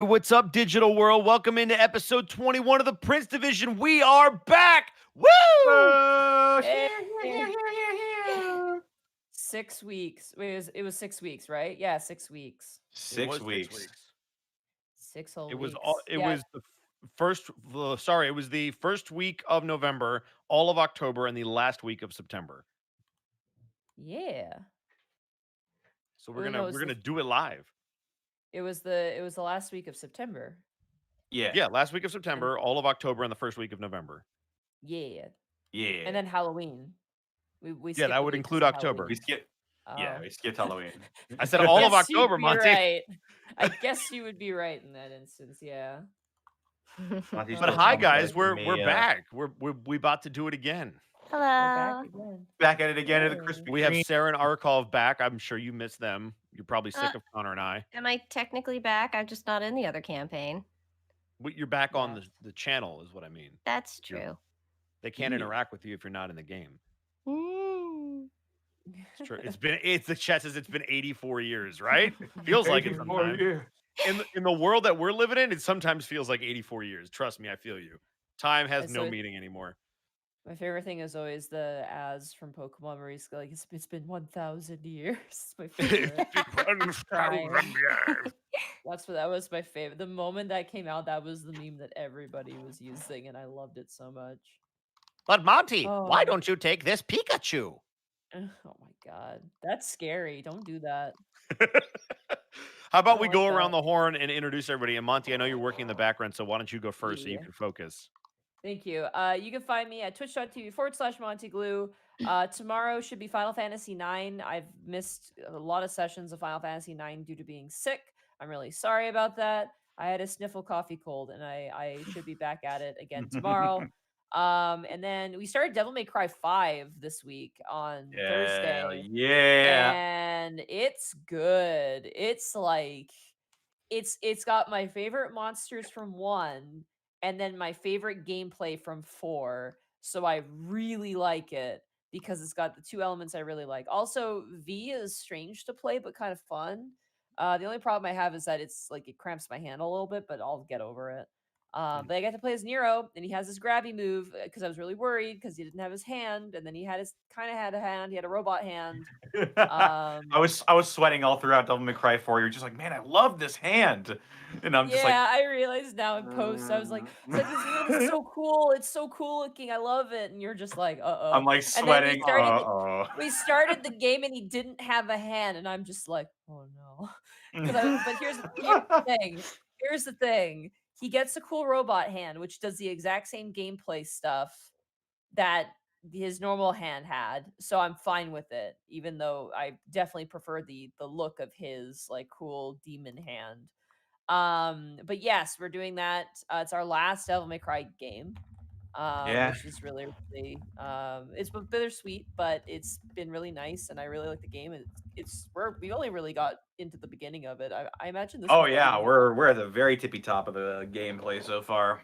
What's up, digital world? Welcome into episode 21 of the Prince Division. We are back. Woo! Hey. Here. 6 weeks. Wait, it was 6 weeks, right? Yeah, 6 weeks. It was 6 6 weeks. weeks. 6 whole It was all. weeks. It Yeah. was the first. Sorry, it was the first week of November, all of October, and the last week of September. Yeah. So Oh, no, we're gonna do it live. it was the last week of September. Yeah. Yeah, last week of September, all of October, and the first week of November. Yeah. Yeah. And then Halloween. We Yeah, skipped that a would week 'cause include of October. We Halloween. skipped. Yeah, Oh. we skipped Halloween. I said all of Yes, you'd October, be Monty. right. I guess you would be right in that instance, yeah. Monty's But Oh, hi, man. guys. traumatizing We're me, back. We about to do it again. We're back Hello. again. back at it again at the Hey. Krispy We have Kreme. Sarah and Arcolf back. I'm sure you missed them. You're probably sick of Connor and I. Am I technically back? I'm just not in the other campaign. But you're back on Yeah. the channel, is what I mean. That's You're- true. They can't Yeah. interact with you if you're not in the game. Mm. It's true. It's the chat says it's been 84 years, right? Feels like it 84 sometimes. years. In the world that we're living in, it sometimes feels like 84 years. Trust me, I feel you. Time has And no so- meaning anymore. My favorite thing is always the as from Pokemon where he's like, it's been 1,000 years. It's my favorite. Crying. That was my favorite. The moment that came out, that was the meme that everybody was using, and I loved it so much. But Monty, why Oh. don't you take this Pikachu? Oh my god, that's scary. Don't do that. How about I we don't go like around that. the horn and introduce everybody? And Monty, I know you're working in the background, so why don't you go first so you Yeah. can focus? Thank you. You can find me at twitch.tv/MontyGlue. Tomorrow should be Final Fantasy IX. I've missed a lot of sessions of Final Fantasy IX due to being sick. I'm really sorry about that. I had a sniffle coffee cold, and I should be back at it again tomorrow. And then we started Devil May Cry 5 this week on Thursday. Yeah. And it's good. It's like it's got my favorite monsters from 1 and then my favorite gameplay from 4. So I really like it because it's got the two elements I really like. Also, V is strange to play but kind of fun. The only problem I have is that it's like it cramps my hand a little bit, but I'll get over it. But I got to play as Nero, and he has this grabby move because I was really worried because he didn't have his hand, and then he had a hand. He had a robot hand. I was sweating all throughout Devil May Cry 4. You're just like, man, I love this hand, and I'm just like, Yeah, I realized now in post. I was like, it's like this move is so cool. It's so cool looking. I love it. And you're just like, uh-oh. I'm like And then sweating. we started the game and he didn't have a hand, and I'm just like, oh no. But here's the thing. Here's the thing. He gets a cool robot hand, which does the exact same gameplay stuff that his normal hand had. So I'm fine with it, even though I definitely prefer the look of his like cool demon hand. But yes, we're doing that. It's our last Devil May Cry game. Yeah. Which is really, really it's been bittersweet, but it's been really nice, and I really like the game. We only really got into the beginning of it. I imagine this. Oh one's yeah, already- we're at the very tippy top of the gameplay so far.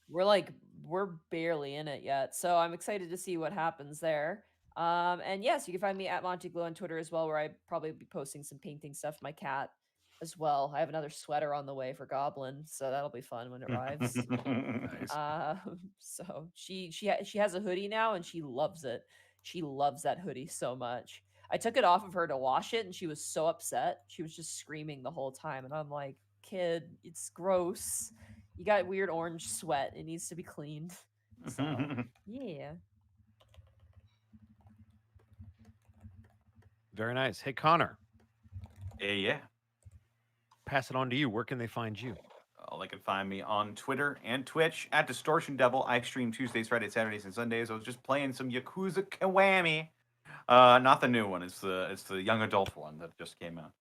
we're barely in it yet, so I'm excited to see what happens there. And yes, you can find me at Monty Glow on Twitter as well, where I probably be posting some painting stuff. My cat as well. I have another sweater on the way for Goblin, so that'll be fun when it arrives. Nice. So she has a hoodie now, and she loves it. She loves that hoodie so much. I took it off of her to wash it, and she was so upset. She was just screaming the whole time, and I'm like, "Kid, it's gross. You got weird orange sweat. It needs to be cleaned." So yeah. Very nice. Hey, Connor, Yeah. pass it on to you. Where can they find you? They can find me on Twitter and Twitch at Distortion Devil. I stream Tuesdays, Fridays, Saturdays, and Sundays. I was just playing some Yakuza Kiwami. Not the new one. It's the young adult one that just came out.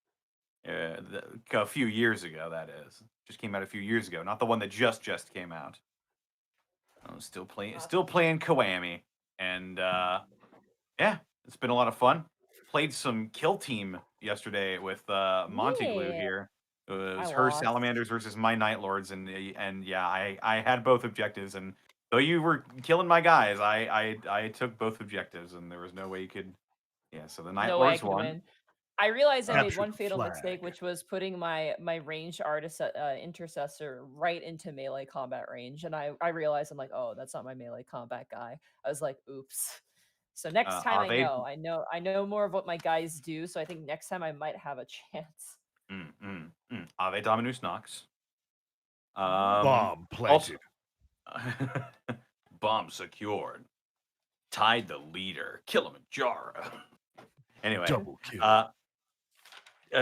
A few years ago. That is just came out a few years ago. Not the one that just came out. I'm still playing Kiwami, and yeah, it's been a lot of fun. Played some Kill Team yesterday with Monty Glue Yeah. here. It was I her lost. Salamanders versus my Night Lords, and yeah, I had both objectives, and though you were killing my guys, I took both objectives, and there was no way you could. Yeah, so the Night No way I Lords could won. win. I realized I made Capture one the fatal mistake, flag. which was putting my ranged artist intercessor right into melee combat range, and I realized I'm like, oh, that's not my melee combat guy. I was like, oops. So next time Ave, I know more of what my guys do. So I think next time I might have a chance. Ave Dominus Nox. Bomb Also, planted. bomb secured. Tied the leader. Kilimanjaro. Anyway, Double kill.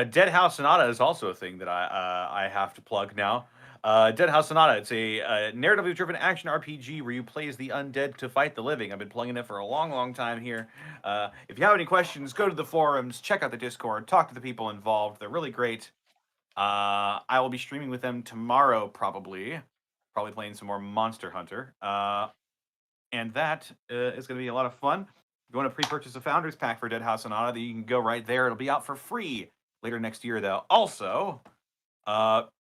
Dead House Sonata is also a thing that I have to plug now. Dead House Sonata, it's a narratively driven action RPG where you play as the undead to fight the living. I've been playing it for a long time here. If you have any questions, go to the forums, check out the Discord, talk to the people involved. They're really great. I will be streaming with them tomorrow, probably playing some more Monster Hunter. And that is going to be a lot of fun. If you want to pre-purchase a Founders Pack for Dead House Sonata, you can go right there. It'll be out for free later next year, though. Also,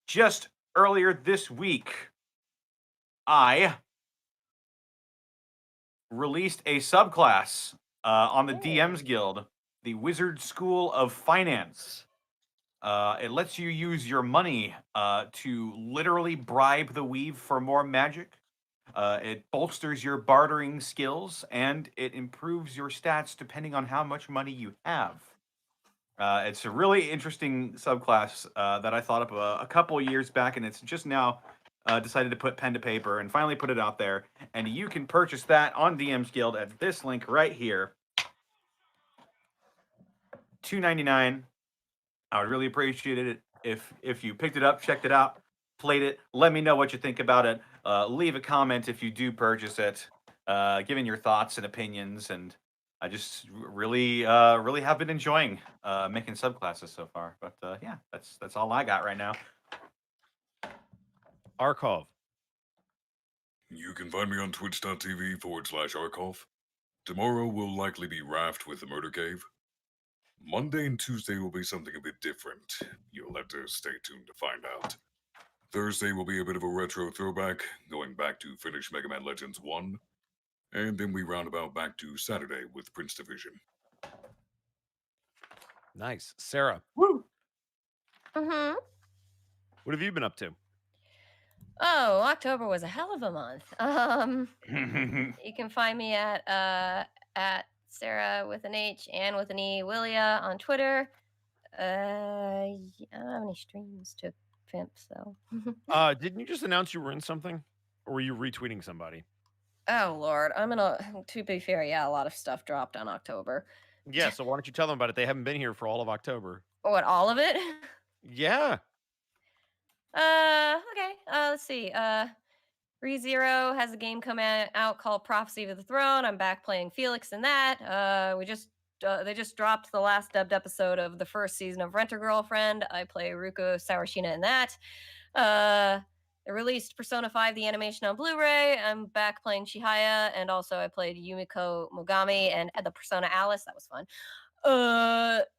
just earlier this week, I released a subclass on the DM's Guild, the Wizard School of Finance. It lets you use your money to literally bribe the weave for more magic. It bolsters your bartering skills, and it improves your stats depending on how much money you have. It's a really interesting subclass that I thought up a couple of years back, and it's just now decided to put pen to paper and finally put it out there. And you can purchase that on DM's Guild at this link right here. $2.99. I would really appreciate it if you picked it up, checked it out, played it. Let me know what you think about it. Leave a comment if you do purchase it, giving your thoughts and opinions. And I just really have been enjoying making subclasses so far. But yeah, that's all I got right now. Arcolf. You can find me on twitch.tv/Arcolf. Tomorrow will likely be Raft with the Murder Cave. Monday and Tuesday will be something a bit different. You'll have to stay tuned to find out. Thursday will be a bit of a retro throwback, going back to finish Mega Man Legends 1. And then we roundabout back to Saturday with Prince Division. Nice. Sarah, Woo! Mm-hmm. what have you been up to? Oh, October was a hell of a month. You can find me at Sarah with an H and with an E Willia on Twitter. I don't have any streams to pimp, so. Didn't you just announce you were in something? Or were you retweeting somebody? Oh Lord, to be fair, yeah, a lot of stuff dropped on October. Yeah, so why don't you tell them about it? They haven't been here for all of October. What, all of it? Yeah. Okay. Let's see. ReZero has a game coming out called Prophecy of the Throne. I'm back playing Felix in that. They just dropped the last dubbed episode of the first season of Rent a Girlfriend. I play Ruko Sawashina in that. They released Persona 5, the animation on Blu-ray. I'm back playing Chihaya, and also I played Yumiko Mogami and the Persona Alice. That was fun.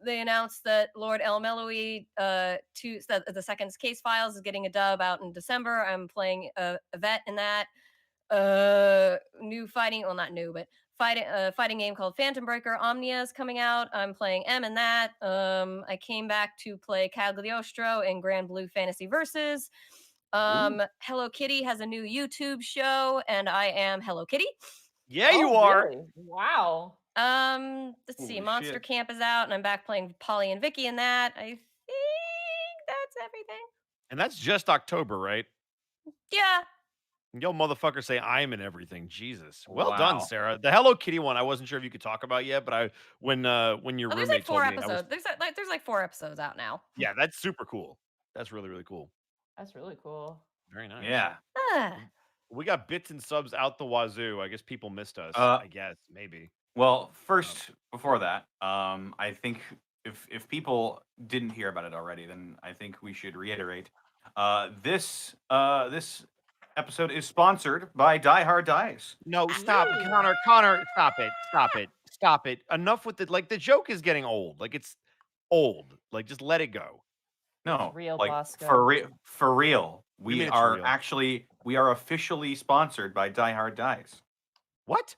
They announced that Lord El Meloui, the second case files is getting a dub out in December. I'm playing Yvette in that. New fighting, well, not new, but fighting game called Phantom Breaker Omnia is coming out. I'm playing M in that. I came back to play Cagliostro in Grand Blue Fantasy Versus. Hello Kitty has a new YouTube show, and I am Hello Kitty. Yeah, you are. Really? Wow. Let's see. Holy Monster shit. Camp is out, and I'm back playing Polly and Vicky in that. I think that's everything. And that's just October, right? Yeah. Yo, motherfucker, say I'm in everything. Jesus. Well Wow. done, Sarah. The Hello Kitty one, I wasn't sure if you could talk about yet, but when your Oh, there's roommate like 4 told me, episodes. There's like 4 episodes out now. yeah, that's super cool. That's really, really cool. That's really cool. Very nice. Yeah. We got bits and subs out the wazoo. I guess people missed us. I guess, maybe. Well, first, before that, I think if people didn't hear about it already, then I think we should reiterate. This episode is sponsored by Die Hard Dice. No, stop. Connor, stop it. Enough with the joke is getting old. Like, it's old. Like, just let it go. No, real, like Bosco. for real. mean We it's are real? we are officially sponsored by Die Hard Dice. What?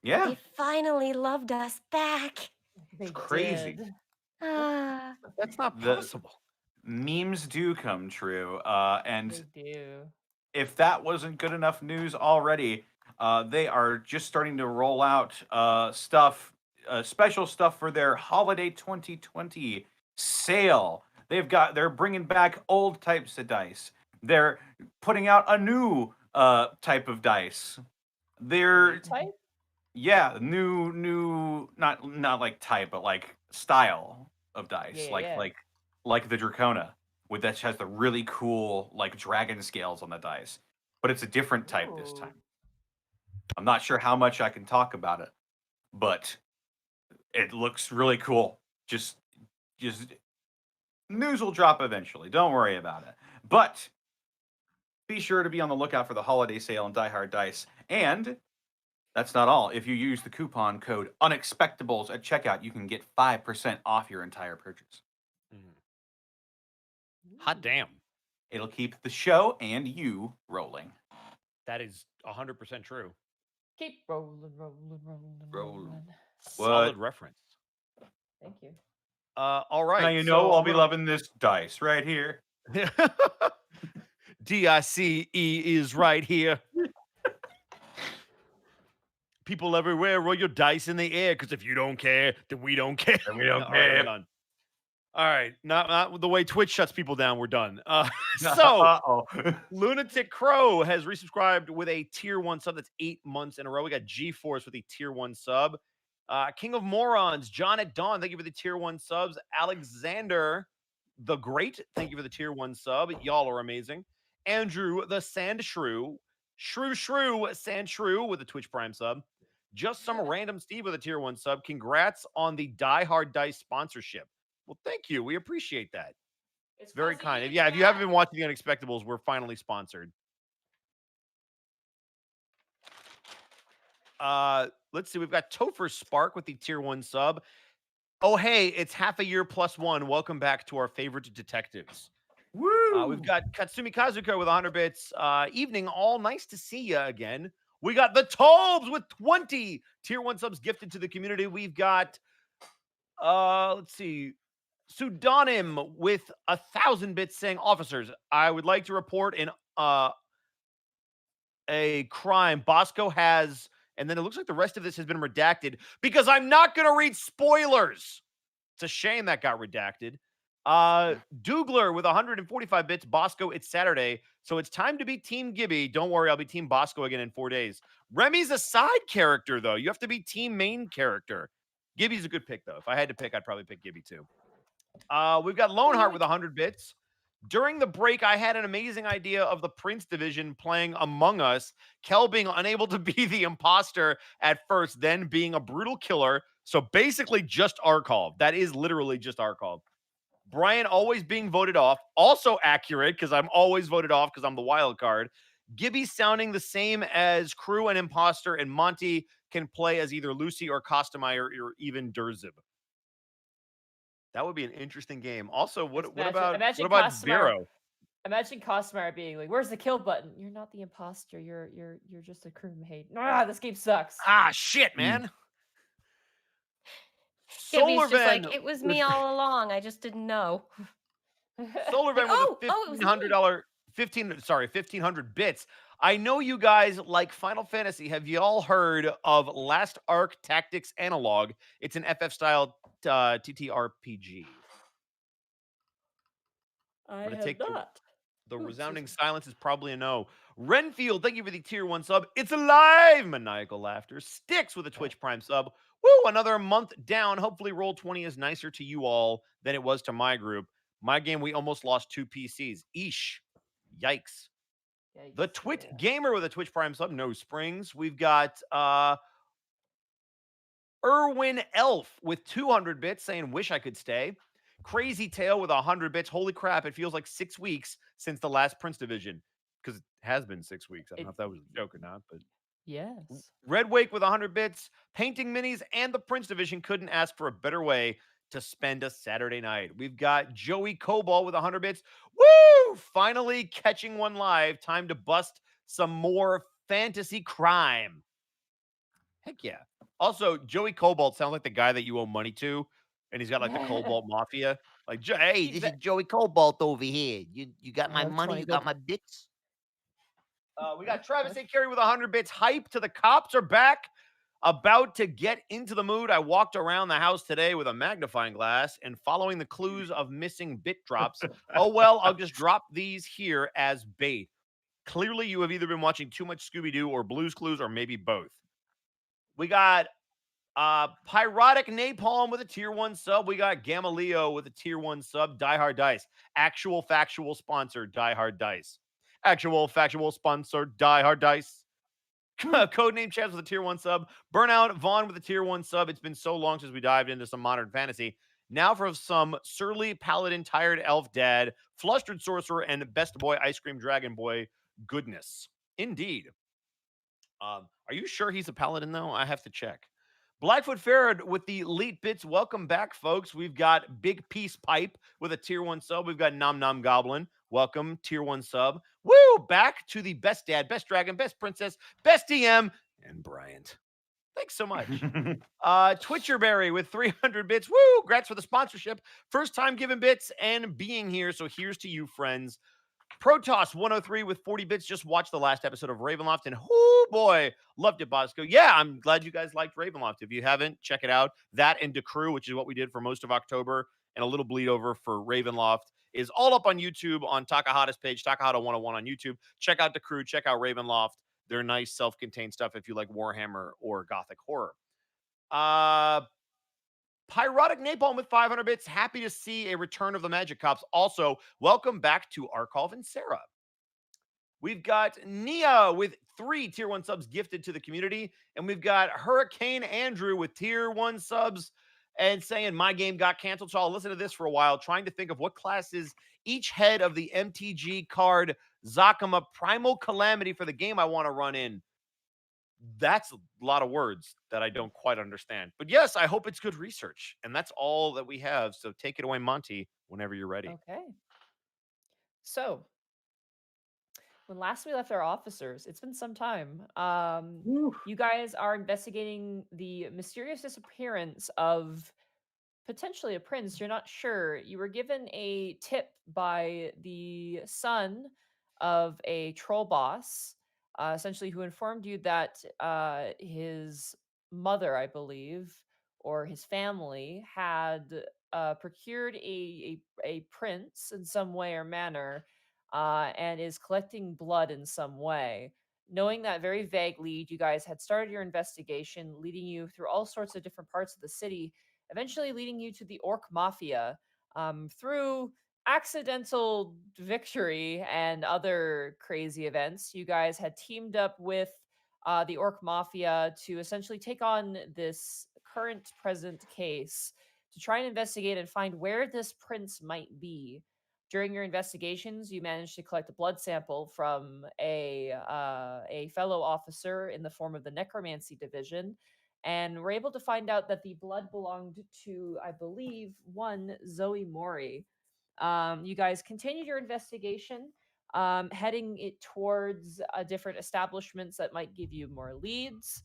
Yeah, They finally loved us back. They crazy. did. Ah, That's not The possible. memes do come true. They And do. if that wasn't good enough news already, they are just starting to roll out special stuff for their holiday 2020 sale. They're bringing back old types of dice. They're putting out a new type of dice. They're Type? yeah, new not like type, but like style of dice, Yeah, yeah. like the Dracona, with that has the really cool like dragon scales on the dice, but it's a different type this Ooh. time. I'm not sure how much I can talk about it, but it looks really cool. Just news will drop eventually. Don't worry about it. But be sure to be on the lookout for the holiday sale on Die Hard Dice. And that's not all. If you use the coupon code Unexpectables at checkout, you can get 5% off your entire purchase. Hot damn. It'll keep the show and you rolling. That is 100% true. Keep rolling, rolling, rolling, Roll. rolling. Solid reference. Thank you. All right. Now you so know I'll I'm be gonna- loving this dice right here. DICE is right here. People everywhere, roll your dice in the air, because if you don't care, then we don't care. And we don't All right, we're care. done. All right, not the way Twitch shuts people down. We're done. So Uh-oh. Lunatic Crow has resubscribed with a tier 1 sub. That's 8 months in a row. We got G-Force with a tier 1 sub. King of Morons, John at Dawn, thank you for the tier 1 subs. Alexander the Great, thank you for the tier 1 sub. Y'all are amazing. Andrew the Sand Shrew, Sand Shrew with a Twitch Prime sub. Just some random Steve with a tier 1 sub. Congrats on the Die Hard Dice sponsorship. Well, thank you. We appreciate that. It's Very 'cause of kind. you, Yeah, if you haven't Dad. been watching the Unexpectables, we're finally sponsored. Let's see. We've got Topher Spark with the tier 1 sub. Oh, hey, it's half a year plus 1. Welcome back to our favorite detectives. Woo! We've got Katsumi Kazuko with 100 bits. Evening, all nice to see you again. We got the Tobes with 20 tier 1 subs gifted to the community. We've got, let's see, Pseudonym with 1,000 bits saying, officers, I would like to report a crime. Bosco has, and then it looks like the rest of this has been redacted because I'm not going to read spoilers. It's a shame that got redacted. Dougler with 145 bits. Bosco, it's Saturday, so it's time to be Team Gibby. Don't worry, I'll be Team Bosco again in 4 days. Remy's a side character, though. You have to be Team main character. Gibby's a good pick, though. If I had to pick, I'd probably pick Gibby, too. We've got Loneheart with 100 bits. During the break, I had an amazing idea of the Prince division playing Among Us, Khel being unable to be the imposter at first, then being a brutal killer. So basically just Arcolf. That is literally just Arcolf. Brian always being voted off. Also accurate, because I'm always voted off because I'm the wild card. Gibby sounding the same as Crew and Imposter, and Monty can play as either Lucy or Costumeyer or even Durzib. That would be an interesting game. Also, what about Viro? Imagine Cosmar being like, "Where's the kill button? You're not the imposter. You're just a crewmate. Ah, this game sucks." Ah, shit, man. Gibby's just like, Solarven it was me all along. I just didn't know. Solarven Like, with a it was me. $1,500 bits. I know you guys like Final Fantasy. Have you all heard of Last Arc Tactics Analog? It's an FF style TTRPG. I gonna have take not. The Ooh, resounding excuse me. silence is probably a no. Renfield, thank you for the tier 1 sub. It's alive! Maniacal laughter. Sticks with a Twitch Prime sub. Woo! Another month down. Hopefully, Roll20 is nicer to you all than it was to my group. My game, we almost lost 2 PCs. Eesh. Yikes. The Twit Gamer with a Twitch Prime sub. No springs. We've got Erwin Elf with 200 bits saying, wish I could stay. Crazy Tail with 100 bits. Holy crap, it feels like 6 weeks since the last Prince division. Because it has been 6 weeks. I don't know if that was a joke or not, but Yes. Red Wake with 100 bits. Painting Minis and the Prince division couldn't ask for a better way to spend a Saturday night. We've got Joey Cobalt with 100 bits. Woo! Finally catching one live. Time to bust some more fantasy crime. Heck yeah. Also, Joey Cobalt sounds like the guy that you owe money to. and he's got like the Cobalt Mafia. Like, hey, He'd this be- is Joey Cobalt over here. You got my Oh, money, 20 you got gold. my bits. We got Travis A. Carey with 100 bits. Hype to the cops are back. About to get into the mood. I walked around the house today with a magnifying glass and following the clues of missing bit drops. Oh, well, I'll just drop these here as bait. Clearly, you have either been watching too much Scooby-Doo or Blue's Clues or maybe both. We got Pyrotic Napalm with a tier 1 sub. We got Gamaleo with a tier 1 sub. Die Hard Dice. Actual factual sponsor, Die Hard Dice. Actual factual sponsor, Die Hard Dice. Codename Champs with a tier 1 sub. Burnout Vaughn with a tier 1 sub. It's been so long since we dived into some modern fantasy. Now for some surly paladin, tired elf dad, flustered sorcerer, and best boy ice cream dragon boy goodness. Indeed. Are you sure he's a paladin though? I have to check. Blackfoot Farad with the elite bits. Welcome back, folks. We've got Big Peace Pipe with a tier 1 sub. We've got Nom Nom Goblin. Welcome, tier 1 sub. Woo! Back to the best dad, best dragon, best princess, best DM, and Bryant. Thanks so much. Twitcherberry with 300 bits. Woo! Congrats for the sponsorship. First time giving bits and being here. So here's to you, friends. Protoss 103 with 40 bits. Just watched the last episode of Ravenloft and oh boy, loved it, Bosco. Yeah, I'm glad you guys liked Ravenloft. If you haven't, check it out. That and Decrew, which is what we did for most of October, and a little bleed over for Ravenloft, is all up on YouTube on Takahata's page, Takahata 101 on YouTube. Check out Decrew, check out Ravenloft. They're nice self-contained stuff if you like Warhammer or Gothic horror. Pyrotic Napalm with 500 bits. Happy to see a return of the Magic Cops. Also, welcome back to Arcolf and Sarah. We've got Nia with 3 tier 1 subs gifted to the community. And we've got Hurricane Andrew with tier 1 subs and saying my game got canceled. So I'll listen to this for a while, trying to think of what classes each head of the MTG card Zakama Primal Calamity for the game I want to run in. That's a lot of words that I don't quite understand. But yes, I hope it's good research. And that's all that we have. So take it away, Monty, whenever you're ready. Okay. So, when last we left our officers, it's been some time. You guys are investigating the mysterious disappearance of potentially a prince. You're not sure. You were given a tip by the son of a troll boss, essentially, who informed you that his mother, I believe, or his family had procured a prince in some way or manner, and is collecting blood in some way. Knowing that very vague lead, you guys had started your investigation, leading you through all sorts of different parts of the city, eventually leading you to the Orc Mafia. Through accidental victory and other crazy events, you guys had teamed up with the Orc Mafia to essentially take on this current present case to try and investigate and find where this prince might be. During your investigations, you managed to collect a blood sample from a fellow officer in the form of the Necromancy Division, and were able to find out that the blood belonged to, I believe, one Zoe Mori. You guys continued your investigation, heading it towards different establishments that might give you more leads.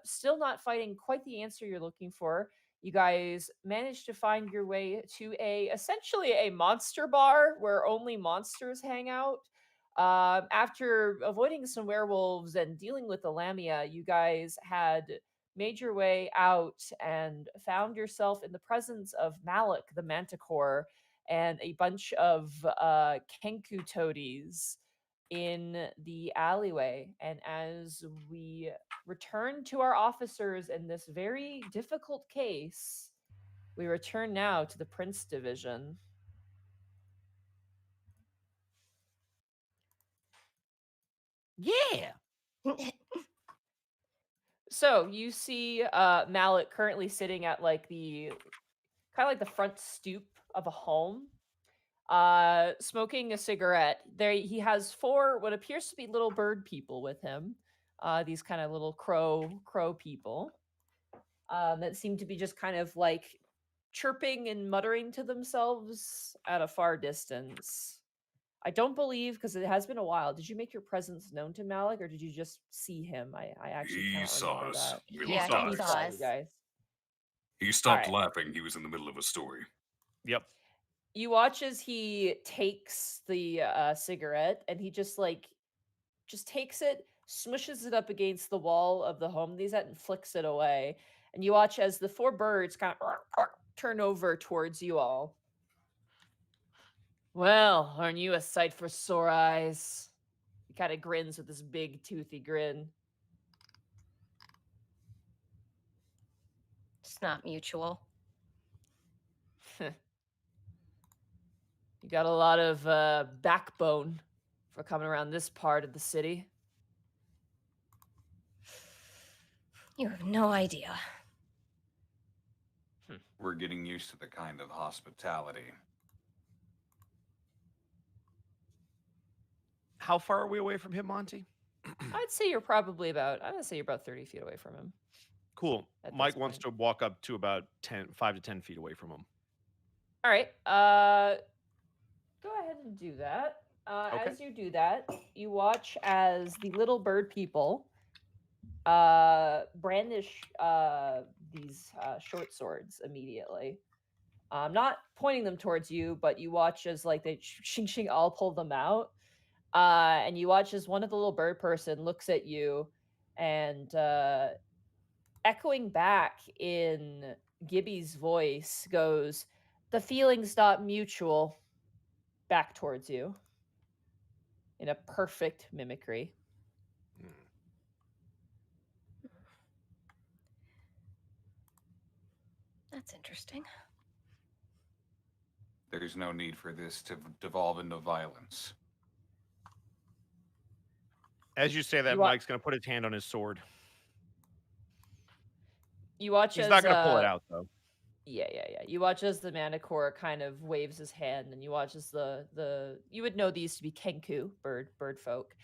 Still not finding quite the answer you're looking for. You guys managed to find your way to essentially a monster bar where only monsters hang out. After avoiding some werewolves and dealing with the Lamia, you guys had made your way out and found yourself in the presence of Malik, the Manticore, and a bunch of Kenku toadies in the alleyway. And as we return to our officers in this very difficult case, we return now to the Prince Division. Yeah. So you see Malik currently sitting at like the kind of like the front stoop of a home, smoking a cigarette. There he has 4 what appears to be little bird people with him. These kind of little crow people that seem to be just kind of like chirping and muttering to themselves at a far distance. I don't believe, because it has been a while. Did you make your presence known to Malik, or did you just see him? I actually He cannot saw remember us. that. We Yeah, locked he eyes. saw You us. guys. He stopped Alright. laughing. He was in the middle of a story. Yep. You watch as he takes the cigarette and he just takes it, smushes it up against the wall of the home that he's at, and flicks it away. And you watch as the 4 birds kind of turn over towards you all. Well, aren't you a sight for sore eyes? He kind of grins with this big toothy grin. It's not mutual. You got a lot of backbone for coming around this part of the city. You have no idea. We're getting used to the kind of hospitality. How far are we away from him, Monty? I'd say you're probably about 30 feet away from him. Cool. At Mike this wants point. to walk up to about 5 to 10 feet away from him. All right. Go ahead and do that. Okay. As you do that, you watch as the little bird people brandish these short swords immediately. Not pointing them towards you, but you watch as like they shing shing all pull them out. And you watch as one of the little bird person looks at you and echoing back in Gibby's voice goes, "The feeling's not mutual," back towards you in a perfect mimicry. That's interesting. There's no need for this to devolve into violence. As you say that, You wa- Mike's going to put his hand on his sword. You watch He's as not going to pull it out, though. Yeah. You watch as the Manticore kind of waves his hand, and you watch as the you would know these to be Kenku bird folk.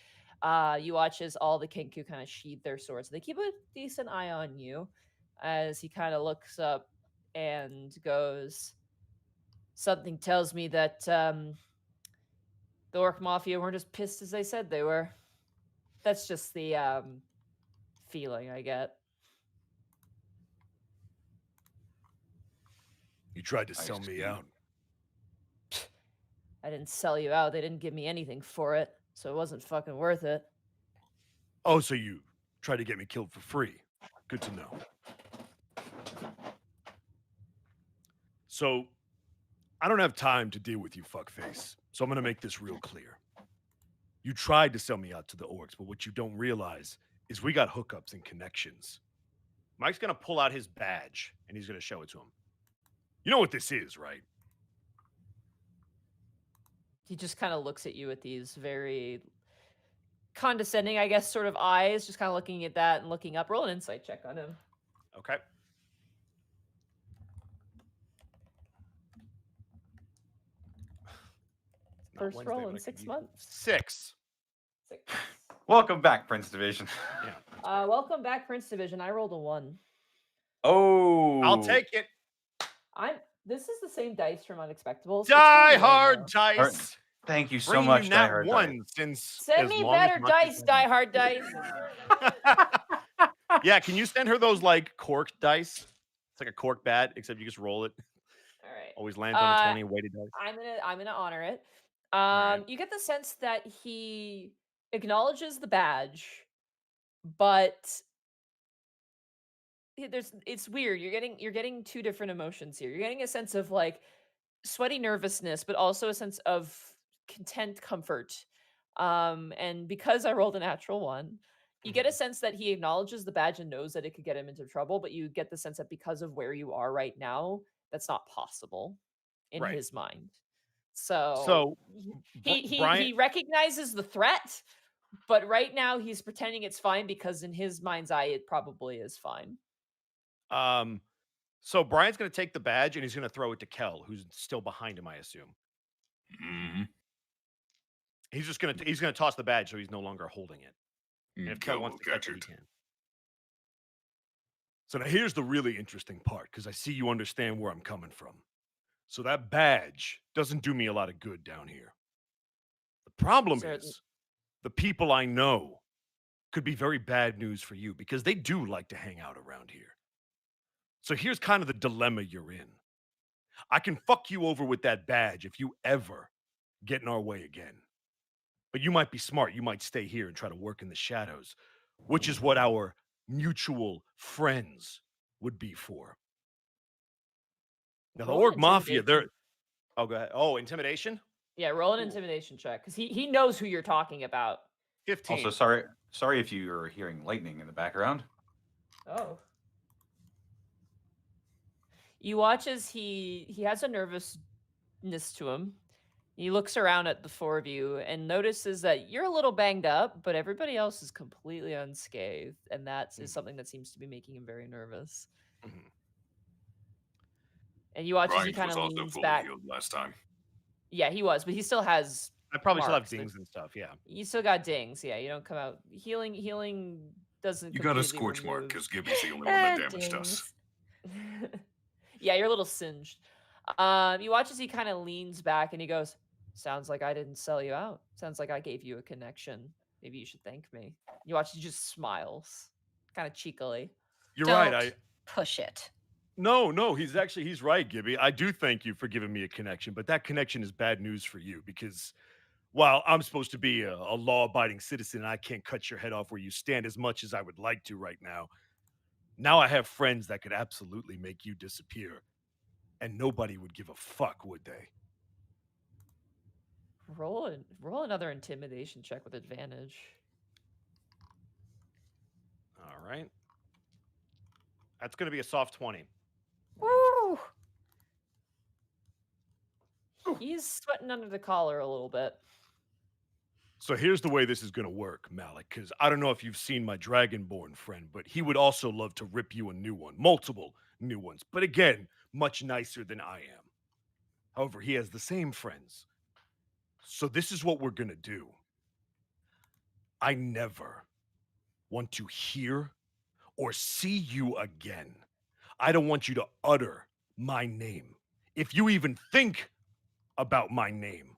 You watch as all the Kenku kind of sheathe their swords. They keep a decent eye on you as he kind of looks up and goes, "Something tells me that the Orc Mafia weren't as pissed as they said they were." That's just the feeling I get. You tried to I sell me see. out. I didn't sell you out. They didn't give me anything for it, so it wasn't fucking worth it. Oh, so you tried to get me killed for free. Good to know. So, I don't have time to deal with you, fuckface. So I'm gonna make this real clear. You tried to sell me out to the orcs, but what you don't realize is we got hookups and connections. Mike's going to pull out his badge, and he's going to show it to him. You know what this is, right? He just kind of looks at you with these very condescending, I guess, sort of eyes, just kind of looking at that and looking up. Roll an insight check on him. Okay. Not First Wednesday, roll but in I 6 could months. 6. 6. Welcome back, Prince Division. Welcome back, Prince Division. I rolled a 1. Oh, I'll take it. This is the same dice from Unexpectables. It's Die pretty lame, hard though. dice. thank you so Bringing much, you Die nat Hard one Dice. since Send as me long as better Monty's dice, been- Die Hard dice. Yeah, can you send her those like cork dice? It's like a cork bat, except you just roll it. All right. Always lands on a 20 weighted dice. I'm gonna honor it. right. You get the sense that he acknowledges the badge, but it's weird. You're getting two different emotions here. You're getting a sense of like sweaty nervousness, but also a sense of content, comfort. And because I rolled a natural 1, you get a sense that he acknowledges the badge and knows that it could get him into trouble, but you get the sense that because of where you are right now, that's not possible in Right. his mind. So, So, he Bryant, recognizes the threat, but right now he's pretending it's fine because in his mind's eye it probably is fine. so Brian's going to take the badge and he's going to throw it to Khel, who's still behind him, I assume. Mm-hmm. He's going to toss the badge so he's no longer holding it. And if Khel Khel wants will to catch catch it, he it. can. So now here's the really interesting part, because I see you understand where I'm coming from. So that badge doesn't do me a lot of good down here. The problem Certain- is, the people I know could be very bad news for you, because they do like to hang out around here. So here's kind of the dilemma you're in. I can fuck you over with that badge if you ever get in our way again. But you might be smart. You might stay here and try to work in the shadows, which is what our mutual friends would be for. Now, the Roll an Orc Mafia, they're. intimidation. Oh, go ahead. Oh, intimidation? Yeah, roll an intimidation check because he knows who you're talking about. 15. Also, sorry if you're hearing lightning in the background. Oh. You watch as he has a nervousness to him. He looks around at the four of you and notices that you're a little banged up, but everybody else is completely unscathed, and that is something that seems to be making him very nervous. Mhm. And you watch as he Bryant kind was of also leans fully back. healed last time. Yeah, he was, but he still has. I probably still have marks. They're- dings and stuff, yeah. You still got dings. Yeah, you don't come out healing. Healing doesn't. You got a completely scorch mark remove- because Gibby's the only one that damaged us. Dings. Yeah, you're a little singed. You watch as he kind of leans back and he goes, "Sounds like I didn't sell you out. Sounds like I gave you a connection. Maybe you should thank me." You watch he just smiles, kind of cheekily. You're Don't right. push it. No, he's right, Gibby. I do thank you for giving me a connection, but that connection is bad news for you because while I'm supposed to be a law-abiding citizen and I can't cut your head off where you stand as much as I would like to right now I have friends that could absolutely make you disappear. And nobody would give a fuck, would they? Roll another intimidation check with advantage. All right. That's going to be a soft 20. Woo! He's sweating under the collar a little bit. So here's the way this is going to work, Malik, because I don't know if you've seen my Dragonborn friend, but he would also love to rip you a new one, multiple new ones. But again, much nicer than I am. However, he has the same friends. So this is what we're going to do. I never want to hear or see you again. I don't want you to utter my name. If you even think about my name,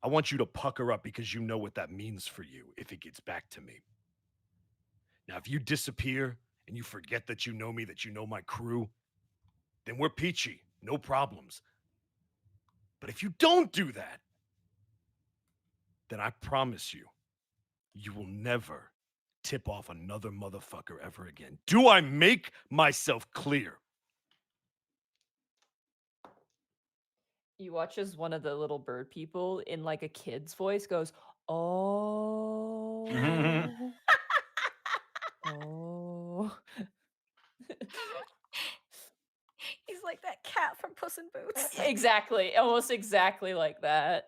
I want you to pucker up because you know what that means for you if it gets back to me. Now, if you disappear and you forget that you know me, that you know my crew, then we're peachy, no problems. But if you don't do that, then I promise you, you will never tip off another motherfucker ever again. Do I make myself clear? You watch as one of the little bird people in like a kid's voice goes, "Oh, oh." He's like that cat from Puss in Boots. Exactly, almost exactly like that.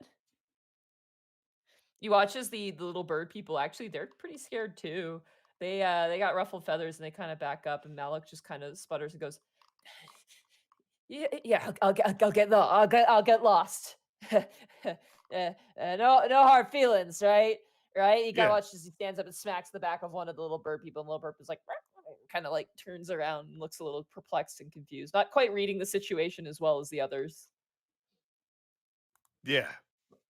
You watch as the little bird people actually they're pretty scared too. They got ruffled feathers and they kind of back up, and Malik just kind of sputters and goes, "Yeah, I'll get lost. No hard feelings, right? Right?" You gotta Yeah. watch as he stands up and smacks the back of one of the little bird people, and the little bird is like, kind of like turns around and looks a little perplexed and confused, not quite reading the situation as well as the others. Yeah,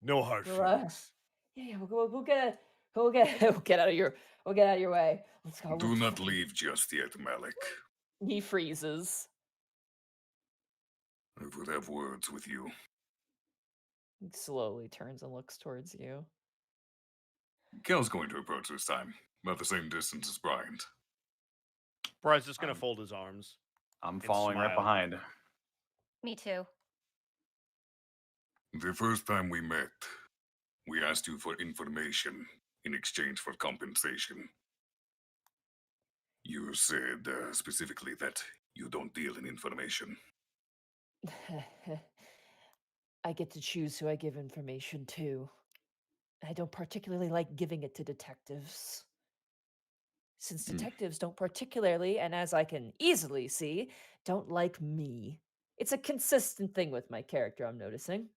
no hard Well, feelings. Yeah, we'll get we'll get out of your way. Let's go. Do not leave just yet, Malik. He freezes. I would have words with you. He slowly turns and looks towards you. Kel's going to approach this time, about the same distance as Bryant. Brian's just going to fold his arms. I'm following right smile. behind. Me too. The first time we met, we asked you for information in exchange for compensation. You said specifically that you don't deal in information. I get to choose who I give information to. I don't particularly like giving it to detectives. Since detectives don't particularly, and as I can easily see, don't like me. It's a consistent thing with my character, I'm noticing.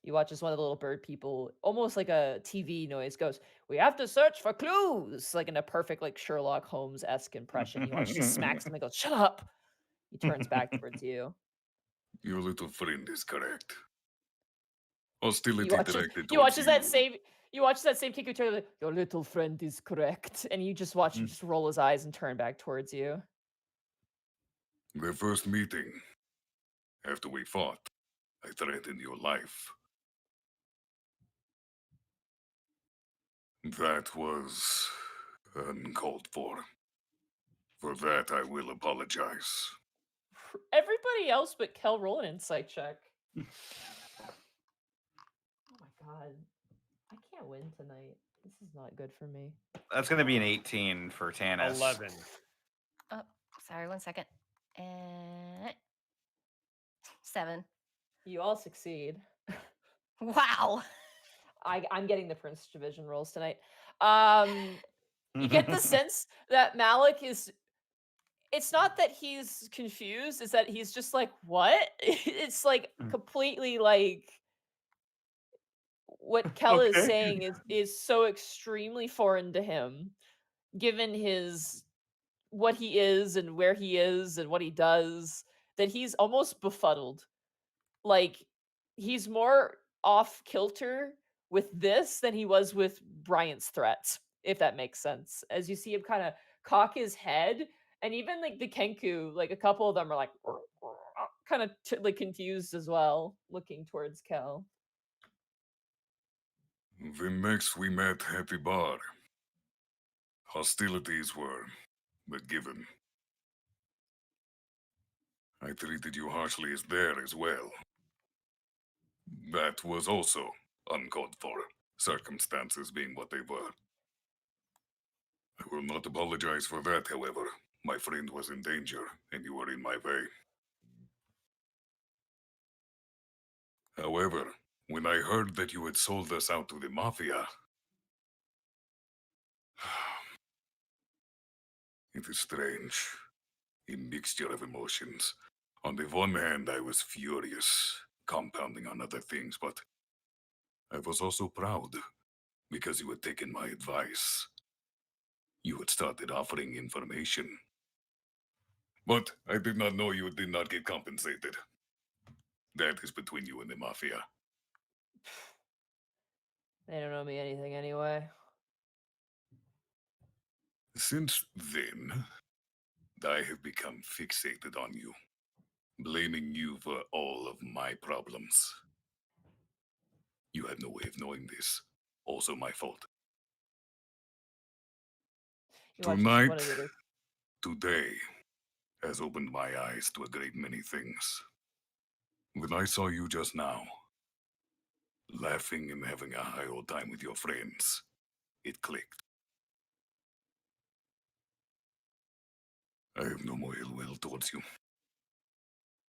You watch as one of the little bird people, almost like a TV noise, goes, "We have to search for clues," like in a perfect, like Sherlock Holmes-esque impression. You watch she smacks him and goes, "Shut up!" He turns back towards you. Your little friend is correct. Hostility You watch, directed you watch towards as that same You watch that same Kenku turn like, your little friend is correct. And you just watch him just roll his eyes and turn back towards you. The first meeting, after we fought, I threatened your life. That was uncalled for. For that, I will apologize. Everybody else but Khel, roll an insight check. Oh my god. I can't win tonight. This is not good for me. That's going to be an 18 for Tanis. 11. Oh, sorry, 1 second. 7. You all succeed. Wow. I'm getting the Prince Division rolls tonight. You get the sense that Malik is. It's not that he's confused, it's that he's just like, what? It's like completely like what Khel is Okay. saying is so extremely foreign to him, given his what he is and where he is and what he does, that he's almost befuddled. Like he's more off kilter with this than he was with Bryant's threats, if that makes sense. As you see him kind of cock his head, and even like the Kenku, like a couple of them are like kind of like confused as well, looking towards Khel. The next we met at the bar. Hostilities were a given. I treated you harshly as there as well. That was also uncalled for, circumstances being what they were. I will not apologize for that, however. My friend was in danger, and you were in my way. However, when I heard that you had sold us out to the Mafia, it is strange. A mixture of emotions. On the one hand, I was furious, compounding on other things, but I was also proud, because you had taken my advice. You had started offering information. But I did not know you did not get compensated. That is between you and the Mafia. They don't owe me anything anyway. Since then, I have become fixated on you, blaming you for all of my problems. You had no way of knowing this. Also my fault. You watch Tonight, one of the other. today, has opened my eyes to a great many things. When I saw you just now, laughing and having a high old time with your friends, it clicked. I have no more ill will towards you.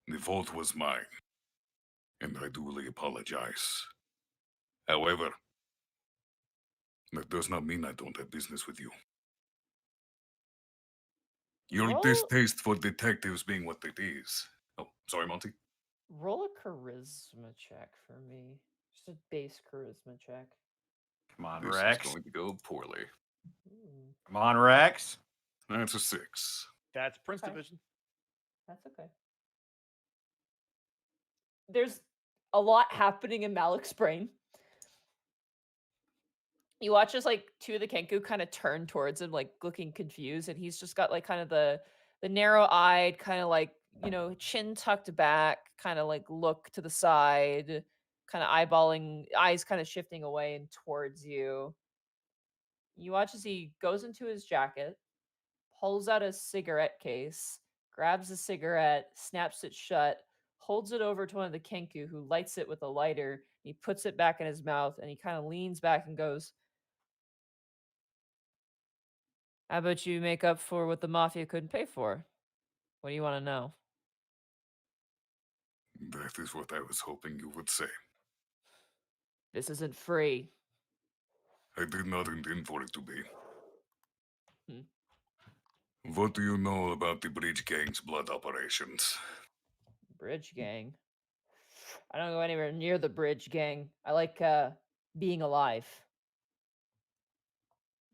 The fault was mine, and I duly apologize. However, that does not mean I don't have business with you. Your Roll- distaste for detectives being what it is. Oh, sorry, Monty. Roll a charisma check for me. Just a base charisma check. Come on, This Rex. is going to go poorly. Ooh, Come on, Rex. That's a 6. That's Prince Okay. Division. that's okay. There's a lot happening in Malik's brain. You watch as like two of the Kenku kind of turn towards him, like looking confused, and he's just got like kind of the narrow-eyed, kind of like, you know, chin tucked back, kind of like look to the side, kind of eyeballing, eyes kind of shifting away and towards you. You watch as he goes into his jacket, pulls out a cigarette case, grabs a cigarette, snaps it shut, holds it over to one of the Kenku, who lights it with a lighter. He puts it back in his mouth, and he kind of leans back and goes, "How about you make up for what the Mafia couldn't pay for? What do you want to know?" That is what I was hoping you would say. This isn't free. I did not intend for it to be. Hmm. What do you know about the Bridge Gang's blood operations? Bridge Gang. I don't go anywhere near the Bridge Gang. I like being alive.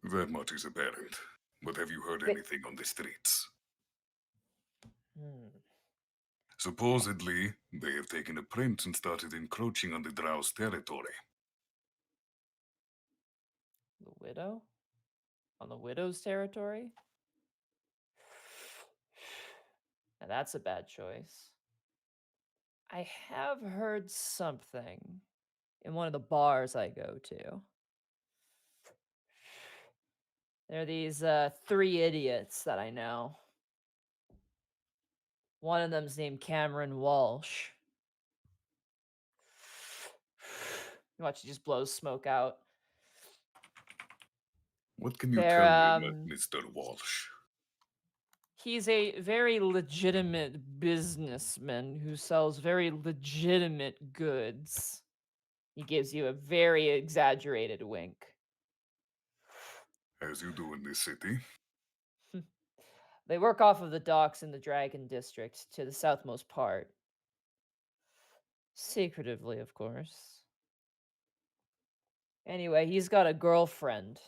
That much is apparent. But have you heard They- anything on the streets? Hmm. Supposedly, they have taken a prince and started encroaching on the Drow's territory. Widow? On the widow's territory? Now that's a bad choice. I have heard something in one of the bars I go to. There are these 3 idiots that I know. One of them's named Cameron Walsh. You watch, he just blows smoke out. What can you They're, tell me about Mr. Walsh? He's a very legitimate businessman who sells very legitimate goods. He gives you a very exaggerated wink. As you do in this city. They work off of the docks in the Dragon District to the southmost part. Secretively, of course. Anyway, he's got a girlfriend.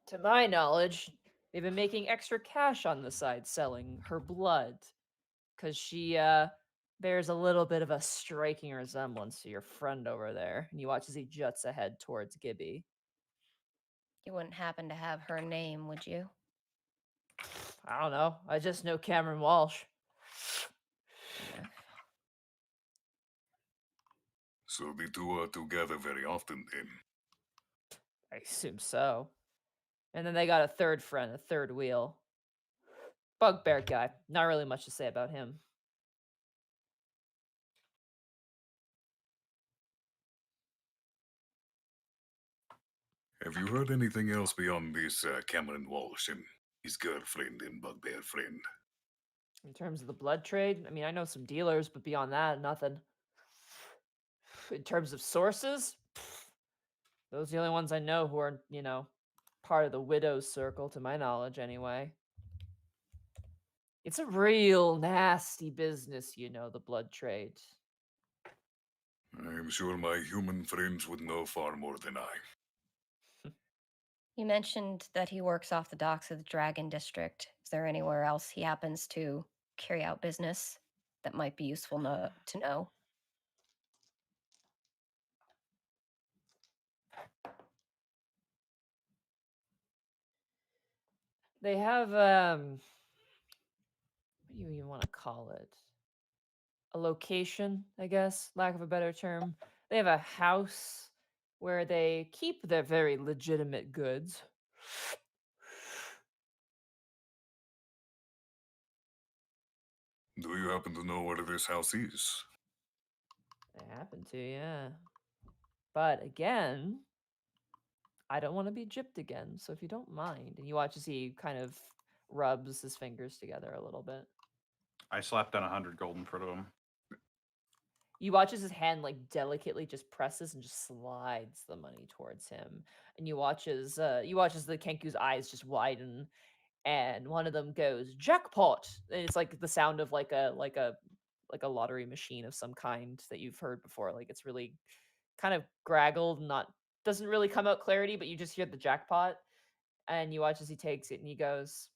To my knowledge, they've been making extra cash on the side selling her blood. Because she bears a little bit of a striking resemblance to your friend over there. And you watch as he juts ahead towards Gibby. You wouldn't happen to have her name, would you? I don't know. I just know Cameron Walsh. So the two are together very often then. I assume so. And then they got a third friend, a third wheel. Bugbear guy. Not really much to say about him. Have you heard anything else beyond this Cameron Walsh and his girlfriend and bugbear friend? In terms of the blood trade, I mean, I know some dealers, but beyond that, nothing. In terms of sources, those are the only ones I know who are, part of the widow's circle, to my knowledge, anyway. It's a real nasty business, the blood trade. I'm sure my human friends would know far more than I. You mentioned that he works off the docks of the Dragon District. Is there anywhere else he happens to carry out business that might be useful to know? They have, what do you even want to call it? A location, I guess, lack of a better term. They have a house where they keep their very legitimate goods. Do you happen to know where this house is? They happen to, yeah. But again, I don't want to be gypped again, so if you don't mind. And you watch as he kind of rubs his fingers together a little bit. I slapped down 100 gold in front of him. You watch as his hand delicately just presses and just slides the money towards him. And you watch as the Kenku's eyes just widen, and one of them goes, "Jackpot!" And it's like the sound of like a lottery machine of some kind that you've heard before. Like it's really kind of graggled, doesn't really come out clarity, but you just hear the jackpot. And you watch as he takes it and he goes,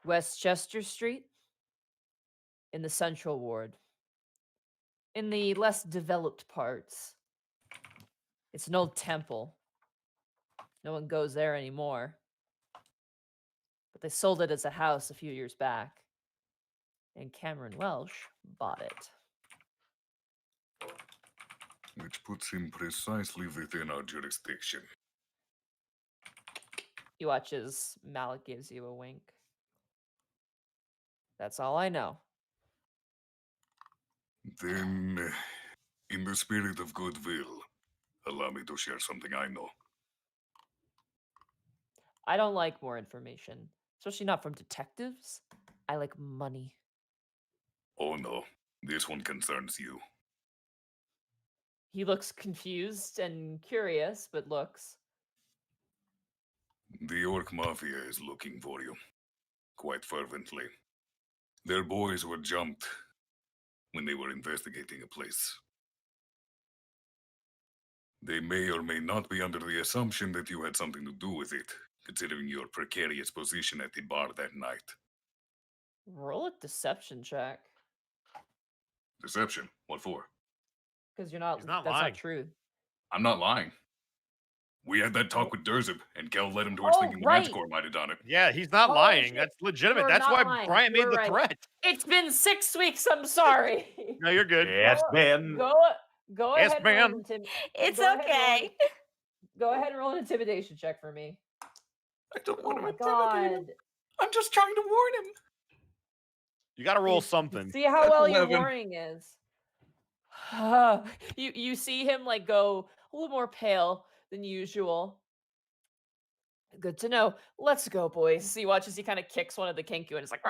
"Westchester Street, in the Central Ward. In the less developed parts. It's an old temple. No one goes there anymore. But they sold it as a house a few years back. And Cameron Welsh bought it." Which puts him precisely within our jurisdiction. You watch as Malik gives you a wink. That's all I know. Then, in the spirit of goodwill, allow me to share something I know. I don't like more information, especially not from detectives. I like money. Oh no, this one concerns you. He looks confused and curious, but looks. The Orc Mafia is looking for you. Quite fervently. Their boys were jumped when they were investigating a place. They may or may not be under the assumption that you had something to do with it, considering your precarious position at the bar that night. Roll a deception check. Deception? What for? Because you're not. He's not That's lying. not true. I'm not lying. We had that talk with Durzib, and Khel led him towards Oh, thinking the right. Manticore might have done it. Yeah, he's not Holy lying. shit. That's legitimate. You're That's not why lying. Bryant made You're the right. threat. It's been 6 weeks. I'm sorry. No, you're good. Yes, Ben. Go Yes, ahead. And roll ma'am. It's go ahead and roll okay. Go ahead and roll an intimidation check for me. I don't Oh want to my intimidate him. god. I'm just trying to warn him. You got to roll See- something. See how That's well your 11. warning is. You see him like go a little more pale than usual. Good to know. Let's go, boys. So you watch as he kind of kicks one of the Kenku and it's like,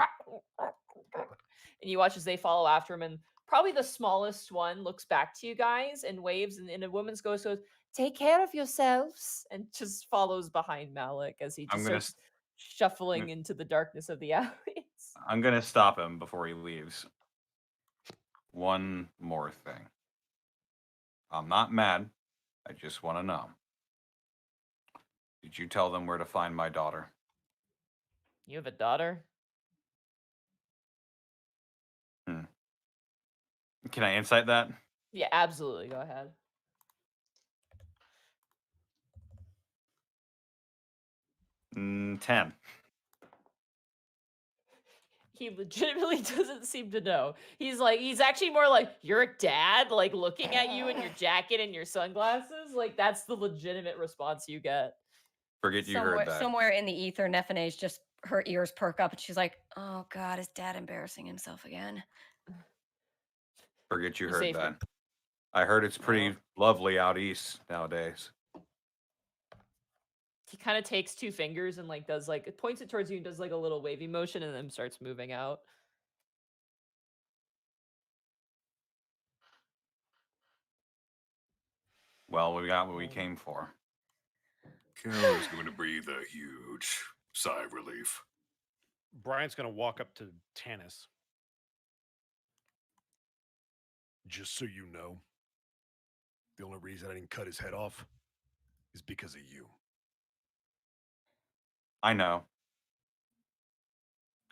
and you watch as they follow after him, and probably the smallest one looks back to you guys and waves, and a woman's goes, "Take care of yourselves," and just follows behind Malik as he I'm just gonna starts shuffling into the darkness of the alleys. I'm gonna stop him before he leaves. One more thing. I'm not mad. I just want to know. Did you tell them where to find my daughter? You have a daughter? Can I insight that? Yeah, absolutely. Go ahead. Mm, 10. He legitimately doesn't seem to know. He's actually more like, you're a dad, like looking at you in your jacket and your sunglasses. Like, that's the legitimate response you get. Forget you heard that. Somewhere in the ether, Nephine's just her ears perk up and she's like, "Oh God, is Dad embarrassing himself again?" Forget you You heard safe that. I heard it's pretty lovely out east nowadays. He kind of takes 2 fingers and like does like points it towards you and does like a little wavy motion and then starts moving out. Well, we got what we came for. Khel is going to breathe a huge sigh of relief. Bryant's going to walk up to Tanis. Just so you know, the only reason I didn't cut his head off is because of you. I know.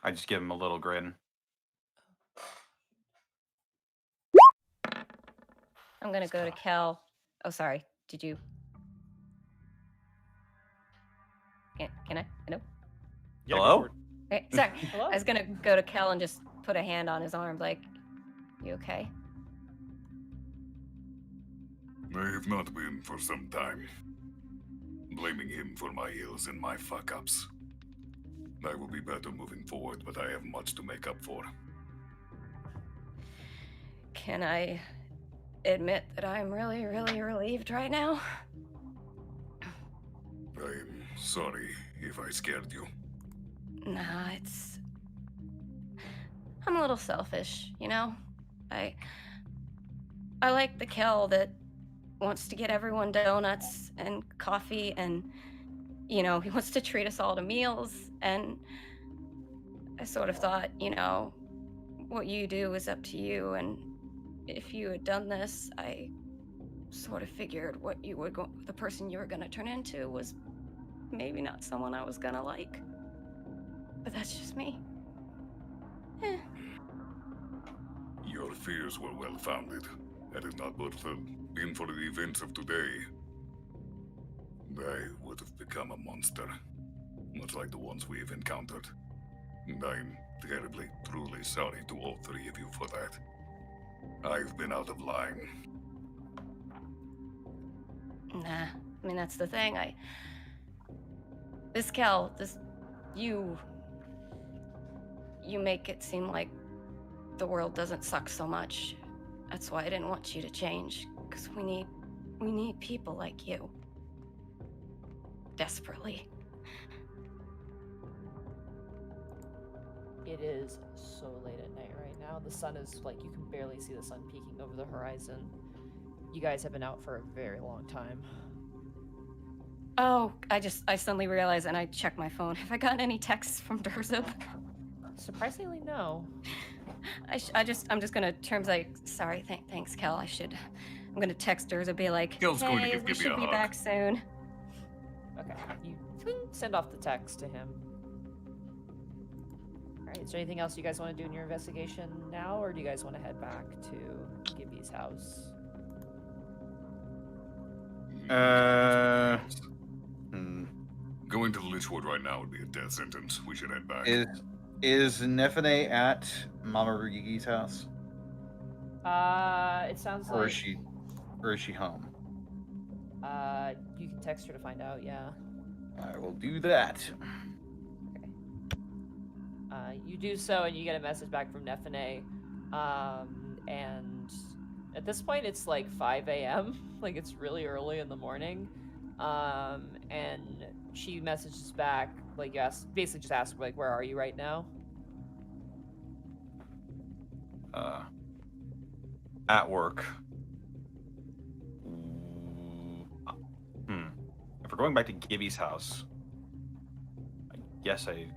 I just give him a little grin. I'm gonna go to Khel. Oh, sorry. Did you? Can I? No. Yeah, go Hello? for it. Okay, sorry. Hello? I was gonna go to Khel and just put a hand on his arm, like, "You okay?" I have not been for some time. Blaming him for my ills and my fuck-ups. I will be better moving forward, but I have much to make up for. Can I admit that I'm really, really relieved right now? I'm sorry if I scared you. Nah, I'm a little selfish, you know? I like the Khel that wants to get everyone donuts and coffee and, you know, he wants to treat us all to meals, and I sort of thought, you know, what you do is up to you, and if you had done this, I sort of figured what you were the person you were going to turn into was maybe not someone I was going to like. But that's just me. Your fears were well-founded. Had it not been for the events of today, I would have become a monster, much like the ones we have encountered. And I'm terribly, truly sorry to all 3 of you for that. I've been out of line. Nah, I mean, that's the thing. This Khel, you make it seem like the world doesn't suck so much. That's why I didn't want you to change, because we need people like you. Desperately. It is so late at night right now. The sun is like, you can barely see the sun peeking over the horizon. You guys have been out for a very long time. Oh, I suddenly realized, and I checked my phone. Have I gotten any texts from Durzib? Surprisingly, no. I'm just gonna terms like, sorry, thanks, Khel. I'm gonna text Durzib, be like, Khel's going to hey, give we Gibby should a be hug. back soon. Okay, you send off the text to him. Alright, is there anything else you guys want to do in your investigation now, or do you guys want to head back to Gibby's house? Going to the Lich Ward right now would be a death sentence. We should head back. Is Nefene at Mama Rigigi's house? It sounds Or like is she home? you can text her to find out. Yeah. I will do that. You do so, and you get a message back from Nefene. And at this point, it's like 5 a.m. Like, it's really early in the morning. And she messages back, like, basically just ask, like, where are you right now? At work. If we're going back to Gibby's house, I guess I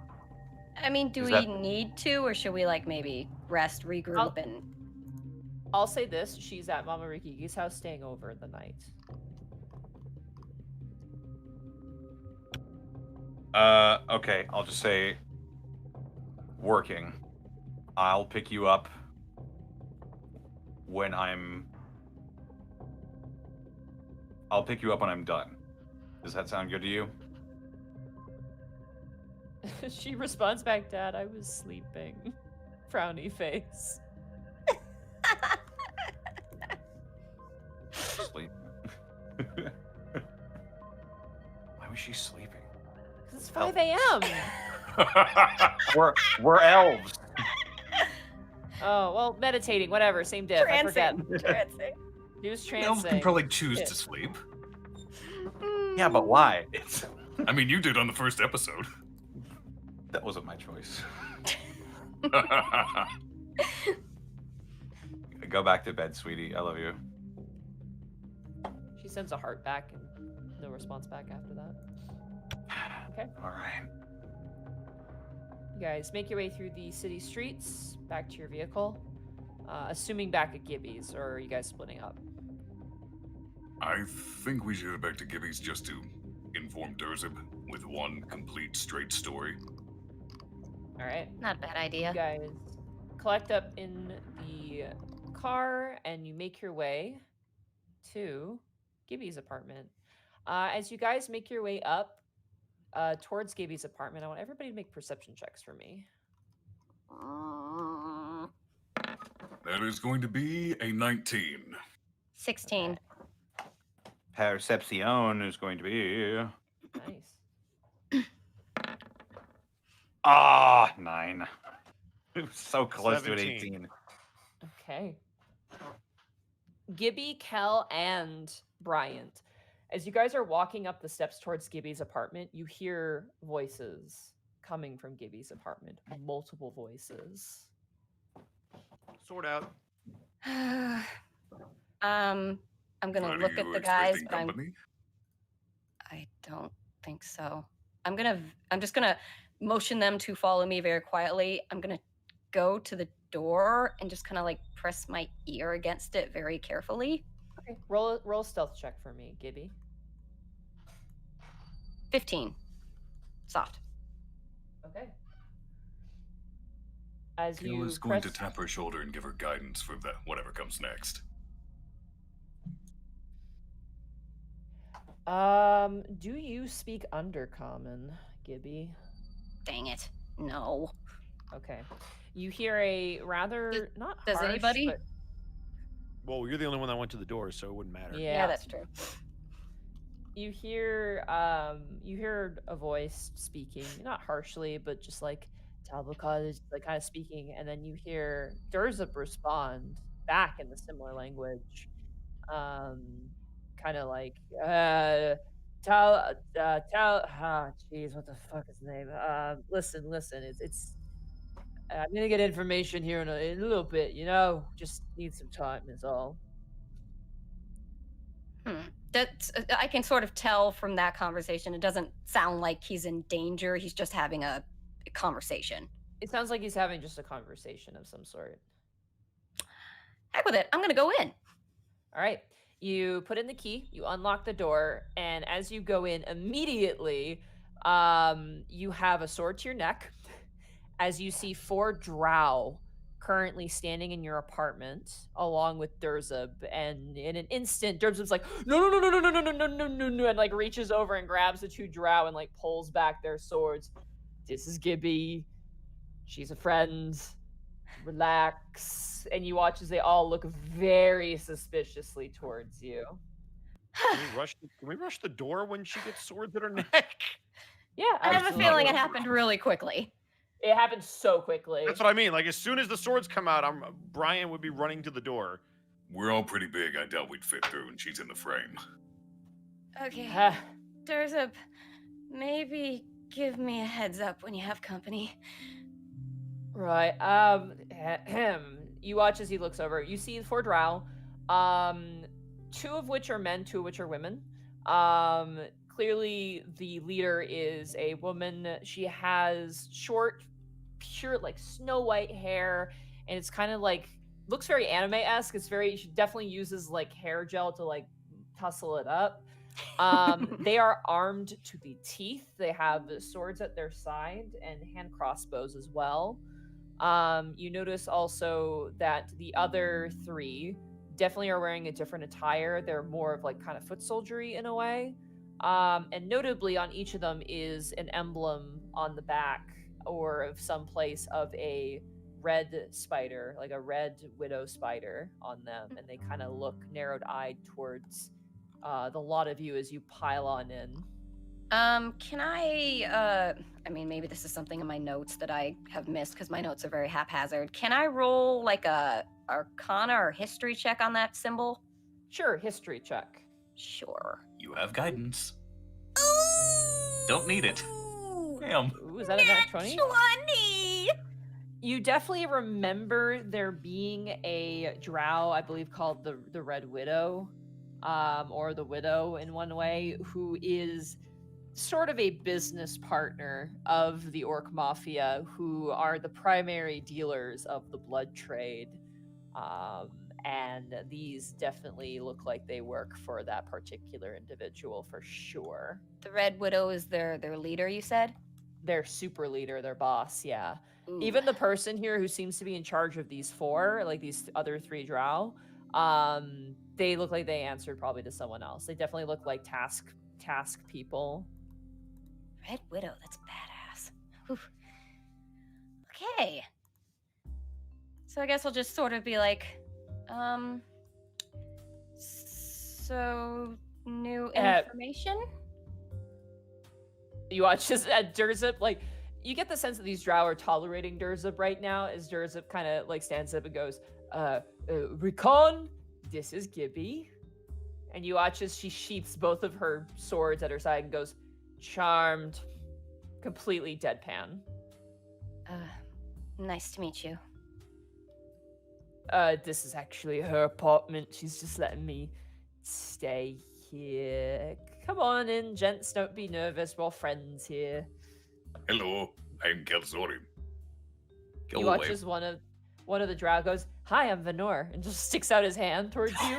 mean, do Is we that- need to, or should we like maybe rest, regroup, and I'll say this: she's at Mama Rikigi's house, staying over the night. Okay, I'll just say working. I'll pick you up when I'm done. Does that sound good to you? She responds back, Dad, I was sleeping. Frowny face. Sleep. Why was she sleeping? It's 5 a.m. We're elves. Oh, well, meditating, whatever, same diff. I forget. Trancing. He was Elves trancing. can probably choose Shit. to sleep. Yeah, but why? I mean, you did on the first episode. That wasn't my choice. Go back to bed, sweetie. I love you. She sends a heart back and no response back after that. Okay. All right. You guys make your way through the city streets, back to your vehicle. Assuming back at Gibby's, or are you guys splitting up? I think we should head back to Gibby's just to inform Durzib with one complete straight story. All right. Not a bad You idea. guys collect up in the car and you make your way to Gibby's apartment. As you guys make your way up towards Gibby's apartment, I want everybody to make perception checks for me. That is going to be a 19. 16. Perception is going to be Nice. 9. It was so close to an 17. 18. Okay. Gibby, Khel, and Bryant. As you guys are walking up the steps towards Gibby's apartment, you hear voices coming from Gibby's apartment. Multiple voices. Sort out. I'm gonna Are look at you the guys, expecting but company? I don't think so. I'm just gonna motion them to follow me very quietly. I'm gonna go to the door and just kind of like press my ear against it very carefully. Okay. Roll a stealth check for me, Gibby. 15. Soft. Okay. As Gil you is going to press- tap her shoulder and give her guidance for whatever comes next. Do you speak Undercommon, Gibby? Dang it. No. Okay. You hear a rather not does harsh, anybody? but Well, you're the only one that went to the door, so it wouldn't matter. yeah. That's true. You hear a voice speaking, not harshly, but just like Talbot is like kind of speaking, and then you hear Durzib respond back in the similar language, kind of like jeez, what the fuck is his name? Listen, it's I'm gonna get information here in a little bit, you know, just need some time is all. That's I can sort of tell from that conversation. It doesn't sound like he's in danger. He's just having a conversation. It sounds like he's having just a conversation of some sort. Heck with it. I'm gonna go in. All right. You put in the key, you unlock the door, and as you go in immediately, you have a sword to your neck as you see 4 drow currently standing in your apartment along with Durzib, and in an instant Durzib's like, no, and like reaches over and grabs the two Drow and like pulls back their swords. This is Gibby. She's a friend. Relax. And you watch as they all look very suspiciously towards you. Can we rush the door when she gets swords at her neck? Yeah, I have a absolutely. feeling it happened really quickly. It happened so quickly. That's what I mean. Like, as soon as the swords come out, Brian would be running to the door. We're all pretty big. I doubt we'd fit through, and she's in the frame. Okay. Ah, Durzib, maybe give me a heads up when you have company. right. You watch as he looks over. You see 4 Drow. 2 of which are men, 2 of which are women. Clearly the leader is a woman. She has short, pure, like snow white hair, and it's kind of like looks very anime-esque. She definitely uses like hair gel to like tussle it up. They are armed to the teeth. They have swords at their side and hand crossbows as well. You notice also that the other 3 definitely are wearing a different attire. They're more of like kind of foot soldiery in a way. And notably on each of them is an emblem on the back or of some place of a red spider, like a red widow spider on them. And they kind of look narrowed-eyed towards the lot of you as you pile on in. Can I mean, maybe this is something in my notes that I have missed because my notes are very haphazard. Can I roll like a Arcana or history check on that symbol? Sure, history check. Sure. You have guidance. Don't need it. Damn. Ooh, is that a nat 20? 20! You definitely remember there being a drow, I believe, called the Red Widow, or the Widow in one way, who is sort of a business partner of the Orc Mafia, who are the primary dealers of the blood trade. And these definitely look like they work for that particular individual for sure. The Red Widow is their leader, you said? Their super leader, their boss, yeah. Ooh. Even the person here who seems to be in charge of these 4, like these other 3 drow, they look like they answered probably to someone else. They definitely look like task people. Red Widow, that's badass. Whew. Okay. So I guess I'll just sort of be like, so new information? You watch this at Durzib, like, you get the sense that these drow are tolerating Durzib right now as Durzib kind of like stands up and goes, Recon, this is Gibby. And you watch as she sheaths both of her swords at her side and goes, charmed, completely deadpan. Nice to meet you. This is actually her apartment. She's just letting me stay here. Come on in, gents. Don't be nervous. We're all friends here. Hello, I'm Khel Zouren. You watch as one of the drow goes, hi, I'm Venor, and just sticks out his hand towards you.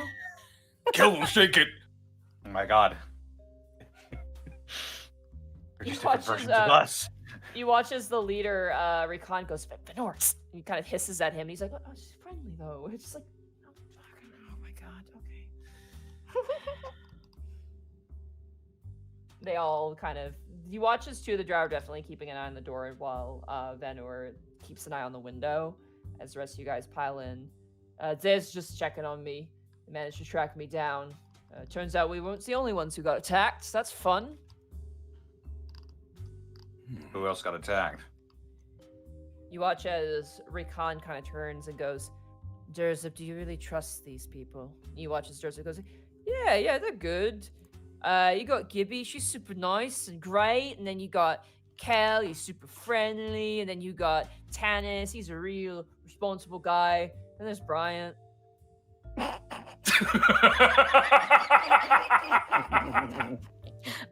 Khel will shake it. Oh my god. They're just different versions of us. You watch as the leader, Recon, goes, Venor, and he kind of hisses at him, and he's like, oh, she's friendly, though. It's just like, oh my god, okay. They all kind of... You watch as 2 of the drow are definitely keeping an eye on the door while Venor keeps an eye on the window as the rest of you guys pile in. Zay's just checking on me. They managed to track me down. Turns out we weren't the only ones who got attacked. That's fun. Who else got attacked? You watch as Recon kind of turns and goes, Durzib, do you really trust these people? You watch as Durzib goes, yeah, they're good. You got Gibby, she's super nice and great, and then you got Khel, he's super friendly, and then you got Tanis, he's a real responsible guy, and there's Bryant.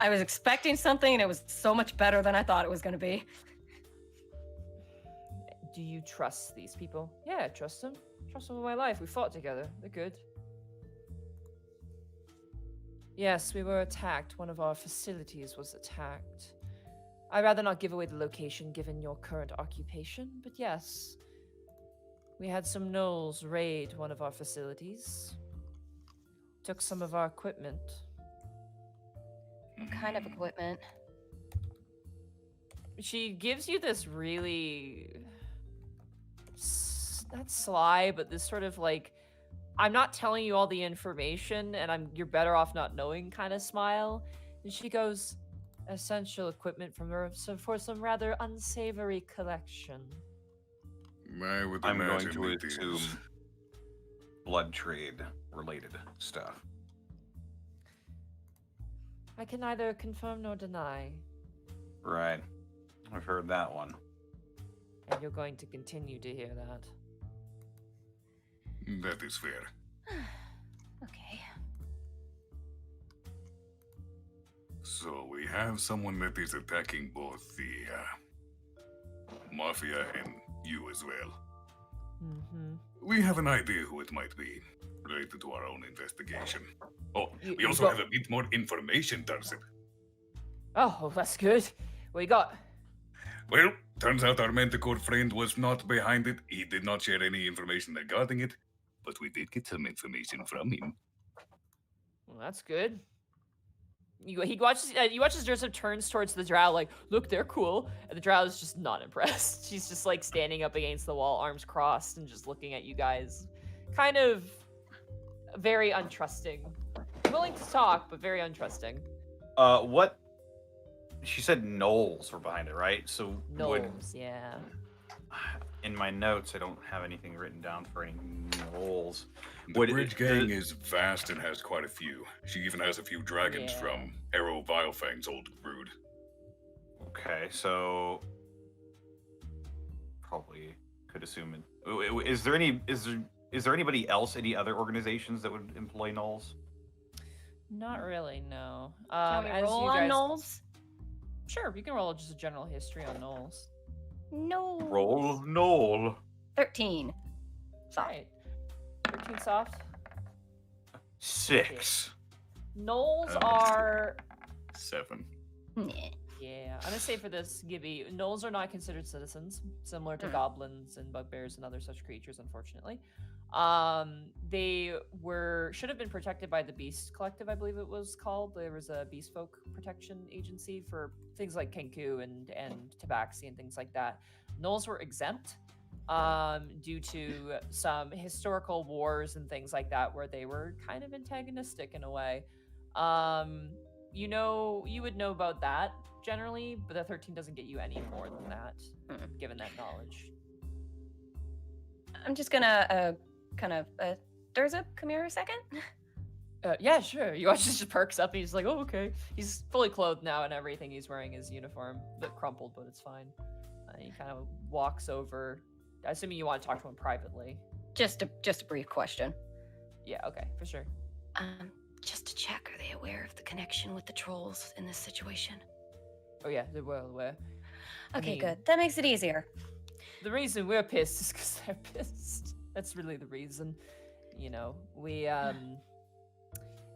I was expecting something, and it was so much better than I thought it was going to be. Do you trust these people? Yeah, I trust them. Trust them with my life. We fought together. They're good. Yes, we were attacked. One of our facilities was attacked. I'd rather not give away the location given your current occupation, but yes. We had some gnolls raid one of our facilities. Took some of our equipment. What kind of equipment? She gives you this really not sly, but this sort of like, I'm not telling you all the information, and you're better off not knowing kind of smile. And she goes, essential equipment for some rather unsavory collection. I would I'm going imagine to it assume is. blood trade related stuff. I can neither confirm nor deny, Right. I've heard that one. and you're going to continue to hear that. That is fair. Okay. So we have someone that is attacking both the Mafia and you as well. Mm-hmm. We have an idea who it might be, related to our own investigation. Oh, You- we you also got- have a bit more information, Durzib. Oh, that's good. What you got? Well, turns out our Manticore friend was not behind it. He did not share any information regarding it, but we did get some information from him. Well, that's good. He watches. You watch as Durzib turns towards the Drow, like, look, they're cool, and the Drow is just not impressed. She's just like standing up against the wall, arms crossed, and just looking at you guys, kind of very untrusting. Willing to talk, but very untrusting. What? She said gnolls were behind it, right? So would Gnomes, yeah. in my notes I don't have anything written down for any gnolls. The Would it- Bridge Gang is vast and has quite a few. She even has a few dragons Yeah. from Arrow Vilefang's old brood. Okay, so probably could assume it. Is there anybody else, any other organizations that would employ gnolls? Not really, no. Can we as roll you on guys- Knowles? Sure, you can roll just a general history on Knowles. No. Roll gnoll. 13. Soft. Right. 13 soft. 6. Knowles Oh. are 7. Nah. Yeah, I'm gonna say for this, Gibby, gnolls are not considered citizens, similar to goblins and bugbears and other such creatures, unfortunately. They should have been protected by the Beast Collective, I believe it was called. There was a Beast Folk Protection Agency for things like Kenku and Tabaxi and things like that. Gnolls were exempt due to some historical wars and things like that, where they were kind of antagonistic in a way. You would know about that generally, but the 13 doesn't get you any more than that, given that knowledge. I'm just gonna Durzib, come here a second. Yeah, sure. You watch, just perks up and he's like, oh, okay. He's fully clothed now and everything. He's wearing his uniform, a bit crumpled, but it's fine. He kind of walks over. Assuming you want to talk to him privately. Just a brief question. Yeah, okay, for sure. Just to check, are they aware of the connection with the trolls in this situation? Oh yeah, they're well aware. Okay, mean- good. That makes it easier. The reason we're pissed is because they're pissed. That's really the reason.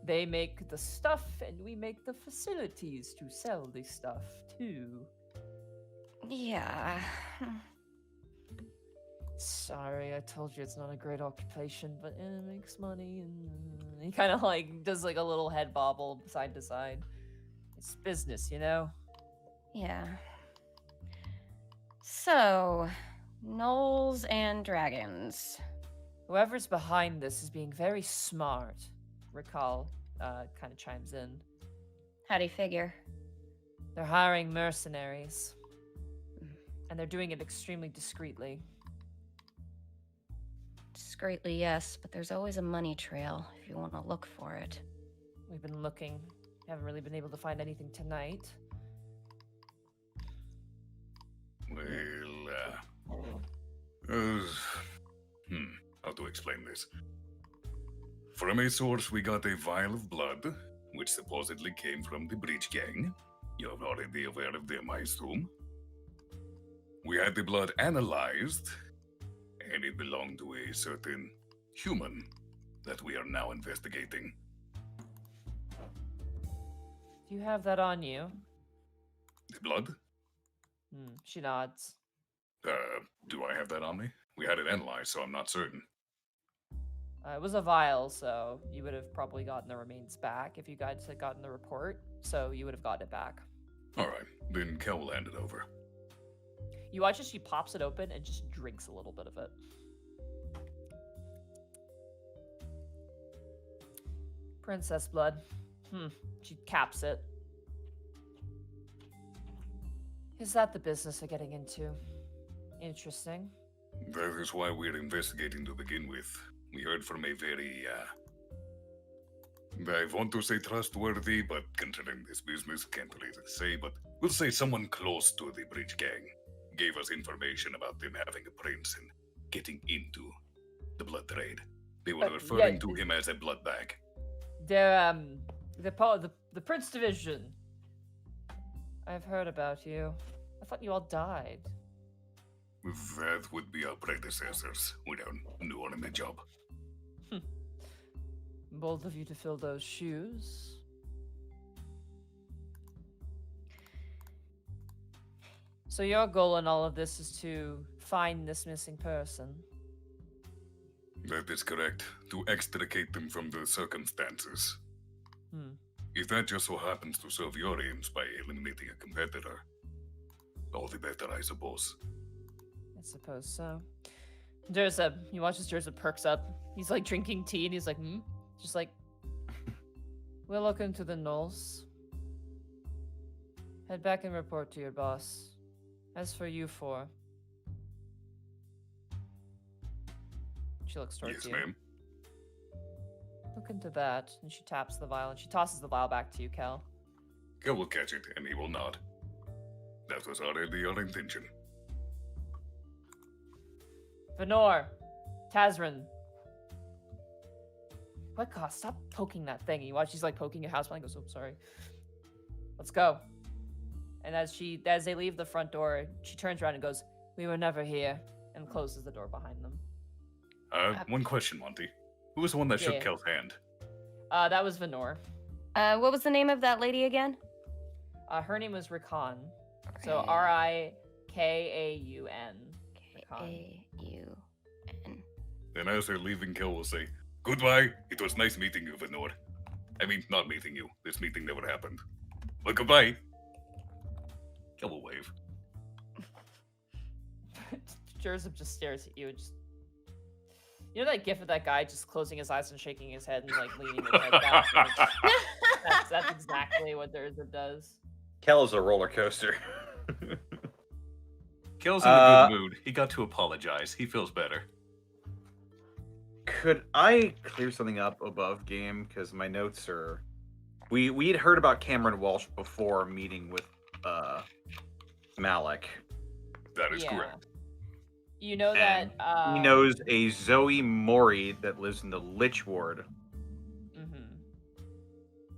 They make the stuff and we make the facilities to sell the stuff too. Yeah. Sorry, I told you it's not a great occupation, but it makes money, and he kind of like does like a little head bobble side to side. It's business, you know? Yeah. So, gnolls and dragons. Whoever's behind this is being very smart. Recall kind of chimes in. How do you figure? They're hiring mercenaries, and they're doing it extremely discreetly. Discreetly, yes, but there's always a money trail if you want to look for it. We've been looking. Haven't really been able to find anything tonight. Well, how to explain this? From a source, we got a vial of blood, which supposedly came from the Bridge Gang. You're already aware of them, I assume. We had the blood analyzed, and it belonged to a certain human that we are now investigating. Do you have that on you? The blood? She nods. Do I have that on me? We had it analyzed, so I'm not certain. It was a vial, so you would have probably gotten the remains back if you guys had gotten the report. So you would have gotten it back. All right, then Khel will hand it over. You watch as she pops it open and just drinks a little bit of it. Princess blood. She caps it. Is that the business we're getting into? Interesting. That is why we're investigating to begin with. We heard from a very, I want to say trustworthy, but considering this business, can't really say, but we'll say someone close to the Bridge Gang gave us information about them having a prince and getting into the blood trade. They were referring to him as a blood bag. They're, the Prince Division. I've heard about you. I thought you all died. That would be our predecessors. We don't do on the job. Bold of you to fill those shoes. So your goal in all of this is to find this missing person? That is correct. To extricate them from the circumstances. If that just so happens to serve your aims by eliminating a competitor, all the better, I suppose. I suppose so. Durzib, you watch as Durzib perks up. He's like drinking tea and he's like, Just like, we'll look into the Knolls. Head back and report to your boss. As for you four. She looks towards Yes, you. ma'am. Look into that. And she taps the vial and she tosses the vial back to you, Khel. Khel will catch it, and he will nod. That was already our intention. Venor, Tazrin. What God, stop poking that thing. And you watch she's like poking your house and goes, oh, sorry. Let's go. And as they leave the front door, she turns around and goes, we were never here, and closes the door behind them. One question, Monty. Who was the one that shook Yeah. Khel's hand? That was Venor. What was the name of that lady again? Her name was Rikan. So Rikaun. K-A-U-N. Then as they're leaving, Khel will say, goodbye. It was nice meeting you, Venor. I mean, not meeting you. This meeting never happened. But goodbye. Khel will wave. Durzib just stares at you and just... You know that gif of that guy just closing his eyes and shaking his head and like leaning his head back? That's exactly what Durzib does. Khel is a roller coaster. Khel's in a good mood. He got to apologize. He feels better. Could I clear something up above game? Because my notes are... We had heard about Cameron Walsh before meeting with Malik. That is correct. You know And that... he knows a Zoe Mori that lives in the Lich Ward.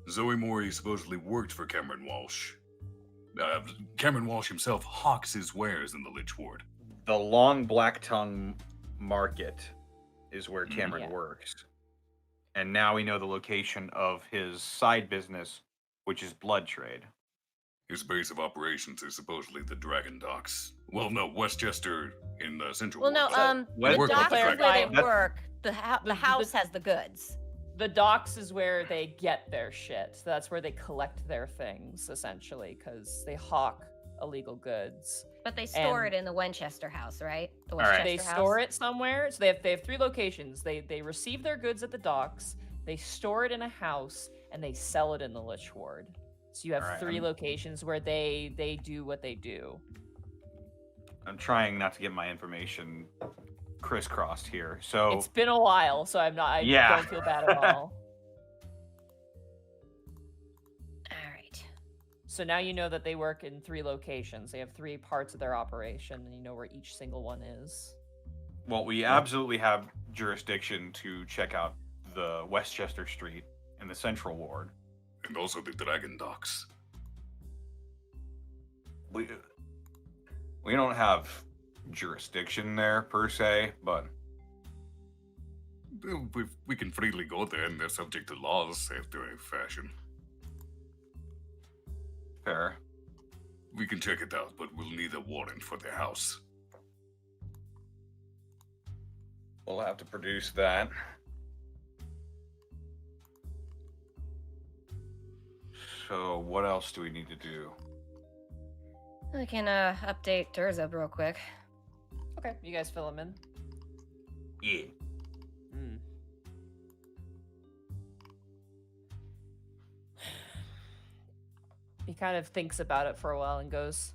Zoe Mori supposedly worked for Cameron Walsh. Cameron Walsh himself hawks his wares in the Lich Ward. The Long Black Tongue Market is where Cameron Yeah. works. And now we know the location of his side business, which is blood trade. His base of operations is supposedly the Dragon Docks. Well, no, Westchester in the Central Well, no, Ward. West- the Work docks with the is where Dragon. they work. The house has the goods. The docks is where they get their shit. So that's where they collect their things, essentially, because they hawk illegal goods. But they store And- it in the Winchester house, right? The All right. They Winchester store house. it somewhere. So they have 3 locations. They receive their goods at the docks, they store it in a house, and they sell it in the Lich Ward. So you have All right, 3 locations where they do what they do. I'm trying not to get my information crisscrossed here. So It's been a while, so I Yeah. don't feel bad at all. All right. So now you know that they work in 3 locations. They have 3 parts of their operation, and you know where each single one is. well, we absolutely have jurisdiction to check out the Westchester Street and the Central Ward. And also the Dragon Docks. We don't have jurisdiction there per se, but We can freely go there, and they're subject to laws after a fashion. fair. We can check it out, but we'll need a warrant for the house. We'll have to produce that. So, what else do we need to do? I can update Durzib real quick. Okay, you guys fill him in. Yeah. He kind of thinks about it for a while and goes,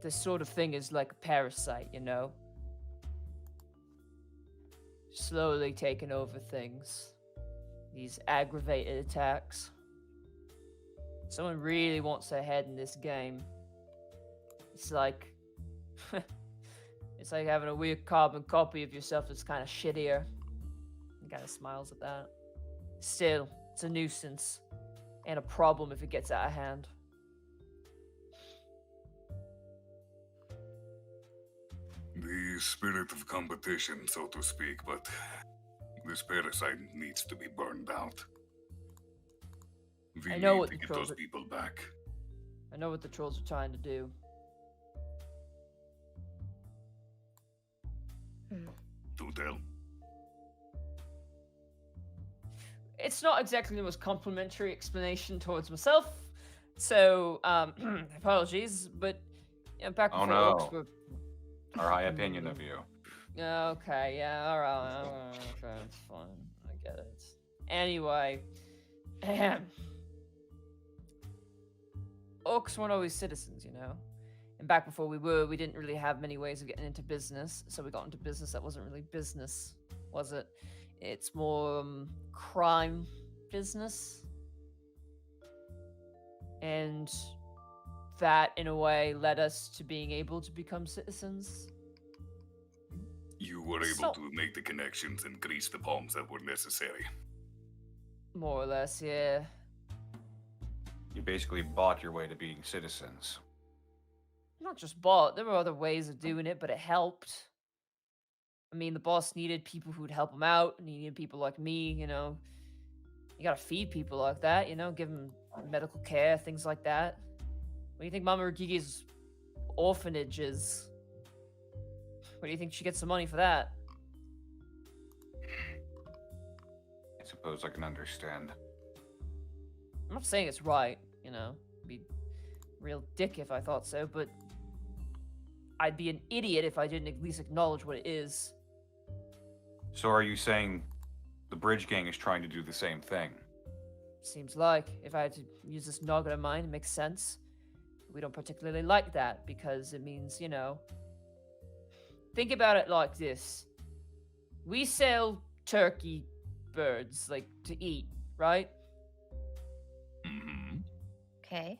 "This sort of thing is like a parasite, you know? Slowly taking over things. These aggravated attacks. Someone really wants their head in this game. It's like... it's like having a weird carbon copy of yourself that's kind of shittier." He kind of smiles at that. Still, it's a nuisance. And a problem if it gets out of hand. The spirit of competition, so to speak, but this parasite needs to be burned out. We I know need what to the get trolls those are- people back. I know what the trolls are trying to do. Do tell. It's not exactly the most complimentary explanation towards myself, so apologies. But back Oh, before no. orcs were... Our high opinion of you. Okay, yeah, all right, okay, it's fine. I get it. Anyway, orcs weren't always citizens, you know. And back before we didn't really have many ways of getting into business, so we got into business that wasn't really business, was it? It's more crime business. And that, in a way, led us to being able to become citizens. You were able So- to make the connections and grease the palms that were necessary. More or less, yeah. You basically bought your way to being citizens. Not just bought, there were other ways of doing it, but it helped. I mean, the boss needed people who'd help him out, and he needed people like me, you know. You gotta feed people like that, you know, give them medical care, things like that. What do you think Mama Rugigi's orphanage is? What do you think she gets the money for that? I suppose I can understand. I'm not saying it's right, you know. I'd be a real dick if I thought so, but I'd be an idiot if I didn't at least acknowledge what it is. So are you saying the Bridge Gang is trying to do the same thing? Seems like, if I had to use this noggin of mine, it makes sense. We don't particularly like that, because it means, you know... Think about it like this. We sell turkey birds, like, to eat, right? Mm-hmm. Okay.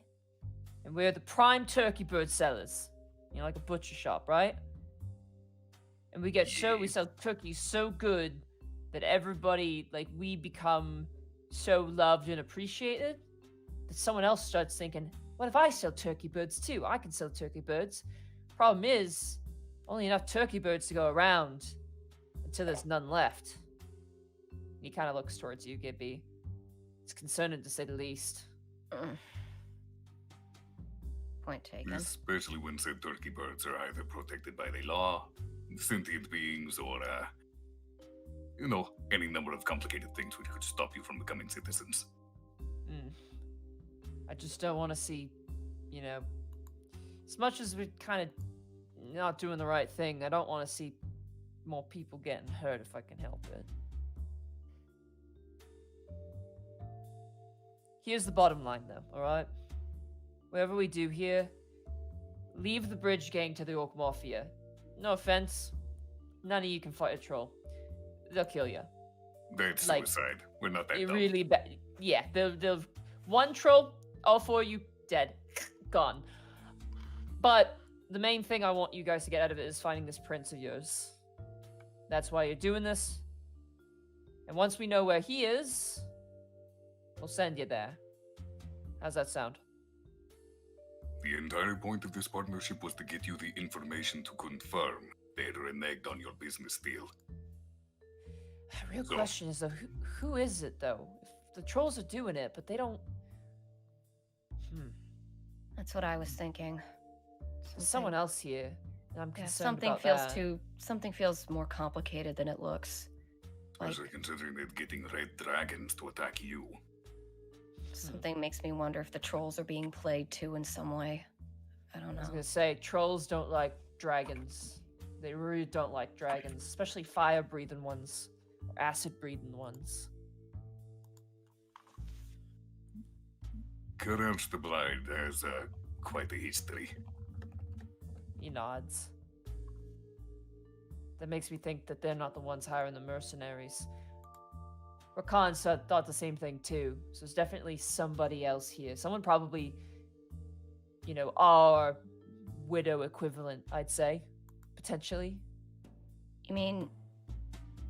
And we're the prime turkey bird sellers. You know, like a butcher shop, right? And we sell turkeys so good that everybody, like, we become so loved and appreciated that someone else starts thinking, what if I sell turkey birds too? I can sell turkey birds. Problem is, only enough turkey birds to go around until there's none left. He kind of looks towards you, Gibby. It's concerning to say the least. Point taken. Especially when said turkey birds are either protected by the law, sentient beings, or, any number of complicated things which could stop you from becoming citizens. I just don't want to see, you know, as much as we're kind of not doing the right thing, I don't want to see more people getting hurt if I can help it. Here's the bottom line, though, alright? Whatever we do here, leave the Bridge Gang to the Orc Mafia. No offense, none of you can fight a troll. They'll kill you. That's Like, suicide. We're not that It dumb. really bad. Yeah, they'll one troll, all four of you dead, gone. But the main thing I want you guys to get out of it is finding this prince of yours. That's why you're doing this. And once we know where he is, we'll send you there. How's that sound? The entire point of this partnership was to get you the information to confirm they had reneged on your business deal. The real So- question is, though, who is it, though? If the trolls are doing it, but they don't... That's what I was thinking. There's someone else here. I'm Yeah, concerned about that. something feels more complicated than it looks. Like, Especially considering they're getting red dragons to attack you. something makes me wonder if the trolls are being played too in some way. I don't I was know. gonna say, trolls don't like dragons. They really don't like dragons, especially fire-breathing ones, or acid-breathing ones. Courage the Blind has quite a history. He nods. That makes me think that they're not the ones hiring the mercenaries. Rakan thought the same thing too, so there's definitely somebody else here. Someone probably, our widow equivalent, I'd say, potentially. Do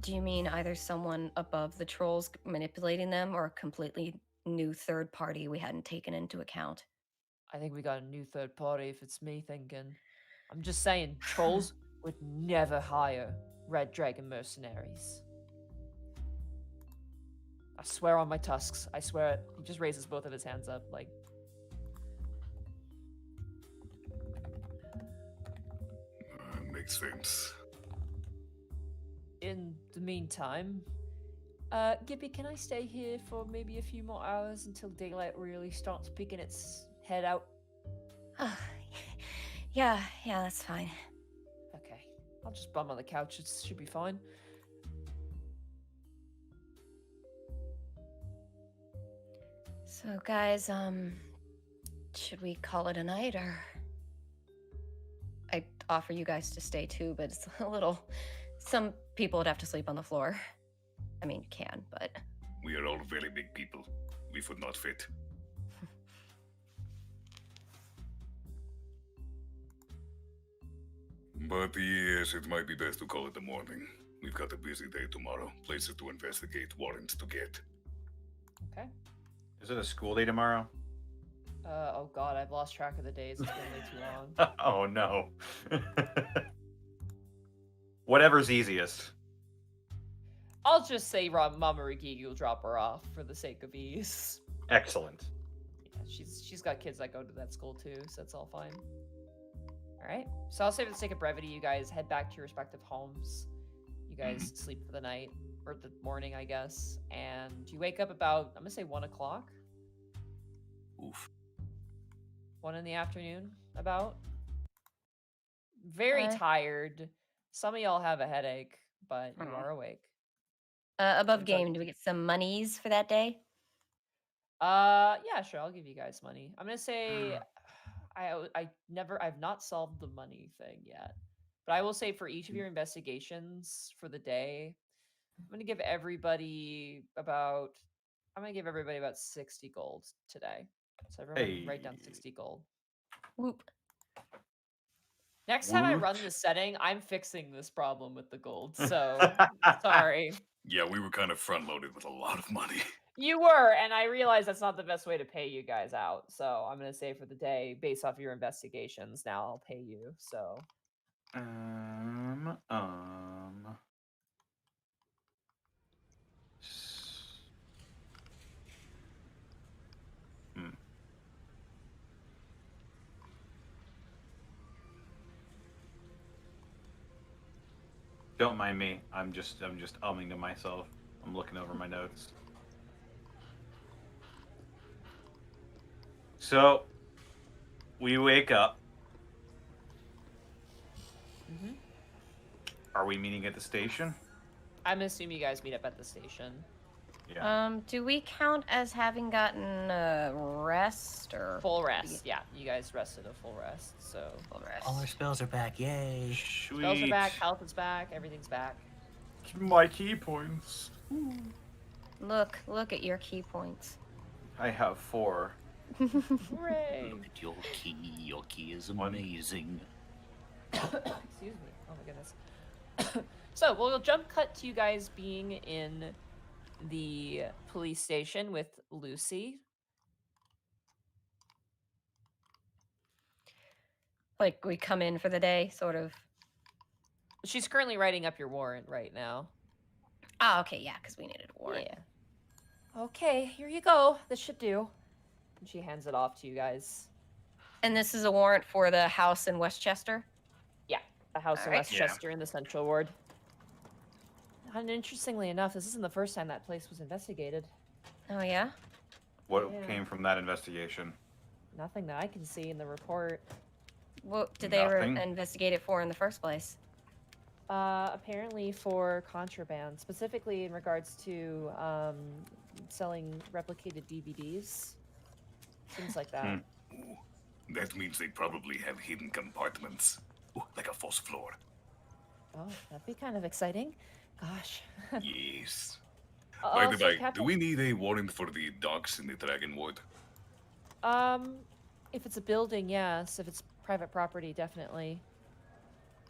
you mean either someone above the trolls manipulating them or a completely new third party we hadn't taken into account? I think we got a new third party, if it's me thinking. I'm just saying, trolls would never hire Red Dragon mercenaries. I swear on my tusks. I swear it. He just raises both of his hands up, like. Makes sense. In the meantime, Gibby, can I stay here for maybe a few more hours until daylight really starts peeking its head out? Yeah, that's fine. Okay. I'll just bum on the couch. It should be fine. So, guys, should we call it a night, or? I offer you guys to stay too, but it's a little. Some people would have to sleep on the floor. I mean, you can, but. We are all very big people. We would not fit. But yes, it might be best to call it the morning. We've got a busy day tomorrow. Places to investigate, warrants to get. Okay. Is it a school day tomorrow? Oh god, I've lost track of the days. It's been way too long. Oh no. Whatever's easiest. I'll just say Mama Rikiki will drop her off for the sake of ease. Excellent. Yeah, she's got kids that go to that school too, so that's all fine. Alright. So I'll say for the sake of brevity, you guys head back to your respective homes. You guys sleep for the night. Or the morning, I guess. And you wake up about, I'm gonna say 1 o'clock. Oof. 1 in the afternoon, about. Very tired. Some of y'all have a headache, but you are awake. Above Seems game, like- do we get some monies for that day? Yeah, sure, I'll give you guys money. I'm gonna say I've not solved the money thing yet. But I will say for each of your investigations for the day, I'm gonna give everybody about 60 gold today. So everyone write down 60 gold. Whoop. Next time I run Woot. this setting, I'm fixing this problem with the gold. So sorry. Yeah, we were kind of front-loaded with a lot of money. You were, and I realize that's not the best way to pay you guys out. So I'm gonna say for the day, based off your investigations, now I'll pay you. So Don't mind me. I'm just umming to myself. I'm looking over my notes. So we wake up. Are we meeting at the station? I'm assuming you guys meet up at the station. Yeah. Do we count as having gotten rest or Full rest. Yeah, you guys rested a full rest. So full rest? All our spells are back, yay. spells are back, health is back, everything's back. My key points. Look at your key points. I have 4. Hooray! Look at your key. Your key is amazing. Excuse me. Oh my goodness. So we'll jump cut to you guys being in the police station with Lucy. Like we come in for the day, sort of. She's currently writing up your warrant right now. Oh, okay, yeah, because we needed a warrant. Yeah. Okay, here you go. This should do. And she hands it off to you guys. And this is a warrant for the house in Westchester? Yeah. A house in Alright. Westchester in the Central Ward. And interestingly enough, this isn't the first time that place was investigated. Oh yeah. What Yeah. came from that investigation? Nothing that I can see in the report. What did they ever Nothing. investigate it for in the first place? Apparently for contraband, specifically in regards to selling replicated DVDs, things like that. Ooh, that means they probably have hidden compartments. Ooh, like a false floor. Oh, that'd be kind of exciting. Gosh. Yes. By the Also, way, do Captain- we need a warrant for the docks in the Dragon Ward? If it's a building, yes. If it's private property, definitely.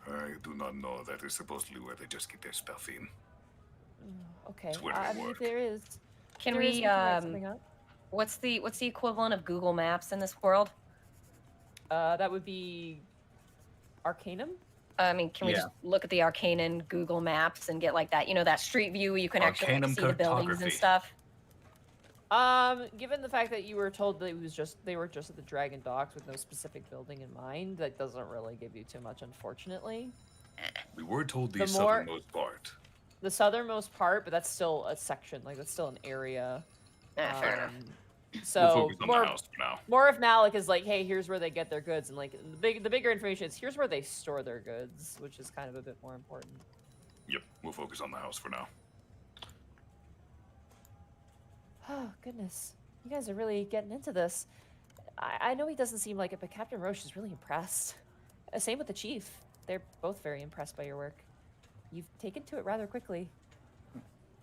I do not know. That is supposedly where they just get their stuff in. Okay. It's where they I mean, if work. there is. Can there is, we can write something up. what's the equivalent of Google Maps in this world? That would be Arcanum. I mean, can we just look at the Arcanum Google Maps and get like that, that street view where you can actually Arcanum see the buildings and cartography. stuff? Given the fact that you were told that they were just at the Dragon Docks with no specific building in mind, that doesn't really give you too much, unfortunately. We were told the The more- southernmost part. The southernmost part, but that's still a section, like that's still an area. Fair enough. So We'll focus on more, the house for now. more of Malik is like, hey, here's where they get their goods, and like the bigger information is here's where they store their goods, which is kind of a bit more important. Yep, we'll focus on the house for now. Oh goodness, you guys are really getting into this. I know he doesn't seem like it, but Captain Roche is really impressed. Same with the chief. They're both very impressed by your work. You've taken to it rather quickly.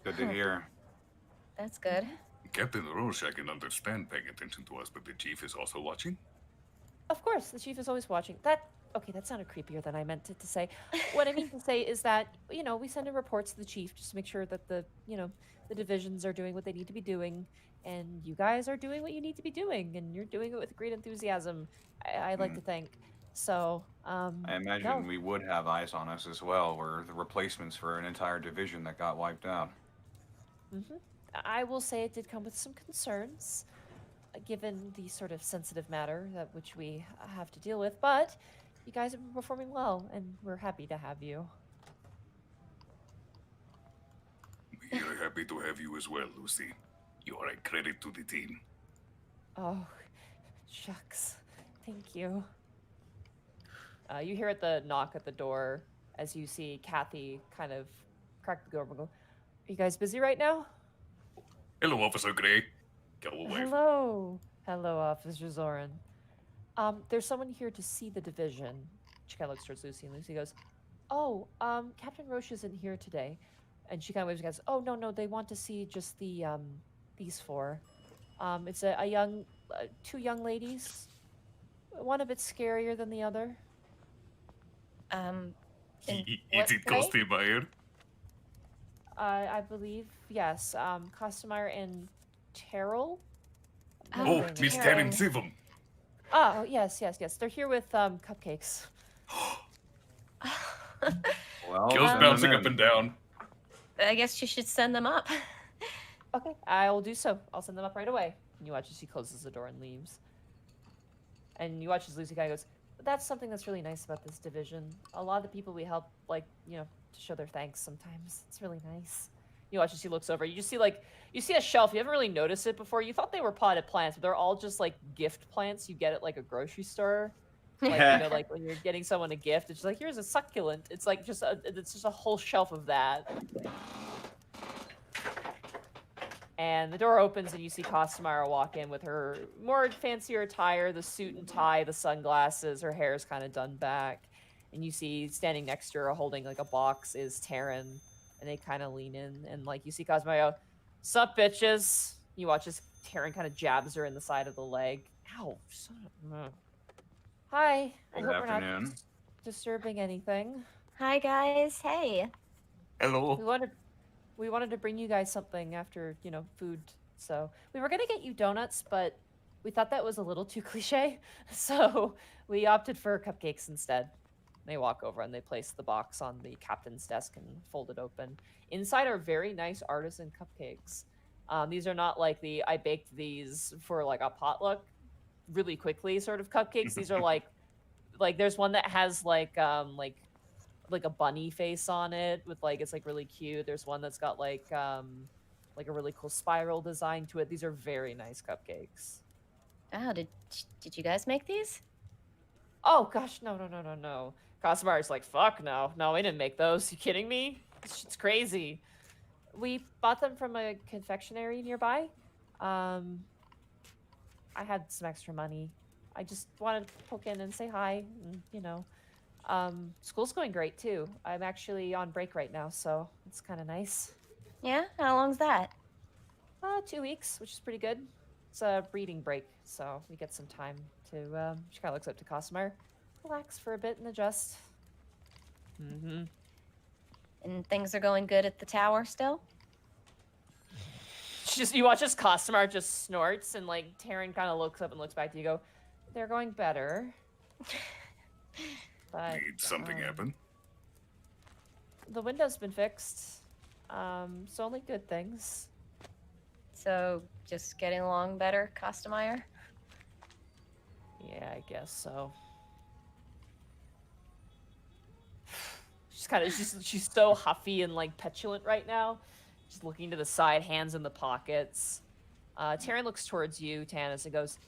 Good to hear. That's good. Captain Roche, I can understand paying attention to us, but the chief is also watching? Of course, the chief is always watching. Okay, that sounded creepier than I meant it to say. What I mean to say is that, we send in reports to the chief just to make sure that the divisions are doing what they need to be doing, and you guys are doing what you need to be doing, and you're doing it with great enthusiasm. I'd like to think. So, I imagine no. we would have eyes on us as well. We're the replacements for an entire division that got wiped out. I will say it did come with some concerns, given the sort of sensitive matter that which we have to deal with, but you guys have been performing well, and we're happy to have you. We are happy to have you as well, Lucy. You are a credit to the team. Oh, shucks. Thank you. You hear the knock at the door as you see Kathy kind of crack the door and go, "Are you guys busy right now?" Hello, Officer Gray. Go away. Hello. Hello, Officer Zouren. There's someone here to see the division. She kind of looks towards Lucy, and Lucy goes, "Oh, Captain Roche isn't here today." And she kind of waves and goes, "Oh, no, they want to see just these four. It's two young ladies. One a bit scarier than the other." In Is what it way? Kostemeyer? I believe, yes. Kostemeyer and Terrell? Oh, Remembering Miss it. Karen. Taryn Sivum. Oh, yes. They're here with cupcakes. Well, Kill's send bouncing them up in. and down. I guess you should send them up. Okay, I will do so. I'll send them up right away. And you watch as she closes the door and leaves. And you watch as Lucy kind of goes, "That's something that's really nice about this division. A lot of the people we help, to show their thanks sometimes. It's really nice." You watch as she looks over. You just see, you see a shelf. You haven't really noticed it before. You thought they were potted plants, but they're all just, gift plants you get at, a grocery store. When you're getting someone a gift, it's just like, here's a succulent. It's it's just a whole shelf of that. And the door opens and you see Kostemeyer walk in with her more fancier attire, the suit and tie, the sunglasses, her hair's kind of done back. And you see standing next to her holding a box is Taryn. And they kind of lean in and you see Kostemeyer go, "Sup, bitches?" You watch as Taryn kind of jabs her in the side of the leg. Ow, son of... Hi. I Good hope we're not afternoon. disturbing anything. Hi guys. Hey. Hello. We wanted to bring you guys something after, food. So we were going to get you donuts, but we thought that was a little too cliche. So we opted for cupcakes instead. They walk over and they place the box on the captain's desk and fold it open. Inside are very nice artisan cupcakes. These are not like I baked these for a potluck really quickly sort of cupcakes. These are like there's one that has like a bunny face on it with like it's like really cute. There's one that's got like a really cool spiral design to it. These are very nice cupcakes. Oh, did you guys make these? Oh gosh, no. Cosmar's like, fuck no. No, we didn't make those. You kidding me? This shit's crazy. We bought them from a confectionery nearby. I had some extra money. I just wanted to poke in and say hi, and, you know. School's going great too. I'm actually on break right now, so it's kind of nice. Yeah? How long's that? 2 weeks, which is pretty good. It's a breeding break, so we get some time to, she kind of looks up to Cosmar, relax for a bit and adjust. Mm-hmm. And things are going good at the tower still? You watch as Cosmar just snorts, and like Taryn kind of looks up and looks back to you. Go, they're going better. But Need something happen? the window's been fixed. So only good things. So, just getting along better, Costemeyer? Yeah, I guess so. She's so huffy and like petulant right now. Just looking to the side, hands in the pockets. Taryn looks towards you, Tanis, and goes,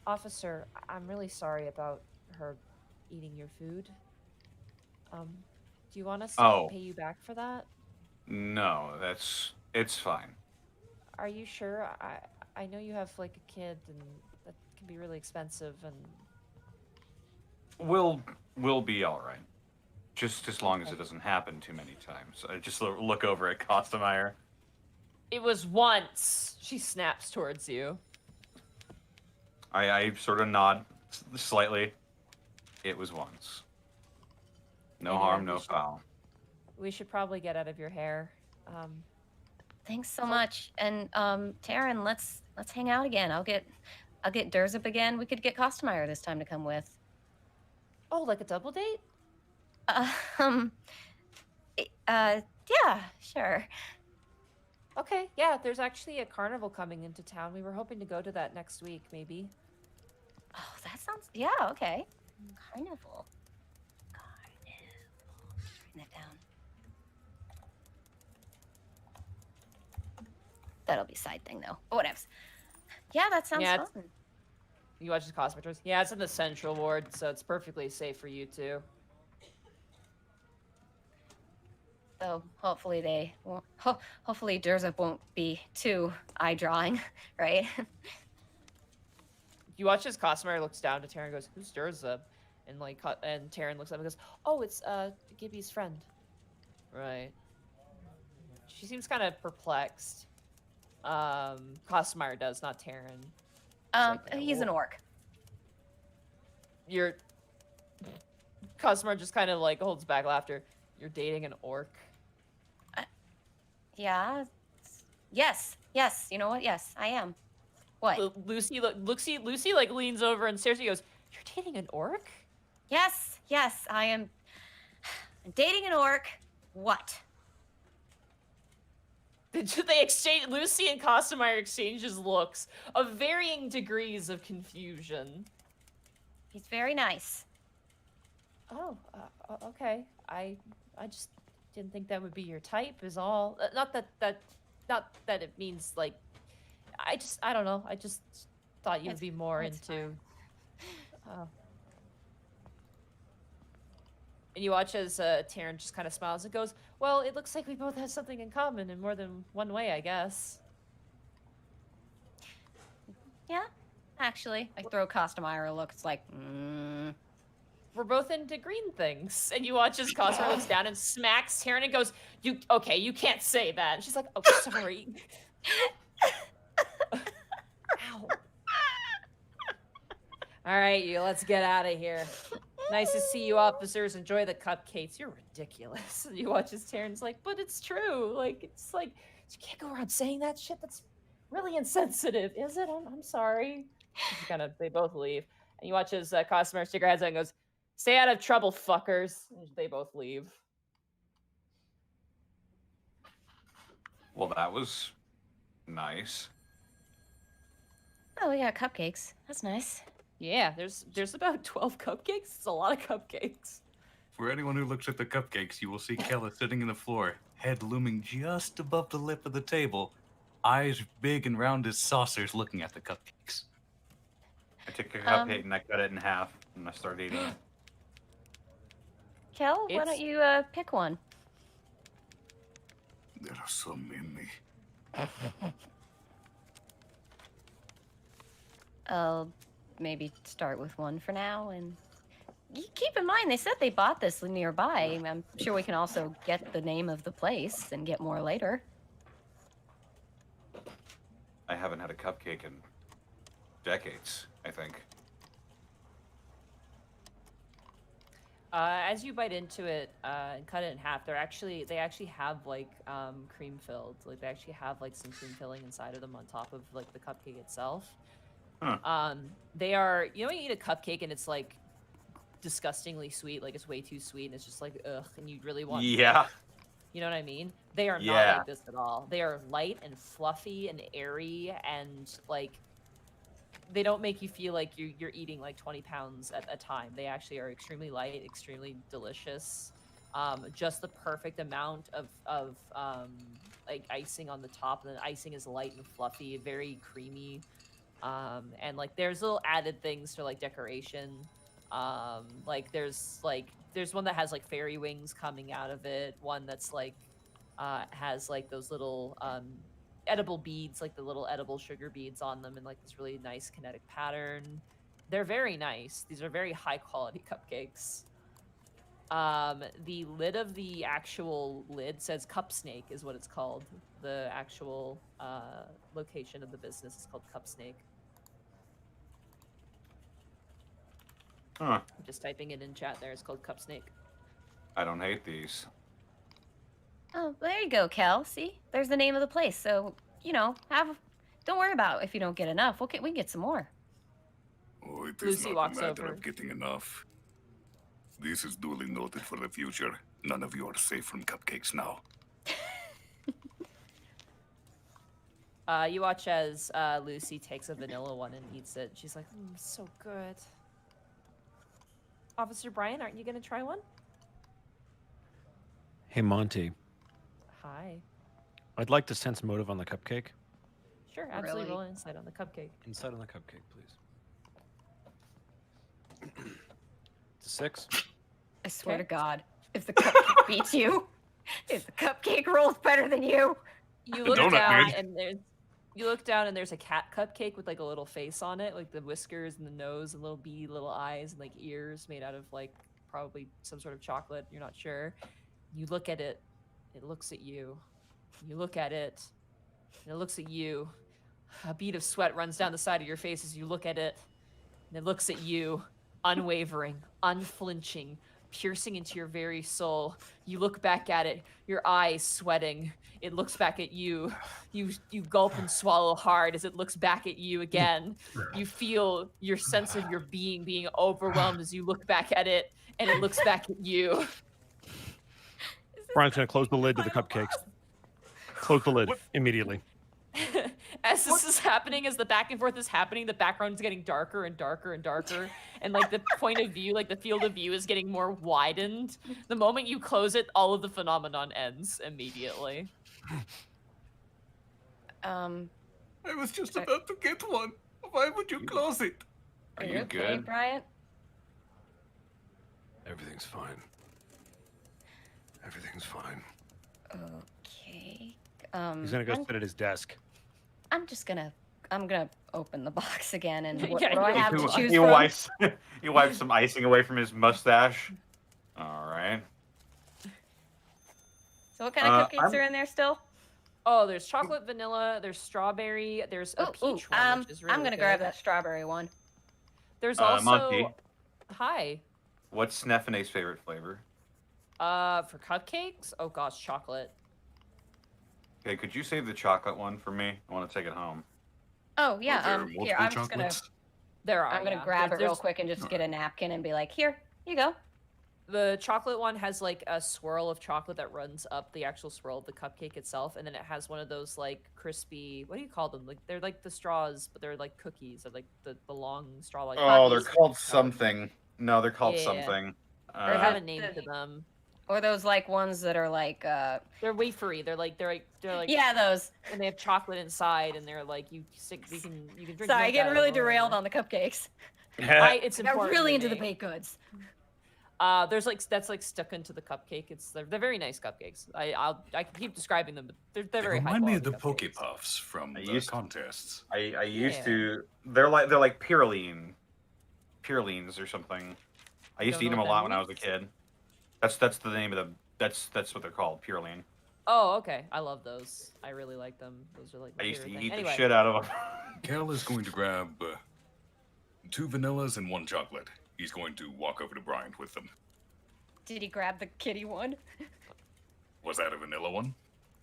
officer, I'm really sorry about her eating your food. Do you want us to pay you back for that? No, it's fine. Are you sure? I know you have like a kid, and that can be really expensive, and We'll be all right. Just as long as it doesn't happen too many times. I just look over at Costemeyer. it was once. She snaps towards you. I sort of nod slightly. It was once. No Anyway, harm, no foul. We should probably get out of your hair. Thanks so much. And Taryn, let's hang out again. I'll get Durzib again. We could get Costemeyer this time to come with. Oh, like a double date? Yeah, sure. Okay, yeah, there's actually a carnival coming into town. We were hoping to go to that next week, maybe. Oh, that sounds, yeah, okay. Carnival. Just writing that down. That'll be a side thing, though. But whatevs. Yeah, that sounds Yeah, fun. You watch the cosmeters? Yeah, it's in the central ward, so it's perfectly safe for you two. So hopefully they won't. Hopefully Durzib won't be too eye drawing, right? You watch as Cosmer looks down to Taryn and goes, "Who's Durzib?" And and Taryn looks up and goes, "Oh, it's Gibby's friend." Right. She seems kind of perplexed. Cosmer does, not Taryn. He's an orc. You're Cosmer just kind of like holds back laughter. You're dating an orc. Yeah. Yes. You know what? Yes, I am. What? Lucy like leans over and stares at you. Goes, "You're dating an orc?" Yes, I am. I'm dating an orc. What? They exchange. Lucy and Costemeyer exchanges looks of varying degrees of confusion. He's very nice. Oh, okay. I just didn't think that would be your type. Is all. Not that it means like. I don't know. I just thought you'd be more into. And you watch as Taryn just kind of smiles and goes, "Well, it looks like we both have something in common in more than one way, I guess." Yeah, actually. I throw Costemeyer a look. It's like, We're both into green things. And you watch as Cosmer looks down and smacks Taryn and goes, you can't say that. And she's like, "Oh, sorry." Ow. All right, let's get out of here. Nice to see you, officers. Enjoy the cupcakes. You're ridiculous. And you watch as Taryn's like, "But it's true. Like, it's like, you can't go around saying that shit. That's really insensitive." "Is it? I'm sorry." They both leave. And you watch as Cosmer stick her heads out and goes, "Stay out of trouble, fuckers." And they both leave. Well, that was nice. oh, we got cupcakes. That's nice. Yeah, there's about 12 cupcakes. It's a lot of cupcakes. For anyone who looks at the cupcakes, you will see Khel sitting in the floor, head looming just above the lip of the table, eyes big and round as saucers looking at the cupcakes. I took a cupcake and I cut it in half and I started eating it. Khel, why don't It's- you pick one? There are so many. I'll maybe start with one for now, and keep in mind they said they bought this nearby. I'm sure we can also get the name of the place and get more later. I haven't had a cupcake in decades, I think. As you bite into it and cut it in half, they actually have like cream filled. Like they actually have like some cream filling inside of them on top of like the cupcake itself. Huh. They are, you know, when you eat a cupcake and it's like disgustingly sweet, like it's way too sweet, and it's just like ugh, and you really want. Yeah. You know what I mean? They are not Yeah. like this at all. They are light and fluffy and airy, and like they don't make you feel like you're eating like 20 pounds at a time. They actually are extremely light, extremely delicious. Just the perfect amount of like icing on the top, and the icing is light and fluffy, very creamy. And like there's little added things for like decoration. Like there's one that has like fairy wings coming out of it. One that's like has like those little edible beads, like the little edible sugar beads on them, and like this really nice kinetic pattern. They're very nice. These are very high quality cupcakes. The lid of the actual lid says Cup Snake is what it's called. The actual location of the business is called Cup Snake. Huh. I'm just typing it in chat there. It's called Cup Snake. I don't hate these. Oh, there you go, Khel. See, there's the name of the place. So you know, don't worry about if you don't get enough. We can get some more. Oh, it is Lucy not walks a matter over. of getting enough. This is duly noted for the future. None of you are safe from cupcakes now. You watch as Lucy takes a vanilla one and eats it. She's like, so good. Officer Bryant, aren't you gonna try one? Hey, Monty. Hi. I'd like to sense motive on the cupcake. Sure, absolutely. Really? Roll an insight on the cupcake. Inside on the cupcake, please. It's a 6. I swear Okay. to God, if the cupcake beats you, if the cupcake rolls better than you. You The look donut down did. and there's a cat cupcake with like a little face on it, like the whiskers and the nose and little beady little eyes and like ears made out of like probably some sort of chocolate. You're not sure. You look at it. It looks at you. You look at it. And it looks at you. A bead of sweat runs down the side of your face as you look at it. And it looks at you, unwavering, unflinching, piercing into your very soul. You look back at it, your eyes sweating. It looks back at you. You gulp and swallow hard as it looks back at you again. You feel your sense of your being overwhelmed as you look back at it, and it looks back at you. Brian's gonna close the lid to the cupcakes. Close the lid immediately. As this is happening, as the back and forth is happening, the background is getting darker and darker and darker, and like the point of view, like the field of view is getting more widened. The moment you close it, all of the phenomenon ends immediately. I was just about to get one. Why would you close it? Are you okay, good? Bryant? Everything's fine. Everything's fine. Okay. He's gonna go sit at his desk. I'm gonna open the box again, and what, Yeah, what do I have to He choose from? wipes, he wipes some icing away from his mustache. All right. So what kind of cupcakes I'm- are in there still? Oh, there's chocolate, vanilla, there's strawberry, there's a peach one, which is really I'm gonna good. grab that strawberry one. There's also Monty, hi. what's Sneffine's favorite flavor? For cupcakes? Oh gosh, chocolate. Okay, could you save the chocolate one for me? I want to take it home. Oh Are yeah. there Here, multiple I'm just gonna chocolates? There are. I'm gonna yeah. grab it real There's- quick and just get a napkin and be like, here, you go. The chocolate one has like a swirl of chocolate that runs up the actual swirl of the cupcake itself, and then it has one of those like crispy, what do you call them? Like they're like the straws, but they're like cookies. They're like the long straw like Oh, they're cookies. called something. No, they're called Yeah. something. Or have a name to them. Or those like ones that are like They're wafery. They're like yeah, those. and they have chocolate inside, and they're like you can drink. Sorry, milk getting out of really them or derailed whatever. on the cupcakes. It's I got important really to into the me. baked goods. There's like that's like stuck into the cupcake. They're very nice cupcakes. I can keep describing them, but they're They very high remind me of the quality Poke cupcakes. Puffs from I the used to- contests. I used Yeah. to. They're like Purelines or something. I used to eat Don't them know a what lot that when I was a means. kid. That's the name of the. That's what they're called, Pureline. Oh, okay. I love those. I really like them. Those are like my I used to favorite eat thing. the Anyway, shit out of them. Khel is going to grab 2 vanillas and 1 chocolate. He's going to walk over to Bryant with them. Did he grab the kitty one? Was that a vanilla one?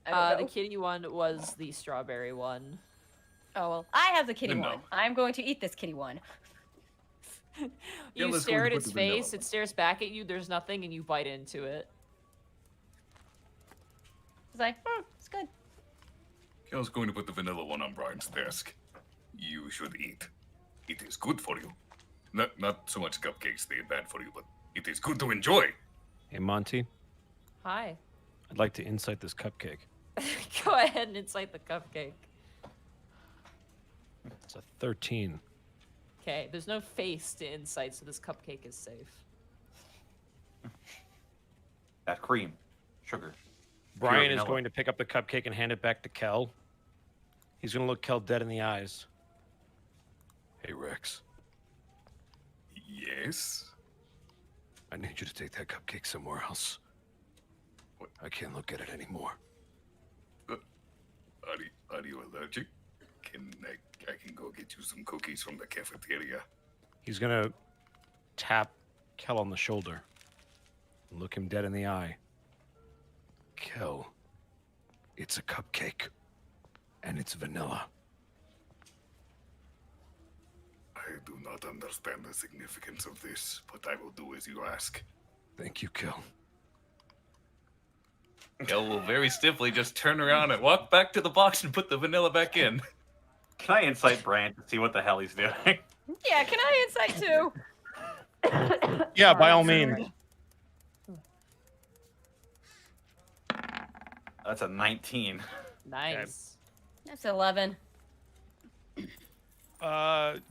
I don't the know. kitty one was the strawberry one. Oh well, I have the kitty No. one. I'm going to eat this kitty one. You let's stare go at with its the vanilla face, it stares back at you, there's nothing, and you bite into it. It's like, it's good. Khel's going to put the vanilla one on Bryant's desk. You should eat. It is good for you. Not so much cupcakes, they're bad for you, but it is good to enjoy. Hey, Monty, Hi. I'd like to insight this cupcake. Go ahead and incite the cupcake. It's a 13. Okay, there's no face to insight, so this cupcake is safe. That cream, sugar. Brian is vanilla. going to pick up the cupcake and hand it back to Khel. He's going to look Khel dead in the eyes. Hey, Rex, Yes? I need you to take that cupcake somewhere else. I can't look at it anymore. Are you allergic? I can go get you some cookies from the cafeteria. He's going to tap Khel on the shoulder and look him dead in the eye. Khel, it's a cupcake, and it's vanilla. I do not understand the significance of this, but I will do as you ask. Thank you, Khel. Khel will very stiffly just turn around and walk back to the box and put the vanilla back in. Can I incite Bryant to see what the hell he's doing? Yeah, can I insight too? Yeah, by all means. That's a 19. Nice. That's 11.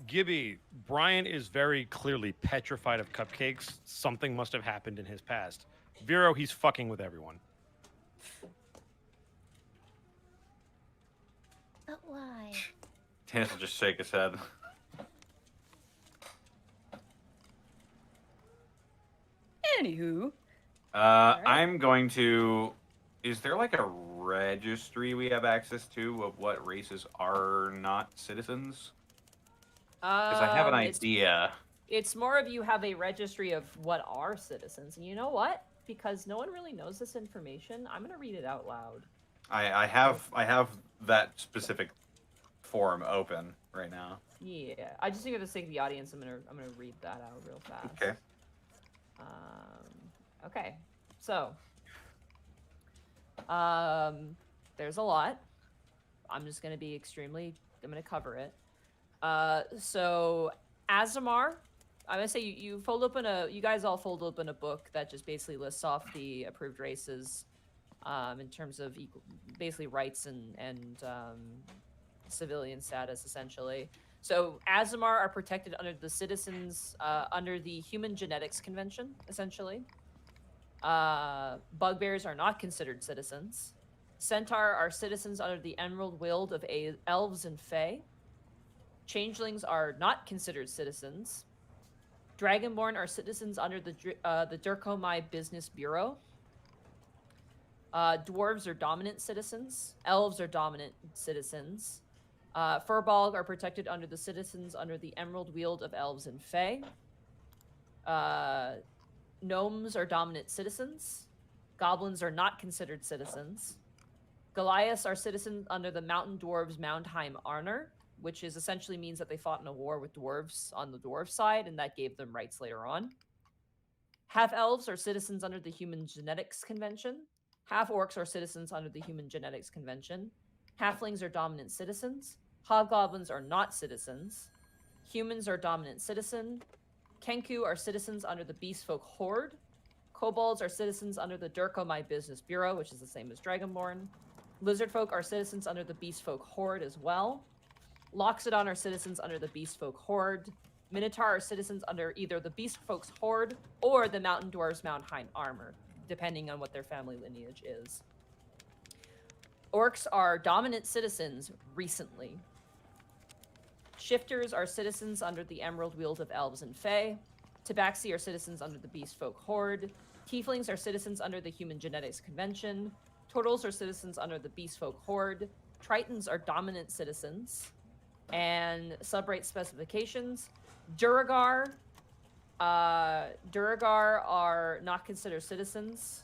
Gibby, Brian is very clearly petrified of cupcakes. Something must have happened in his past. Viro, he's fucking with everyone. But why? Tanis will just shake his head. Anywho. I'm going to. Is there like a registry we have access to of what races are not citizens? Because I have an idea. It's more of you have a registry of what are citizens. And you know what? Because no one really knows this information, I'm going to read it out loud. I have that specific form open right now. Yeah, I just think for the sake of the audience, I'm gonna read that out real fast. Okay. Okay. So, there's a lot. I'm just gonna be I'm gonna cover it. So Azamar, I'm gonna say you guys all fold open a book that just basically lists off the approved races, in terms of basically rights and civilian status, essentially. So Azamar are protected under the citizens, under the Human Genetics Convention, essentially. Bugbears are not considered citizens. Centaur are citizens under the Emerald Guild of Elves and Fae. Changelings are not considered citizens. Dragonborn are citizens under the Durkomai Business Bureau. Dwarves are dominant citizens. Elves are dominant citizens. Furbolg are protected under the citizens under the Emerald Guild of Elves and Fae. Gnomes are dominant citizens. Goblins are not considered citizens. Goliaths are citizens under the Mountain Dwarves Moundheim Honor, which is essentially means that they fought in a war with dwarves on the dwarf side, and that gave them rights later on. Half-elves are citizens under the Human Genetics Convention. Half-orcs are citizens under the Human Genetics Convention. Halflings are dominant citizens. Hobgoblins are not citizens. Humans are dominant citizen. Kenku are citizens under the Beastfolk Horde, Kobolds are citizens under the Durko My Business Bureau, which is the same as Dragonborn. Lizard folk are citizens under the Beast Folk Horde as well. Loxodon are citizens under the Beast Folk Horde. Minotaur are citizens under either the Beast Folks Horde or the Mountain Dwarves Mount Hind Armor, depending on what their family lineage is. Orcs are dominant citizens recently. Shifters are citizens under the Emerald Wield of Elves and Fae. Tabaxi are citizens under the Beast Folk Horde. Tieflings are citizens under the Human Genetics Convention. Turtles are citizens under the Beast Folk Horde. Tritons are dominant citizens. And subrate specifications. Duragar are not considered citizens.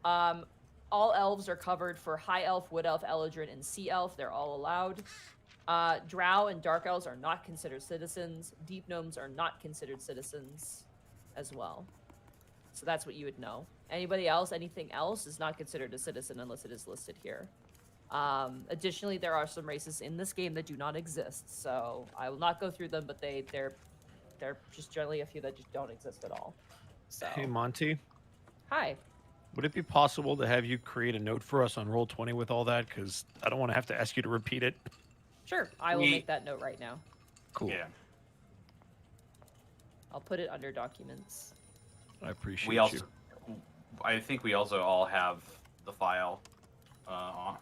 All elves are covered for High Elf, Wood Elf, Eladrin, and Sea Elf. They're all allowed. Drow and Dark Elves are not considered citizens. Deep Gnomes are not considered citizens as well. So that's what you would know. Anybody else, anything else is not considered a citizen unless it is listed here. Additionally, there are some races in this game that do not exist. So I will not go through them, but they're just generally a few that just don't exist at all. So Hey, Monty, hi. would it be possible to have you create a note for us on Roll20 with all that? Because I don't want to have to ask you to repeat it. Sure, I will make that note right now. Cool. Yeah. I'll put it under documents. I appreciate We also, you. I think we also all have the file. Yeah,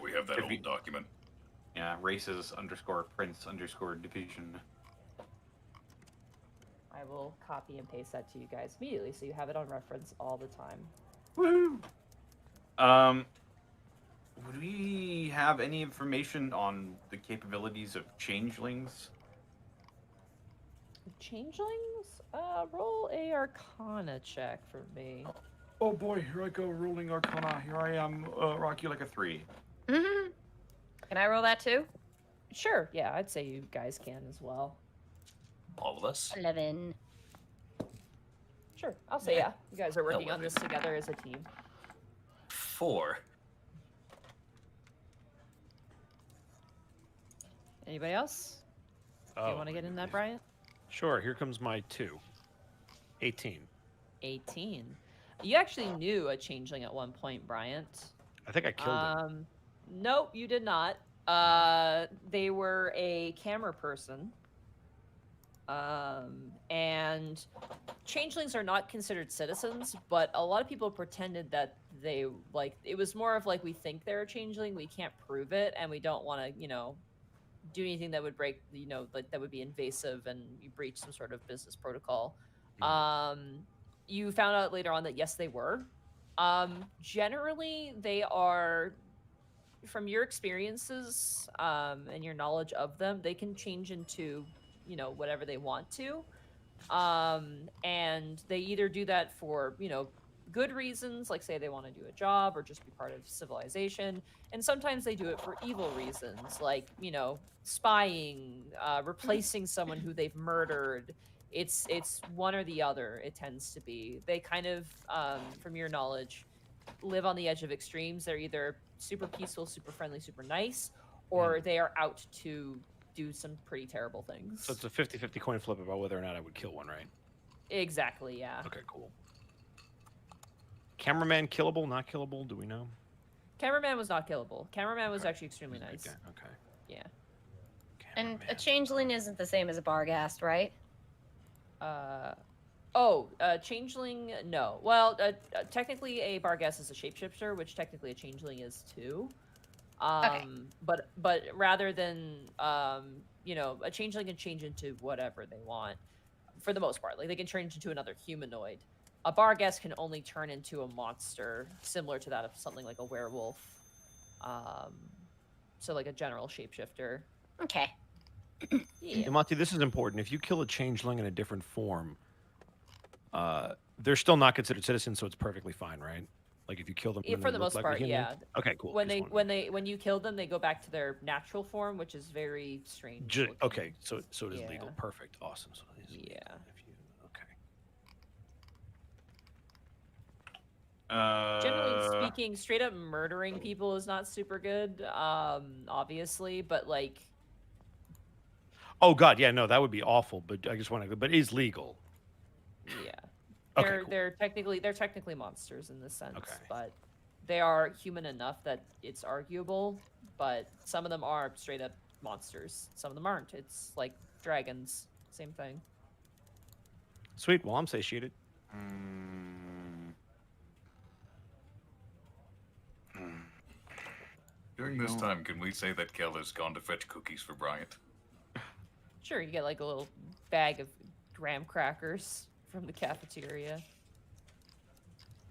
we have that Could be- old document. Yeah, races_prince_division. I will copy and paste that to you guys immediately so you have it on reference all the time. Woohoo! Would we have any information on the capabilities of changelings? Changelings? Roll a Arcana check for me. Oh boy, here I go rolling Arcana. Here I am, rock you like a 3. Can I roll that too? Sure, yeah, I'd say you guys can as well. All of us. 11. Sure, I'll say yeah. You guys are working on this together as a team. 4. Anybody else? Do you want to get in that, Bryant? Sure, here comes my 2. 18. 18. You actually knew a changeling at one point, Bryant. I think I killed him. Nope, you did not. They were a camera person. And changelings are not considered citizens, but a lot of people pretended that they, like, it was more of like, we think they're a changeling, we can't prove it, and we don't want to, do anything that would break, like that would be invasive and you breach some sort of business protocol. You found out later on that yes, they were. Generally, they are, from your experiences and your knowledge of them, they can change into, whatever they want to. And they either do that for, good reasons, like say they want to do a job or just be part of civilization. And sometimes they do it for evil reasons, like, spying, replacing someone who they've murdered. It's one or the other, it tends to be. They kind of, from your knowledge, live on the edge of extremes. They're either super peaceful, super friendly, super nice, or they are out to do some pretty terrible things. So it's a 50-50 coin flip about whether or not I would kill one, right? Exactly, yeah. Okay, cool. Cameraman killable, not killable? Do we know? Cameraman was not killable. Cameraman was actually extremely nice. Okay. Yeah. And a changeling isn't the same as a barghast, right? Changeling, no. Well, technically a Barghest is a shapeshifter, which technically a changeling is too. But rather than, a changeling can change into whatever they want, for the most part. Like, they can change into another humanoid. A Barghest can only turn into a monster, similar to that of something like a werewolf. So like a general shapeshifter. Okay. Yeah. Monty, this is important. If you kill a changeling in a different form, they're still not considered citizens, so it's perfectly fine, right? Like if you kill them, Yeah, and for they the look most like a part, human? yeah. Okay, cool. When you kill them, they go back to their natural form, which is very strange. looking. Okay, so it is Yeah. legal. Perfect. Awesome. So it is legal Yeah. Generally speaking, straight up murdering people is not super good, obviously, but like, Oh God, yeah, no, that would be awful. But I just want to. But it is legal. yeah. They're cool. they're technically monsters in this sense, Okay. but they are human enough that it's arguable. But some of them are straight up monsters. Some of them aren't. It's like dragons. Same thing. Sweet. Well, I'm satiated. During this time, can we say that Khel has gone to fetch cookies for Bryant? Sure, you get like a little bag of graham crackers from the cafeteria.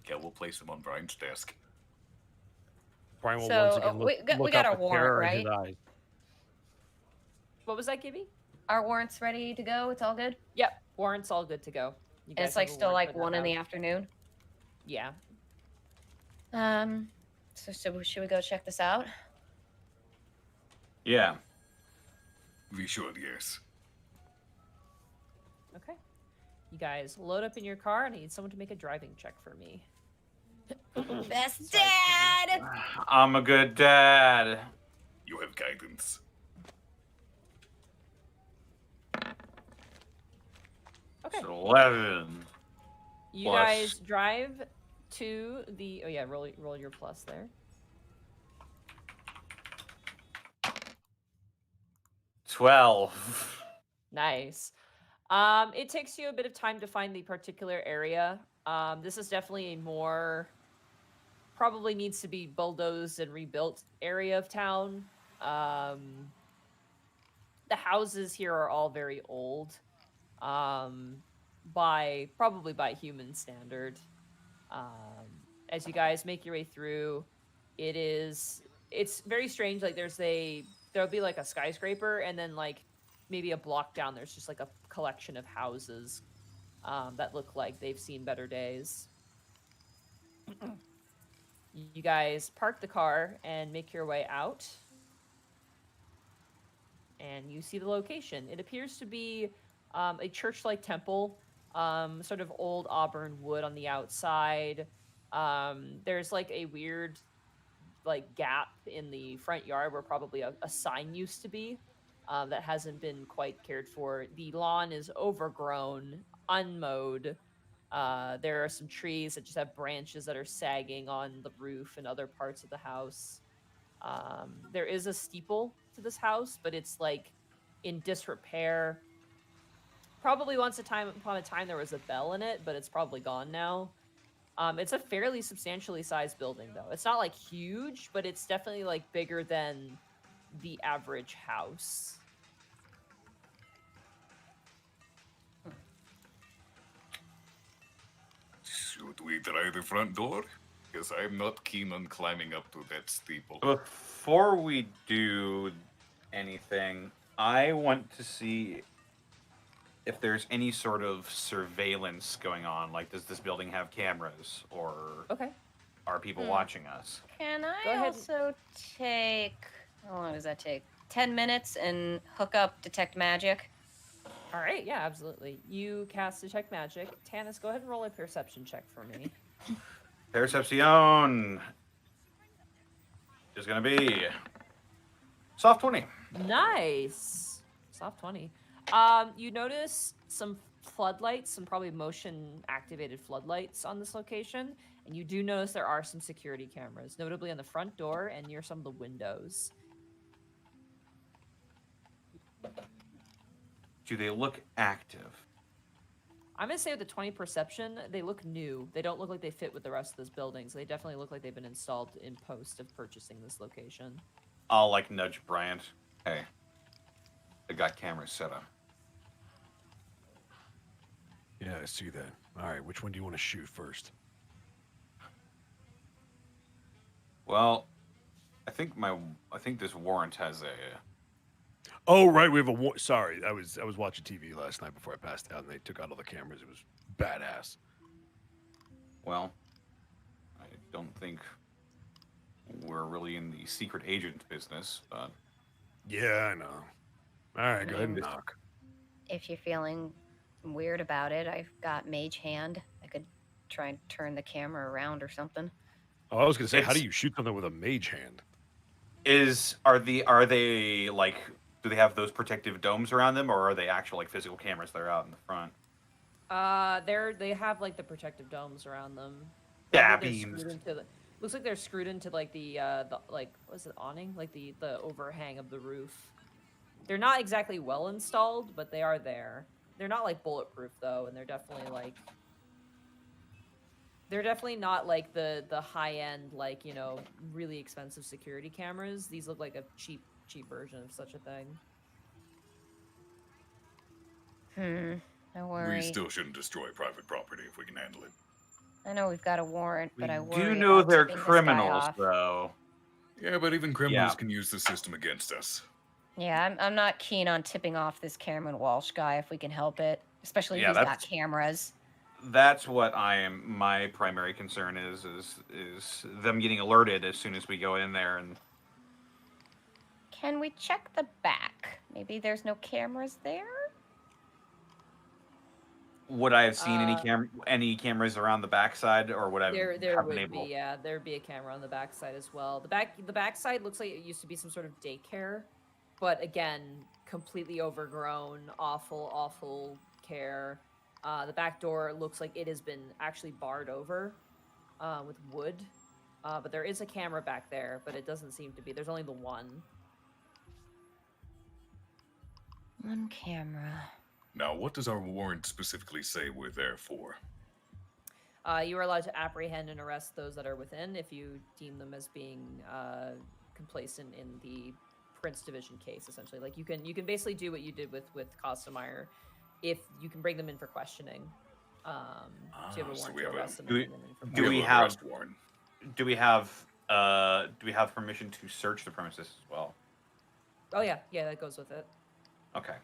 Khel will place them on Bryant's desk. Brian will So, once again we look got up our with terror warrant, in his eyes. What was that, Gibby? Our warrant's ready to go. It's all good. Yep, warrant's all good to go. You And guys it's like have a still warrant like for that 1 in the house. afternoon. Yeah. So should we go check this out? Yeah. We should, yes. Okay. You guys load up in your car, and I need someone to make a driving check for me. Best Sorry, dad. I'm a good dad. You have guidance. Okay. It's 11. You Plus. guys drive to the. Oh yeah, roll your plus there. 12. Nice. It takes you a bit of time to find the particular area. This is definitely a more probably needs to be bulldozed and rebuilt area of town. The houses here are all very old, probably by human standard. As you guys make your way through, it's very strange. Like there'll be like a skyscraper, and then like maybe a block down there's just like a collection of houses that look like they've seen better days. You guys park the car and make your way out, and you see the location. It appears to be a church-like temple, sort of old auburn wood on the outside. There's like a weird like gap in the front yard where probably a sign used to be that hasn't been quite cared for. The lawn is overgrown, unmowed. There are some trees that just have branches that are sagging on the roof and other parts of the house. There is a steeple to this house, but it's like in disrepair. Probably once upon a time there was a bell in it, but it's probably gone now. It's a fairly substantially sized building, though. It's not like huge, but it's definitely like bigger than the average house. Should we try the front door? Because I'm not keen on climbing up to that steeple. Before we do anything, I want to see if there's any sort of surveillance going on. Like, does this building have cameras, or Okay. are people watching us? Can Go I ahead. also take? How long does that take? 10 minutes and hook up detect magic. All right. Yeah, absolutely. You cast Detect Magic. Tanis, go ahead and roll a perception check for me. Perception is going to be soft 20. Nice. Soft 20. You notice some floodlights, some probably motion activated floodlights on this location, and you do notice there are some security cameras, notably on the front door and near some of the windows. Do they look active? I'm gonna say with the 20 perception, they look new. They don't look like they fit with the rest of this building, so they definitely look like they've been installed in post of purchasing this location. I'll like nudge Bryant. Hey, they got cameras set up. Yeah, I see that. All right, which one do you want to shoot first? Well, I think this warrant has a. Oh, right, we have a sorry, I was watching TV last night before I passed out, and they took out all the cameras. It was badass. Well, I don't think we're really in the secret agent business, but Yeah, I know. All right, go ahead and Mm. knock. If you're feeling weird about it, I've got mage hand. I could try and turn the camera around or something. Oh, I was gonna say, how do It's- you shoot something with a mage hand? are they like, do they have those protective domes around them, or are they actual like physical cameras that are out in the front? They have like the protective domes around them. Yeah, Like, they're beams. screwed into looks like they're screwed into like the like what's it, awning, like the overhang of the roof. They're not exactly well installed, but they are there. They're not like bulletproof though, and they're definitely not like the high end, like, you know, really expensive security cameras. These look like a cheap version of such a thing. No worry. We still shouldn't destroy private property if we can handle it. I know we've got a warrant, but I We worry do know about they're tipping this guy criminals, off. though. Yeah, but even criminals Yeah. can use the system against us. Yeah, I'm not keen on tipping off this Cameron Walsh guy if we can help it, especially if Yeah, he's got that's- cameras. That's what my primary concern is them getting alerted as soon as we go in there. And Can we check the back? Maybe there's no cameras there? would I have seen any cameras around the backside, or would I There have would been able? be, yeah, there'd be a camera on the backside as well. The backside looks like it used to be some sort of daycare, but again, completely overgrown, awful care. The back door looks like it has been actually barred over with wood, but there is a camera back there, but it doesn't seem to be. There's only the one. One camera. Now, what does our warrant specifically say we're there for? You are allowed to apprehend and arrest those that are within if you deem them as being complacent in the Prince Division case. Essentially, like you can basically do what you did with Kostemeyer, if you can bring them in for questioning. So you have a so warrant we to have a- arrest them. do we- and bring them in for do we an have- arrest warrant? Do we have permission to search the premises as well? Oh yeah, that goes with it. Okay.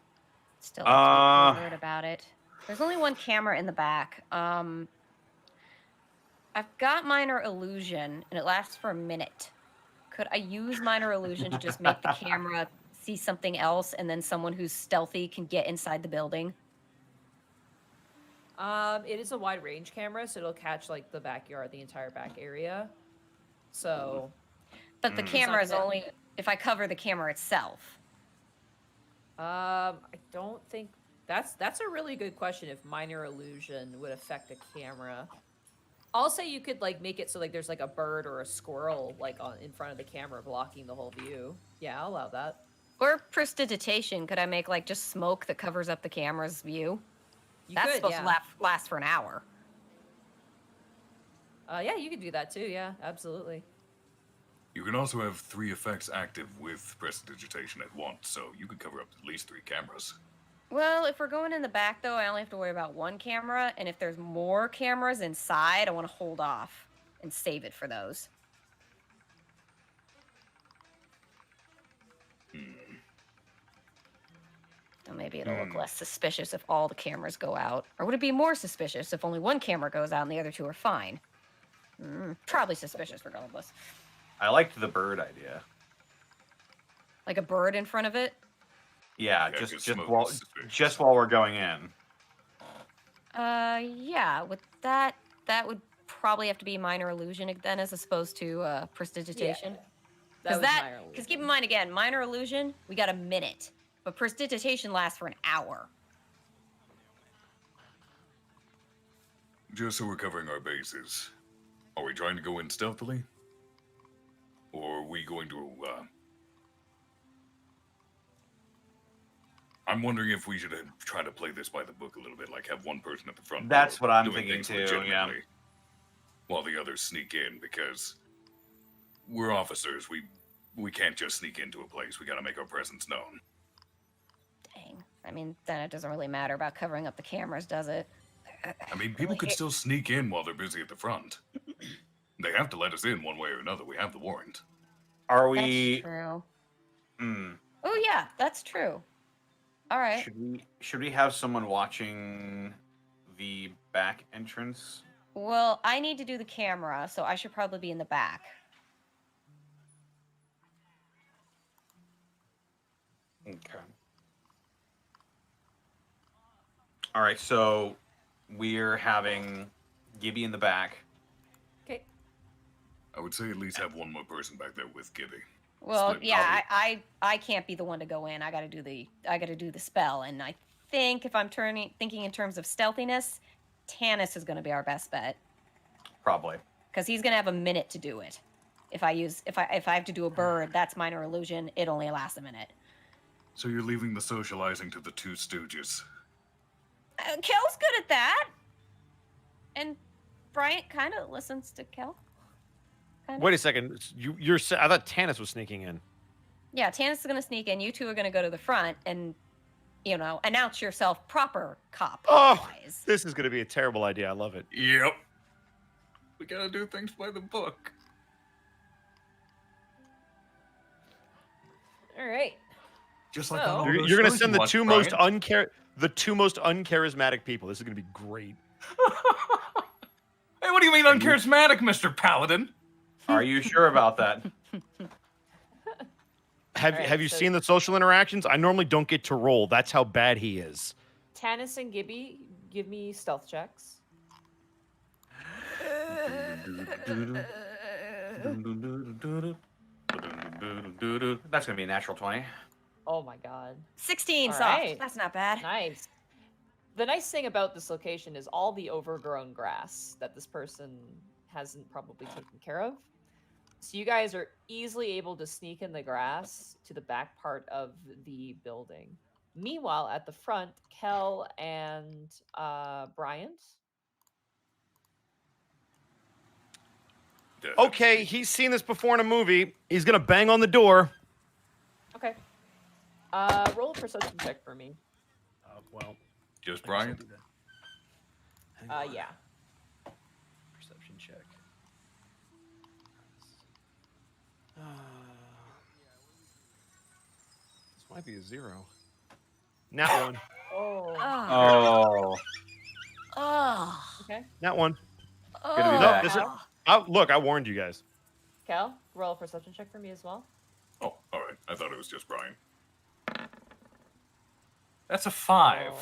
Still have to be covert about it. There's only one camera in the back. I've got minor illusion, and it lasts for a minute. Could I use minor illusion to just make the camera see something else, and then someone who's stealthy can get inside the building? It is a wide range camera, so it'll catch like the backyard, the entire back area. So, But the Mm. camera is It's not only if I cover the camera itself. I don't think that's a really good question. If minor illusion would affect a camera, I'll say you could like make it so like there's like a bird or a squirrel like in front of the camera blocking the whole view. Yeah, I'll allow that. Or prestidigitation. Could I make like just smoke that covers up the camera's view? You That's could, supposed yeah. to last for an hour. Yeah, you could do that too. Yeah, absolutely. You can also have 3 effects active with prestidigitation at once, so you could cover up at least 3 cameras. Well, if we're going in the back, though, I only have to worry about one camera, and if there's more cameras inside, I want to hold off and save it for those. So maybe it'll look less suspicious if all the cameras go out. Or would it be more suspicious if only one camera goes out and the other 2 are fine? Probably suspicious regardless. I liked the bird idea. Like a bird in front of it? Yeah, Yeah, 'cause just smoke while is suspicious. just while we're going in. Yeah, with that would probably have to be minor illusion then as opposed to prestidigitation. That was minor Because illusion. keep in mind again, minor illusion, we got a minute, but prestidigitation lasts for an hour. Just so we're covering our bases, are we trying to go in stealthily? Or are we going to, I'm wondering if we should try to play this by the book a little bit, like have one person at the front That's door what I'm doing thinking things too, yeah. legitimately, while the others sneak in, because we're officers. We can't just sneak into a place. We gotta make our presence known. Dang. I mean, then it doesn't really matter about covering up the cameras, does it? I mean, people could still sneak in while they're busy at the front. They have to let us in one way or another. We have the warrant. Are That's we? true. Mm, Oh yeah, that's true. All right. should we have someone watching the back entrance? Well, I need to do the camera, so I should probably be in the back. Okay. All right, so we're having Gibby in the back. Okay. I would say at least have one more person back there with Gibby. Well, Split yeah, probably. I can't be the one to go in. I gotta do the spell, and I think if I'm thinking in terms of stealthiness, Tanis is going to be our best bet Probably. because he's going to have a minute to do it. If I have to do a bird, that's minor illusion. It only lasts a minute. So you're leaving the socializing to the two stooges. Kel's good at that, and Bryant kind of listens to Khel. Wait a second. I thought Tanis was sneaking in. Yeah, Tanis is going to sneak in. You two are going to go to the front and, announce yourself proper cop. Oh, this is going to be a terrible idea. I love it. Yep. We gotta do things by the book. All right. Just like So- on all You're those going to shows send you the watch, two most uncharismatic people. This is going to be great. Hey, what do you mean uncharismatic, Mr. Paladin? Are you sure about that? Have Alright, you so- seen the social interactions? I normally don't get to roll. That's how bad he is. Tanis and Gibby, give me stealth checks. That's gonna be a natural 20. Oh my god. 16 All soft. right. That's not bad. Nice. The nice thing about this location is all the overgrown grass that this person hasn't probably taken care of. So you guys are easily able to sneak in the grass to the back part of the building. Meanwhile, at the front, Khel and Bryant. Okay, he's seen this before in a movie. He's going to bang on the door. Okay. Roll a perception check for me. Well, Just Brian? Yeah. Perception check. This might be a 0. Nat 1. Oh. Oh. Oh. Okay. Nat 1. Oh. Good to be No, back. this is, look, I warned you guys. Khel, roll a perception check for me as well. Oh, alright. I thought it was just Brian. That's a 5.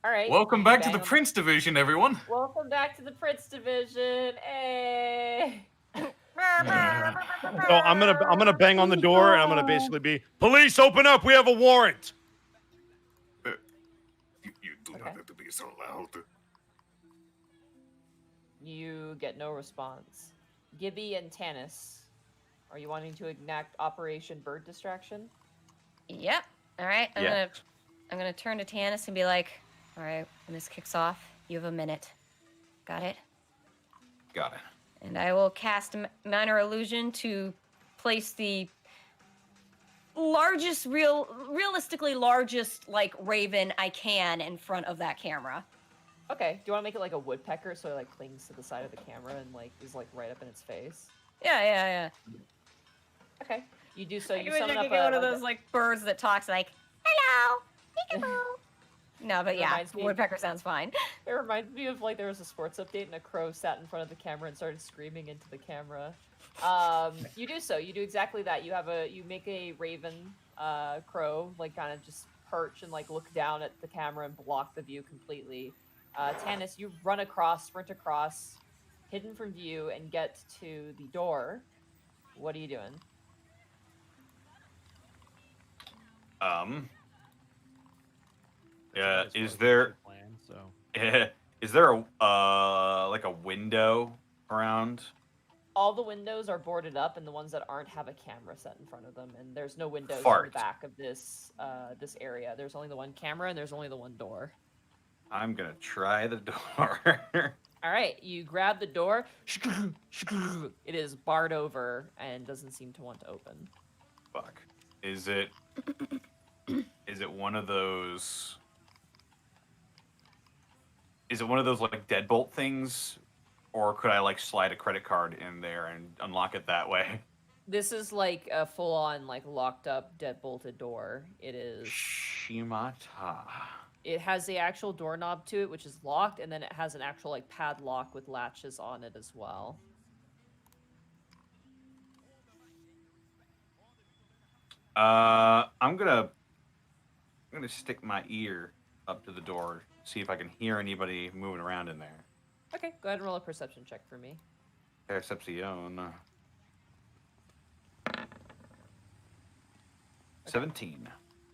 All right. Welcome you back to bang the on Prince Division, everyone. Welcome back to the Prince Division. Hey. So I'm gonna bang on the door and I'm gonna basically be, police, open up. We have a warrant. You do Okay. not have to be so loud. You get no response. Gibby and Tanis, are you wanting to enact Operation Bird Distraction? Yep. All right. Yeah. I'm gonna turn to Tanis and be like, all right, when this kicks off, you have a minute. Got it? Got it. And I will cast minor illusion to place the realistically largest raven I can in front of that camera. Okay. Do you want to make it like a woodpecker so it clings to the side of the camera and is right up in its face? Yeah. Okay. You do so. I You wish I summon could up get one a of those birds that talks like, hello, peekaboo. No, but It yeah, reminds me- woodpecker sounds fine. It reminds me of there was a sports update and a crow sat in front of the camera and started screaming into the camera. You do so. You do exactly that. You make a raven crow kind of just perch and look down at the camera and block the view completely. Tanis, you sprint across, hidden from view, and get to the door. What are you doing? Yeah. Is there a window around? All the windows are boarded up, and the ones that aren't have a camera set in front of them. And there's no windows in Fart. the back of this area. There's only the one camera, and there's only the one door. I'm gonna try the door. All right, you grab the door. It is barred over and doesn't seem to want to open. Fuck. Is it one of those? Is it one of those deadbolt things, or could I slide a credit card in there and unlock it that way? This is a full-on locked up deadbolted door. It is. Shimata. It has the actual doorknob to it, which is locked, and then it has an actual padlock with latches on it as well. I'm gonna stick my ear up to the door, see if I can hear anybody moving around in there. Okay, go ahead and roll a perception check for me. Perception. 17.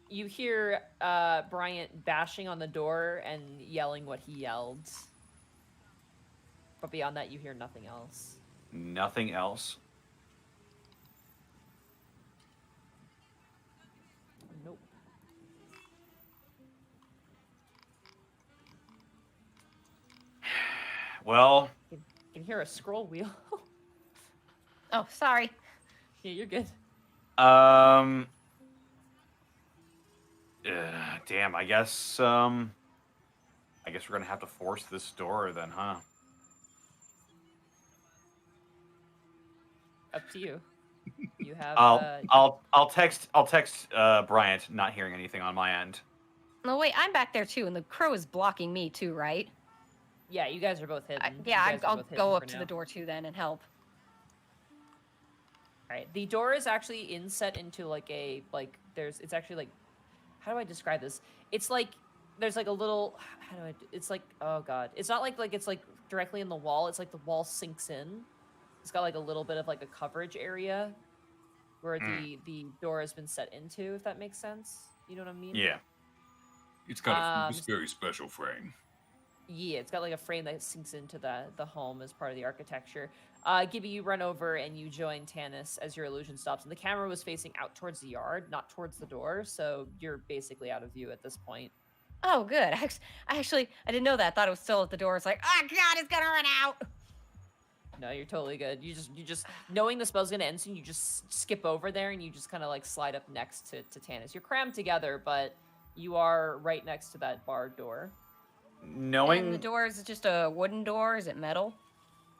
You hear Bryant bashing on the door and yelling what he yelled. But beyond that, you hear nothing else. Nothing else. Nope. Well, You can hear a scroll wheel. Oh, sorry. Yeah, you're good. Damn. I guess we're gonna have to force this door then, huh? Up to you. You have. I'll text Bryant, not hearing anything on my end. No, wait, I'm back there too, and the crow is blocking me too, right? Yeah, you guys are both hidden. I'll go up to the door too then and help. All right, the door is actually inset into like a it's actually like, how do I describe this? It's like there's like a little, it's like, oh god, it's not like it's like directly in the wall. It's like the wall sinks in. It's got like a little bit of like a coverage area where the door has been set into, if that makes sense. You know what I mean? Yeah. It's got a very special frame. Yeah, it's got like a frame that sinks into the home as part of the architecture. Gibby, you run over and you join Tanis as your illusion stops. And the camera was facing out towards the yard, not towards the door. So you're basically out of view at this point. Oh, good. I didn't know that. I thought it was still at the door. It's like, oh god, it's gonna run out. No, you're totally good. You just knowing the spell's gonna end soon, you just skip over there and you just kind of like slide up next to Tanis. You're crammed together, but you are right next to that barred door. Knowing And the door is just a wooden door. Is it metal?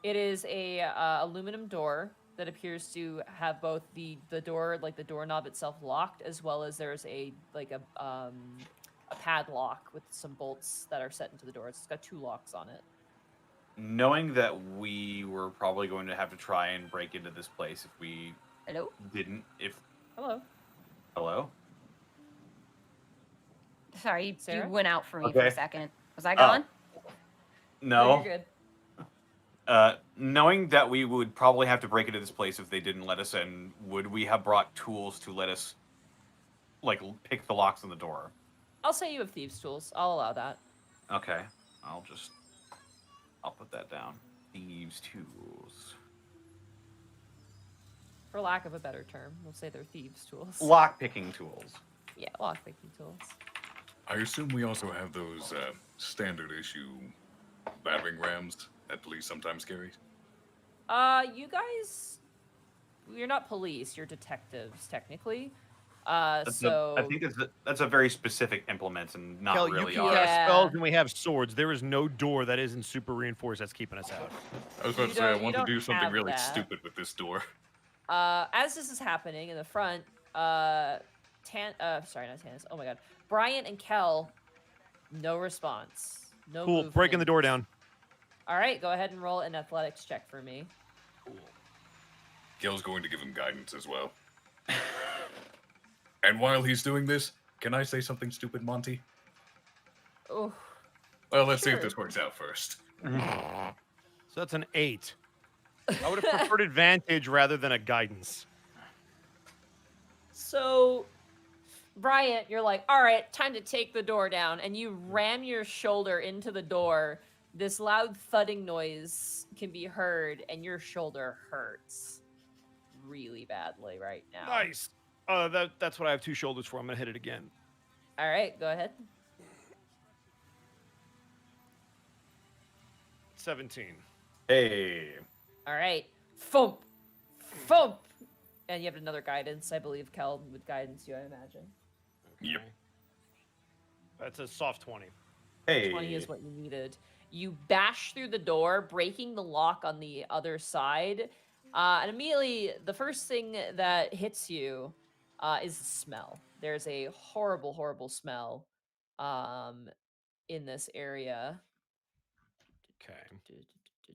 It is a aluminum door that appears to have both the door, like the doorknob itself, locked, as well as there's a padlock with some bolts that are set into the door. It's got 2 locks on it. knowing that we were probably going to have to try and break into this place if we Hello? didn't. Hello. Hello? Sorry, you Sarah? went out for me for a Okay. second. Was I gone? No, No. you're good. Knowing that we would probably have to break into this place if they didn't let us in, would we have brought tools to let us, like, pick the locks on the door? I'll say you have thieves' tools. I'll allow that. Okay. I'll put that down. Thieves' tools. For lack of a better term, we'll say they're thieves' tools. Lock-picking tools. Yeah, lock-picking tools. I assume we also have those standard issue battering rams that police sometimes carry. You guys, you're not police. You're detectives, technically. I think that's a very specific implement and not Khel, really you ours. can Yeah. cast spells and we have swords. There is no door that isn't super reinforced that's keeping us out. I was about You to say I don't- you want to don't do something have really that. stupid with this door. As this is happening in the front, sorry, not Tanis. Oh my god, Bryant and Khel, no response. No. Cool, breaking the movement. door down. All right, go ahead and roll an athletics check for me. Gil's going to give him guidance as well. And while he's doing this, can I say something stupid, Monty? Oh, Well, let's see if Sure. this works out first. So that's an 8. I would have preferred advantage rather than a guidance. so Bryant, you're like, all right, time to take the door down, and you ram your shoulder into the door. This loud thudding noise can be heard, and your shoulder hurts really badly right now. Nice. That's what I have 2 shoulders for. I'm gonna hit it again. All right, go ahead. 17. Hey. All right, thump, thump, and you have another guidance, I believe. Khel with guidance, you, I imagine. Yep. That's a soft 20. Hey. 20 is what you needed. You bash through the door, breaking the lock on the other side. And immediately, the first thing that hits you is the smell. There's a horrible, horrible smell in this area. Okay.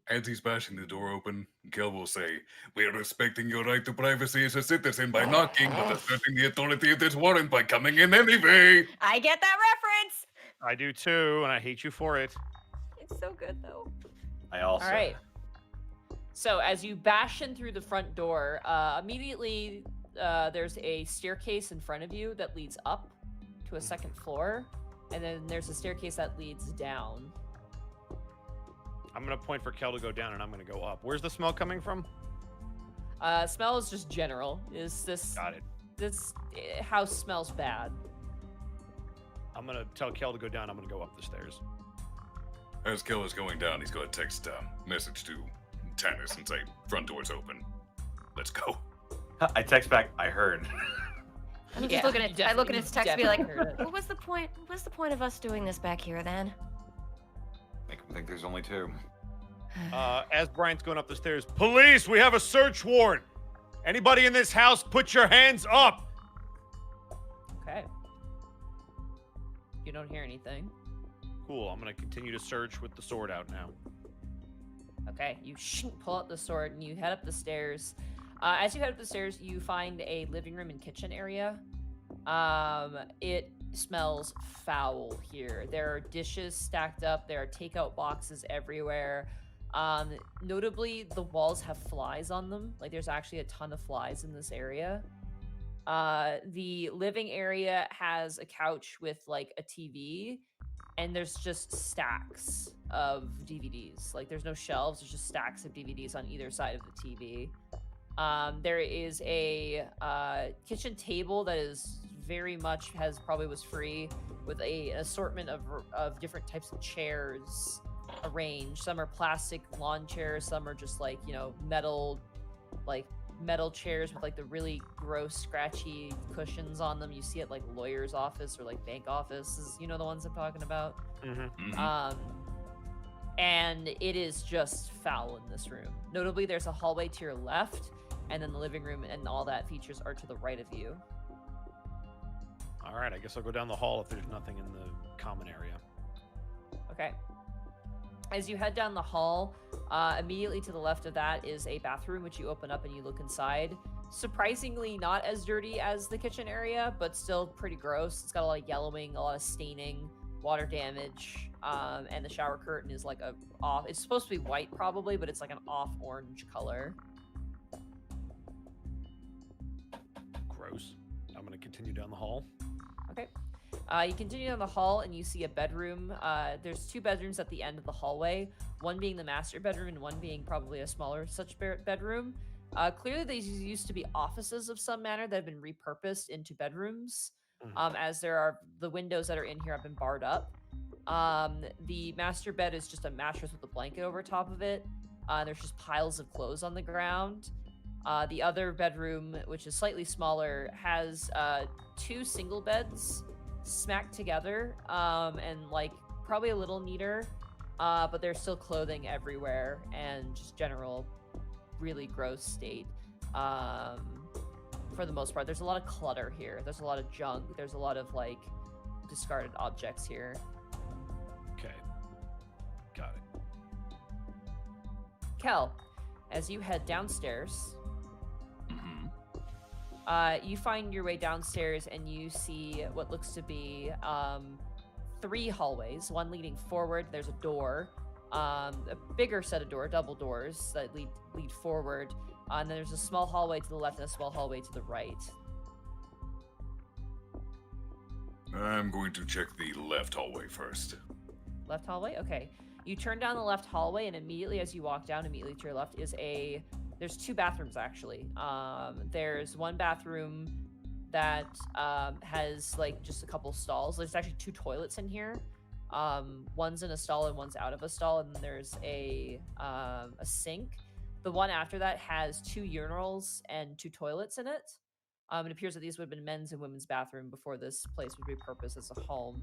As he's bashing the door open, Gil will say, "We are respecting your right to privacy as a citizen by knocking, but asserting the authority of this warrant by coming in anyway." I get that reference. I do too, and I hate you for it. It's so good though. I also. All right. So as you bash in through the front door, immediately there's a staircase in front of you that leads up. to a second floor, and then there's a staircase that leads down. I'm gonna point for Khel to go down, and I'm gonna go up. Where's the smell coming from? Smell is just general. Got it. This house smells bad. I'm gonna tell Khel to go down. I'm gonna go up the stairs. As Khel is going down, he's going to text message to Tanis and say, "Front door's open. Let's go." I text back, I heard. I'm just Yeah, looking you at. I look at definitely- his text and be like, definitely heard it. "What was the point? What's the point of us doing this back here then?" Make him think there's only two. As Bryant's going up the stairs, police, we have a search warrant. Anybody in this house, put your hands up. Okay. You don't hear anything. Cool. I'm gonna continue to search with the sword out now. Okay, you pull out the sword and you head up the stairs. As you head up the stairs, you find a living room and kitchen area. It smells foul here. There are dishes stacked up. There are takeout boxes everywhere. Notably, the walls have flies on them. Like, there's actually a ton of flies in this area. The living area has a couch with, like, a TV, and there's just stacks of DVDs. Like, there's no shelves, there's just stacks of DVDs on either side of the TV. There is a kitchen table that is very much was free, with an assortment of different types of chairs arranged. Some are plastic lawn chairs, some are just like, you know, metal chairs with like the really gross scratchy cushions on them. You see at like lawyer's office or like bank offices, you know, the ones I'm talking about. And it is just foul in this room. Notably, there's a hallway to your left, and then the living room and all that features are to the right of you. All right, I guess I'll go down the hall if there's nothing in the common area. Okay. As you head down the hall, immediately to the left of that is a bathroom, which you open up and you look inside. Surprisingly, not as dirty as the kitchen area, but still pretty gross. It's got a lot of yellowing, a lot of staining, water damage, and the shower curtain is like it's supposed to be white probably, but it's like an off orange color. Gross. I'm gonna continue down the hall. Okay. You continue down the hall and you see a bedroom. There's two bedrooms at the end of the hallway, one being the master bedroom and one being probably a smaller such bedroom. Clearly, these used to be offices of some manner that have been repurposed into bedrooms, as the windows that are in here have been barred up. The master bed is just a mattress with a blanket over top of it. There's just piles of clothes on the ground. The other bedroom, which is slightly smaller, has two single beds smacked together, and like probably a little neater, but there's still clothing everywhere and just general really gross state. For the most part, there's a lot of clutter here. There's a lot of junk. There's a lot of like discarded objects here. Okay. Got it. Khel, as you head downstairs, you find your way downstairs and you see what looks to be 3 hallways, one leading forward. There's a door, a bigger set of double doors that lead forward, and then there's a small hallway to the left and a small hallway to the right. I'm going to check the left hallway first. Left hallway? Okay. You turn down the left hallway, and immediately as you walk down, immediately to your left is there's 2 bathrooms actually. There's one bathroom that has like just a couple stalls. There's actually 2 toilets in here. One's in a stall and one's out of a stall, and then there's a sink. The one after that has 2 urinals and 2 toilets in it. It appears that these would have been men's and women's bathroom before this place was repurposed as a home,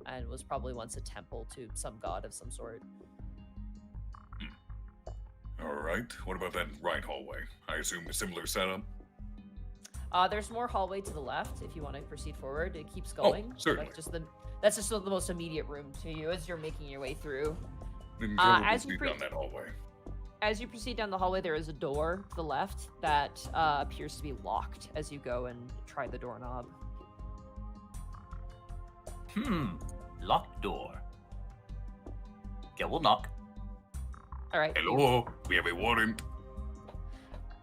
and was probably once a temple to some god of some sort. All right. What about that right hallway? I assume a similar setup? There's more hallway to the left if you want to proceed forward. It keeps going. Certainly. That's just the most immediate room to you as you're making your way through. Then as you down that hallway. As you proceed down the hallway, there is a door to the left that appears to be locked as you go and try the doorknob. Locked door. Okay, we'll knock. All right. Hello, we have a warrant.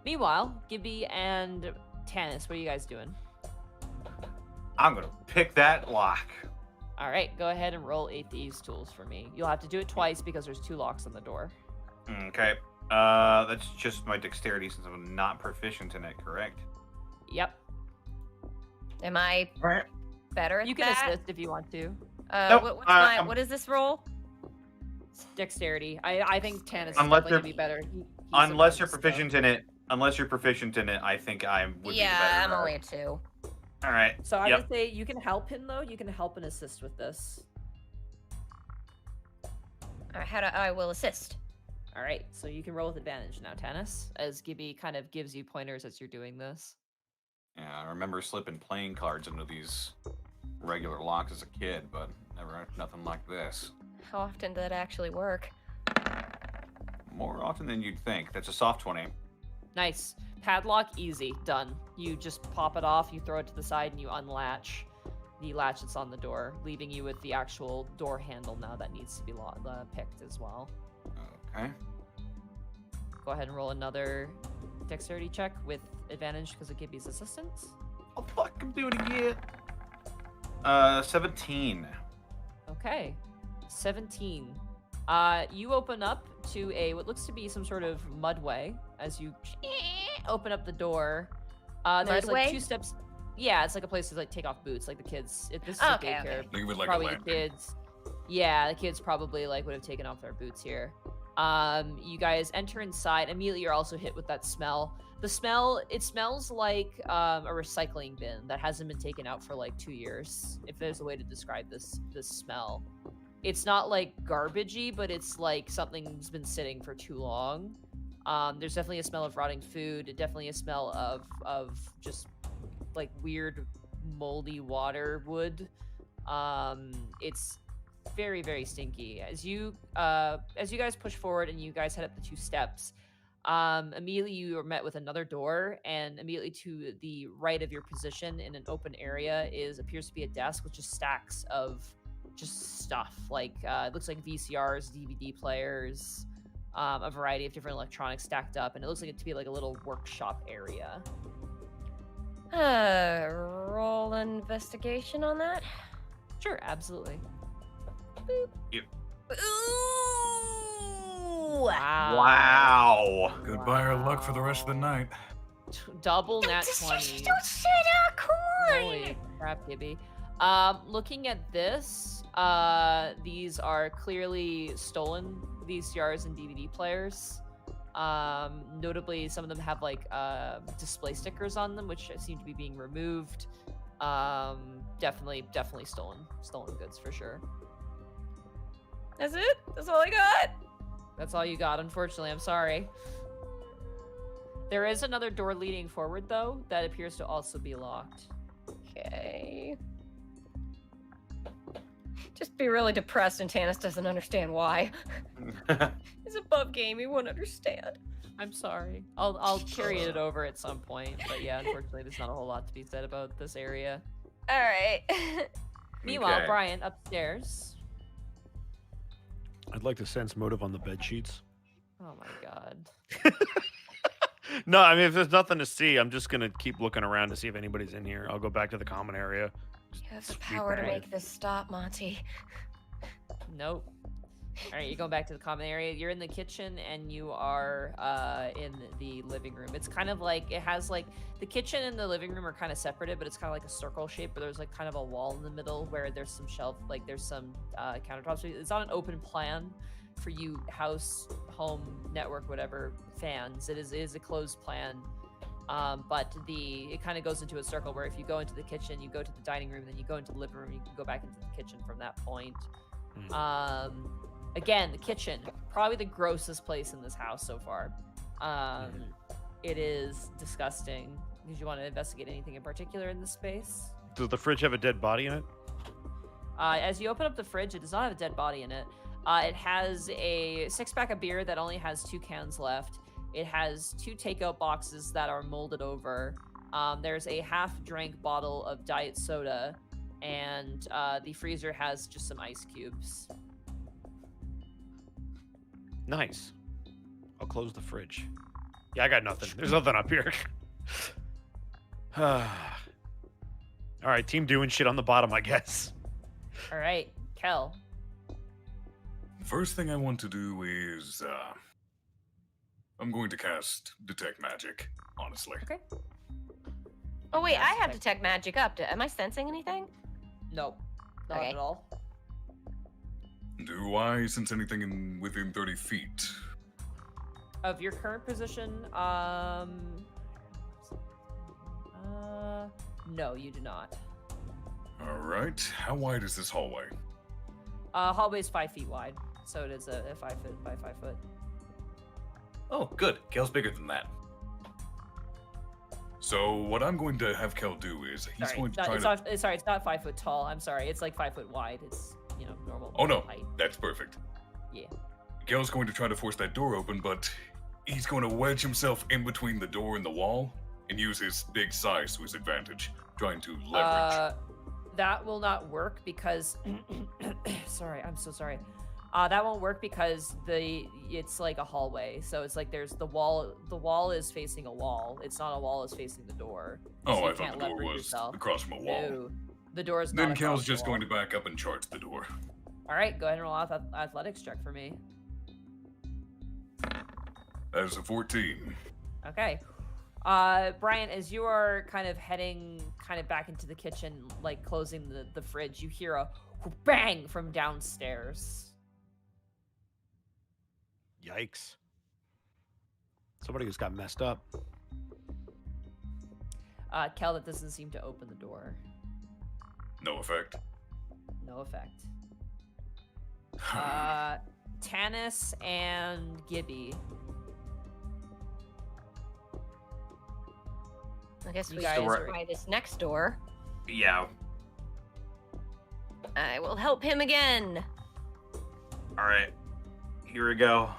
Meanwhile, Gibby and Tanis, what are you guys doing? I'm gonna pick that lock. All right, go ahead and roll 8 thieves tools for me. You'll have to do it twice because there's 2 locks on the door. Okay. That's just my dexterity since I'm not proficient in it, correct? Yep. Am I Right. better at You can that? assist if you want to. Nope, What is this roll? Dexterity. I think Tanis is Unless definitely you're- gonna be better. Unless you're survives, so- proficient in it. Unless you're proficient in it, I think I would be the Yeah, better. I'm only a 2. All right. So I Yep. would say you can help him though. You can help and assist with this. Alright, I will assist. All right, so you can roll with advantage now, Tanis, as Gibby kind of gives you pointers as you're doing this. Yeah, I remember slipping playing cards into these regular locks as a kid, but never nothing like this. How often did that actually work? More often than you'd think. That's a soft 20. Nice. Padlock, easy, done. You just pop it off, you throw it to the side, and you unlatch the latch that's on the door, leaving you with the actual door handle now that needs to be picked as well. Okay. Go ahead and roll another dexterity check with advantage because of Gibby's assistance. Oh fuck! I'm doing it again. 17. Okay. 17. You open up to what looks to be some sort of mudway as you open up the door. There's like Mudway? 2 steps. Yeah, it's like a place to like take off boots, like the kids. This is Okay, a daycare. okay. Think of it like Probably a the landing. kids. Yeah, the kids probably like would have taken off their boots here. You guys enter inside. Immediately, you're also hit with that smell. The smell, it smells like a recycling bin that hasn't been taken out for like 2 years. If there's a way to describe this smell, it's not like garbagey, but it's like something's been sitting for too long. There's definitely a smell of rotting food. Definitely a smell of just like weird moldy water wood. It's very, very stinky. As you guys push forward and you guys head up the 2 steps, immediately you are met with another door, and immediately to the right of your position in an open area appears to be a desk with just stacks of just stuff. Like it looks like VCRs, DVD players, a variety of different electronics stacked up, and it looks like it to be like a little workshop area. Roll investigation on that. Sure, absolutely. Yep. Ooh! Wow. Goodbye our luck for the rest of the night. Double nat 20. Don't sit a coin! Holy crap, Gibby. Looking at this, these are clearly stolen VCRs and DVD players. Notably, some of them have like display stickers on them, which seem to be being removed. Definitely stolen goods for sure. That's it? That's all I got? That's all you got, unfortunately. I'm sorry. There is another door leading forward, though, that appears to also be locked. Okay. Just be really depressed and Tanis doesn't understand why. He's above game, he won't understand. I'm sorry. I'll carry it over at some point, but yeah, unfortunately, there's not a whole lot to be said about this area. Alright. Meanwhile, Okay. Brian upstairs. I'd like to sense motive on the bed sheets. Oh my god. No, I mean, if there's nothing to see, I'm just going to keep looking around to see if anybody's in here. I'll go back to the common area. You have the Sweep power to right. make this stop, Monty. Nope. All right, you're going back to the common area. You're in the kitchen, and you are in the living room. It's kind of like it has like the kitchen and the living room are kind of separated, but it's kind of like a circle shape. But there's like kind of a wall in the middle where there's some shelf, like there's some countertops. It's not an open plan for you house, home, network, whatever fans. It is a closed plan. But it kind of goes into a circle where if you go into the kitchen, you go to the dining room, then you go into the living room, you can go back into the kitchen from that point. Again, the kitchen, probably the grossest place in this house so far. It is disgusting. Did you want to investigate anything in particular in this space? Does the fridge have a dead body in it? As you open up the fridge, it does not have a dead body in it. It has a 6-pack of beer that only has 2 cans left. It has 2 takeout boxes that are molded over. There's a half-drank bottle of diet soda, and the freezer has just some ice cubes. Nice. I'll close the fridge. Yeah, I got nothing. There's nothing up here. All right, team doing shit on the bottom, I guess. All right, Khel. First thing I want to do is, I'm going to cast Detect Magic, honestly. Okay. Oh wait, I have Okay. detect magic up. Am I sensing anything? Nope. Not Okay. at all. Do I sense anything within 30 feet? Of your current position, no, you do not. All right. How wide is this hallway? Hallway is 5 feet wide, so it is a 5 foot by 5 foot. Oh, good. Kale's bigger than that. So what I'm going to have Khel do is he's Sorry, going to not- try it's to. not, sorry, it's not 5 foot tall. I'm sorry, it's like 5 foot wide. It's normal. Oh no, height. that's perfect. Yeah. Kale's going to try to force that door open, but he's going to wedge himself in between the door and the wall and use his big size to his advantage, trying to leverage. That will not work because sorry, I'm so sorry. That won't work because it's like a hallway. So it's like there's the wall is facing a wall. It's not a wall, it's facing the door. Oh, so you I thought can't the door leverage was yourself. across from a wall. No. The door is not Then across Kale's the just wall. going to back up and charge the door. All right, go ahead and roll out that athletics check for me. That is a 14. Okay. Brian, as you are kind of heading back into the kitchen, like closing the fridge, you hear a bang from downstairs. Yikes. Somebody just got messed up. Khel, that doesn't seem to open the door. No effect. No effect. Tanis and Gibby. I guess You we guys should are- try this next door. Yeah. I will help him again. All right. Here we go.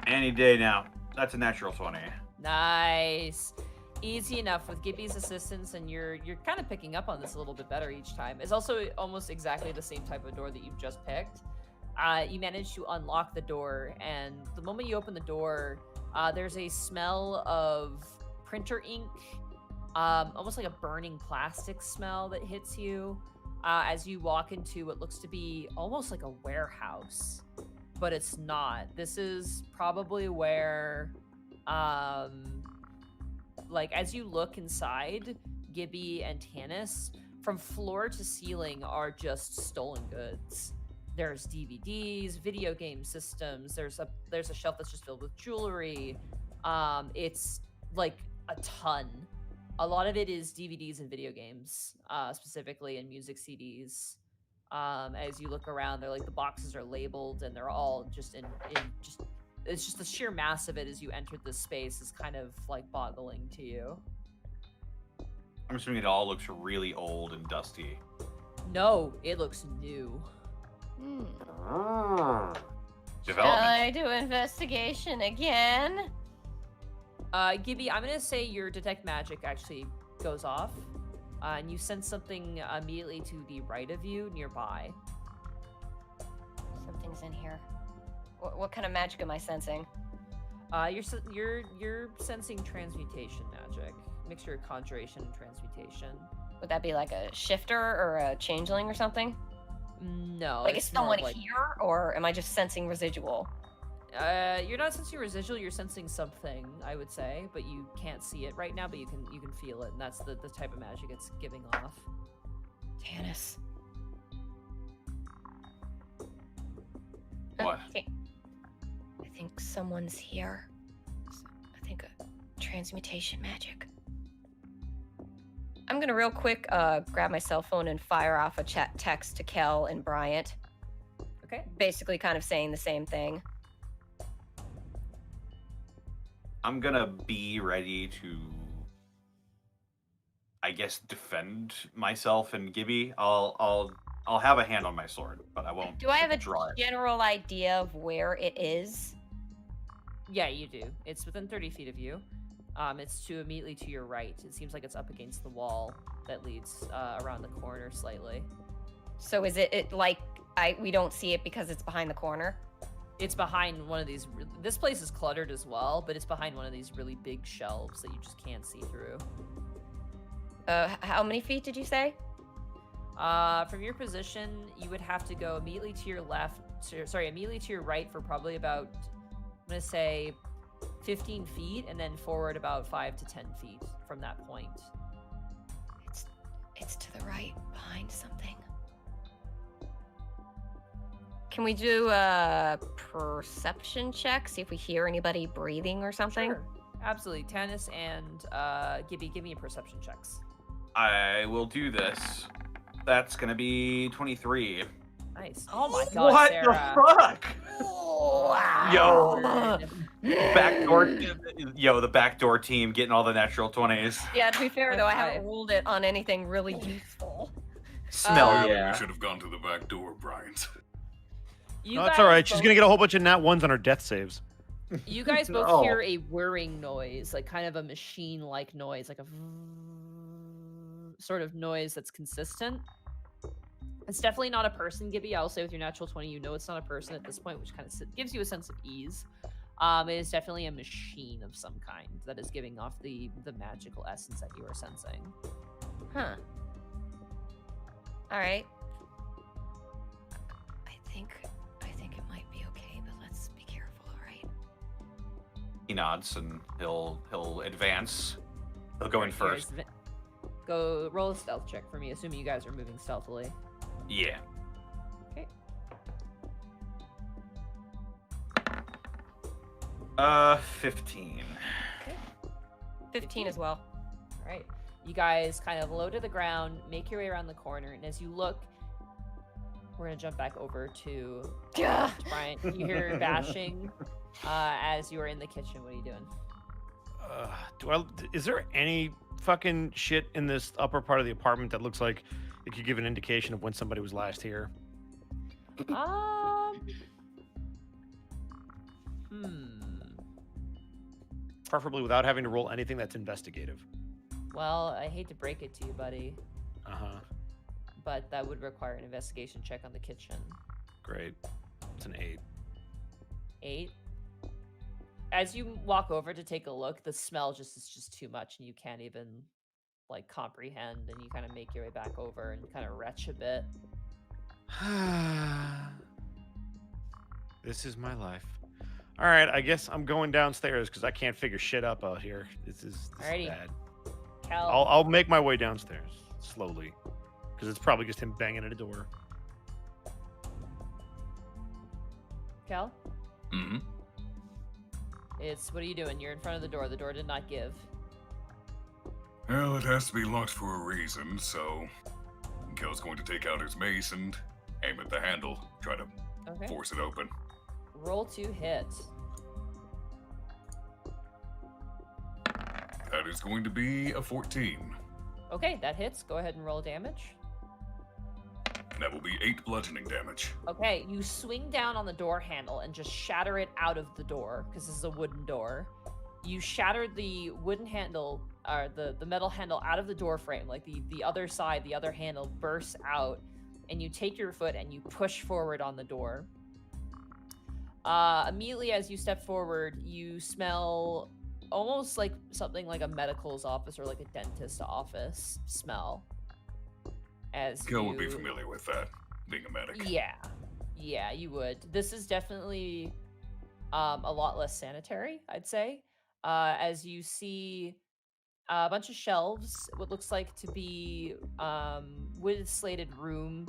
Any day now. That's a natural 20. Nice. Easy enough with Gibby's assistance, and you're kind of picking up on this a little bit better each time. It's also almost exactly the same type of door that you've just picked. You manage to unlock the door, and the moment you open the door, there's a smell of printer ink, almost like a burning plastic smell that hits you as you walk into what looks to be almost like a warehouse, but it's not. This is probably where, like, as you look inside, Gibby and Tanis, from floor to ceiling are just stolen goods. There's DVDs, video game systems. There's a shelf that's just filled with jewelry. It's like a ton. A lot of it is DVDs and video games, specifically, and music CDs. As you look around, they're like the boxes are labeled, and they're all just in just. It's just the sheer mass of it as you entered this space is kind of like boggling to you. I'm assuming it all looks really old and dusty. No, it looks new. Shall Development. I do investigation again? Gibby, I'm gonna say your detect magic actually goes off, and you sense something immediately to the right of you nearby. Something's in here. What kind of magic am I sensing? You're sensing transmutation magic, mixture of conjuration and transmutation. Would that be like a shifter or a changeling or something? No, Like, is it's more someone of like, here, or am I just sensing residual? You're not sensing residual. You're sensing something, I would say, but you can't see it right now. But you can feel it, and that's the type of magic it's giving off. Tanis. What? I think someone's here. I think a transmutation magic. I'm gonna real quick grab my cell phone and fire off a chat text to Khel and Bryant. Okay. Basically kind of saying the same thing. I'm gonna be ready to, I guess, defend myself and Gibby. I'll have a hand on my sword, but I won't. Do I have a draw it. general idea of where it is? Yeah, you do. It's within 30 feet of you. It's immediately to your right. It seems like it's up against the wall that leads around the corner slightly. So is it like we don't see it because it's behind the corner? It's behind one of these this place is cluttered as well, but it's behind one of these really big shelves that you just can't see through. How many feet did you say? From your position, you would have to go immediately to your left. Immediately to your right for probably about, I'm gonna say, 15 feet, and then forward about 5 to 10 feet from that point. It's to the right, behind something. Can we do a perception check? See if we hear anybody breathing or something? Sure. Absolutely. Tanis and Gibby, give me a perception checks. I will do this. That's gonna be 23. Nice. Oh my god, What Sarah. the fuck? Yo, Lord. backdoor. Yo, the backdoor team getting all the natural 20s. Yeah, to be fair though, I haven't Okay. rolled it on anything really useful. Smell Really, yeah. you should have gone to the back door, Bryant. You No, that's guys all right. She's both- gonna get a whole bunch of nat ones on her death saves. You guys both No. hear a whirring noise, like kind of a machine-like noise, like a sort of noise that's consistent. It's definitely not a person, Gibby. I'll say with your natural 20, you know it's not a person at this point, which kind of gives you a sense of ease. It is definitely a machine of some kind that is giving off the magical essence that you are sensing. Huh. All right. I think it might be okay, but let's be careful, all right? He nods and he'll advance. He'll go in Here's first. Go roll a stealth check for me, assuming you guys are moving stealthily. Yeah. Okay. 15. 15 as well. All right. You guys kind of low to the ground, make your way around the corner, and as you look, we're gonna jump back over to Bryant. You hear bashing as you are in the kitchen. What are you doing? Is there any fucking shit in this upper part of the apartment that looks like it could give an indication of when somebody was last here? Preferably without having to roll anything that's investigative. Well, I hate to break it to you, buddy, Uh-huh. but that would require an investigation check on the kitchen. Great. It's an 8. 8. As you walk over to take a look, the smell is just too much, and you can't even like comprehend. And you kind of make your way back over and kind of retch a bit. This is my life. All right, I guess I'm going downstairs because I can't figure shit up out here. This is Alrighty. bad. Khel, I'll make my way downstairs slowly because it's probably just him banging at a door. Khel, Mm-hmm. what are you doing? You're in front of the door. The door did not give. Well, it has to be locked for a reason, so Kel's going to take out his mace and aim at the handle, try to Okay. force it open. Roll to hit. That is going to be a 14. Okay, that hits. Go ahead and roll damage. And that will be 8 bludgeoning damage. Okay, you swing down on the door handle and just shatter it out of the door, because this is a wooden door. You shatter the wooden handle, or the metal handle out of the door frame, like the other side, the other handle bursts out, and you take your foot and you push forward on the door. Immediately as you step forward, you smell almost like something like a medical's office or like a dentist's office smell. As Kel would be you- familiar with that, being a medic. Yeah, you would. This is definitely a lot less sanitary, I'd say. As you see a bunch of shelves, what looks like to be wood slated room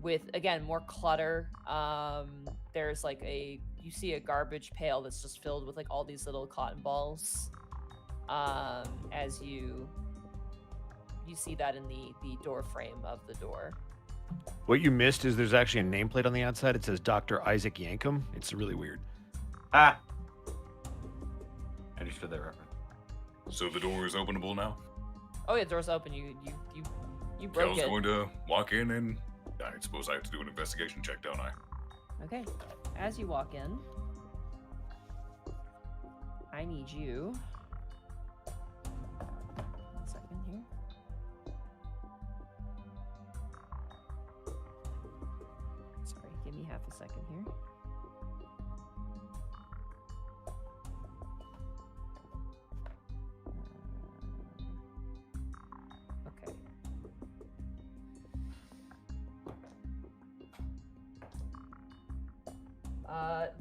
with, again, more clutter. There's like you see a garbage pail that's just filled with like all these little cotton balls. As you see that in the door frame of the door. What you missed is there's actually a nameplate on the outside. It says Dr. Isaac Yankum. It's really weird. Ah. I understood that reference. So the door is openable now? Oh yeah, door's open. You broke Kel's it. going to walk in and I suppose I have to do an investigation check, don't I? Okay. As you walk in, I need you. 1 second here. Sorry, give me half a second here.